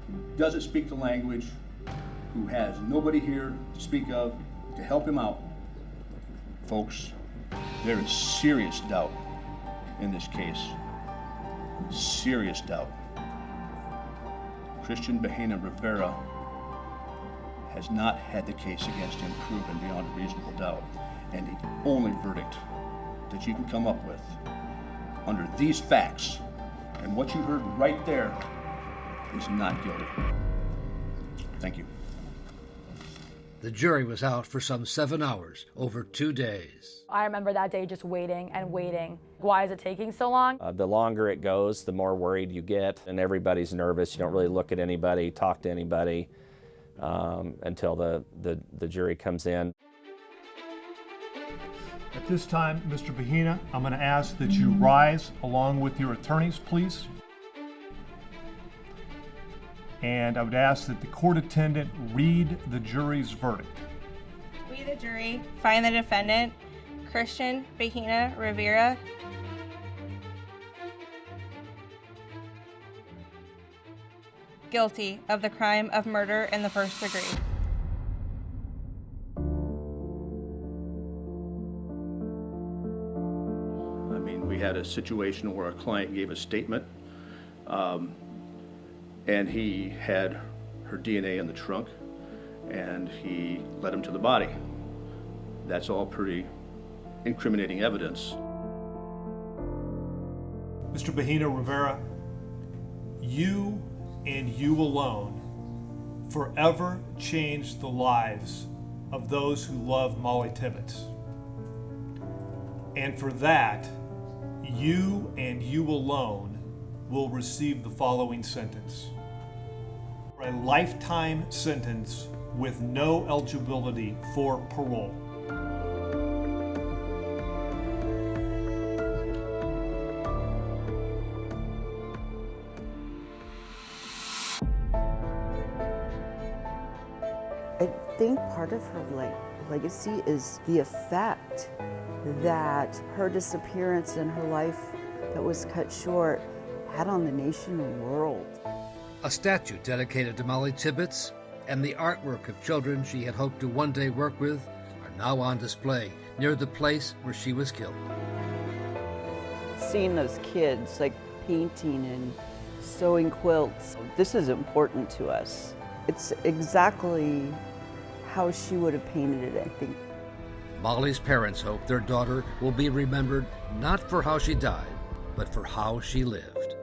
who doesn't speak the language, who has nobody here to speak of to help him out? Folks, there is serious doubt in this case. Serious doubt. Christian Bahena Rivera has not had the case against him proven beyond a reasonable doubt. And the only verdict that you can come up with under these facts and what you heard right there is not guilty. Thank you. The jury was out for some 7 hours, over 2 days. I remember that day just waiting and waiting. Why is it taking so long? The longer it goes, the more worried you get, and everybody's nervous. You don't really look at anybody, talk to anybody until the jury comes in. At this time, Mr. Bahena, I'm going to ask that you rise along with your attorneys, please. And I would ask that the court attendant read the jury's verdict. We, the jury, find the defendant, Christian Bahena Rivera, guilty of the crime of murder in the first degree. I mean, we had a situation where a client gave a statement, and he had her DNA in the trunk, and he led him to the body. That's all pretty incriminating evidence. Mr. Bahina Rivera, you and you alone forever changed the lives of those who love Molly Tibbetts. And for that, you and you alone will receive the following sentence. A lifetime sentence with no eligibility for parole. I think part of her legacy is the effect that her disappearance and her life that was cut short had on the nation and world. A statue dedicated to Molly Tibbetts and the artwork of children she had hoped to one day work with are now on display near the place where she was killed. Seeing those kids painting and sewing quilts, this is important to us. It's exactly how she would have painted it, I think. Molly's parents hope their daughter will be remembered not for how she died, but for how she lived.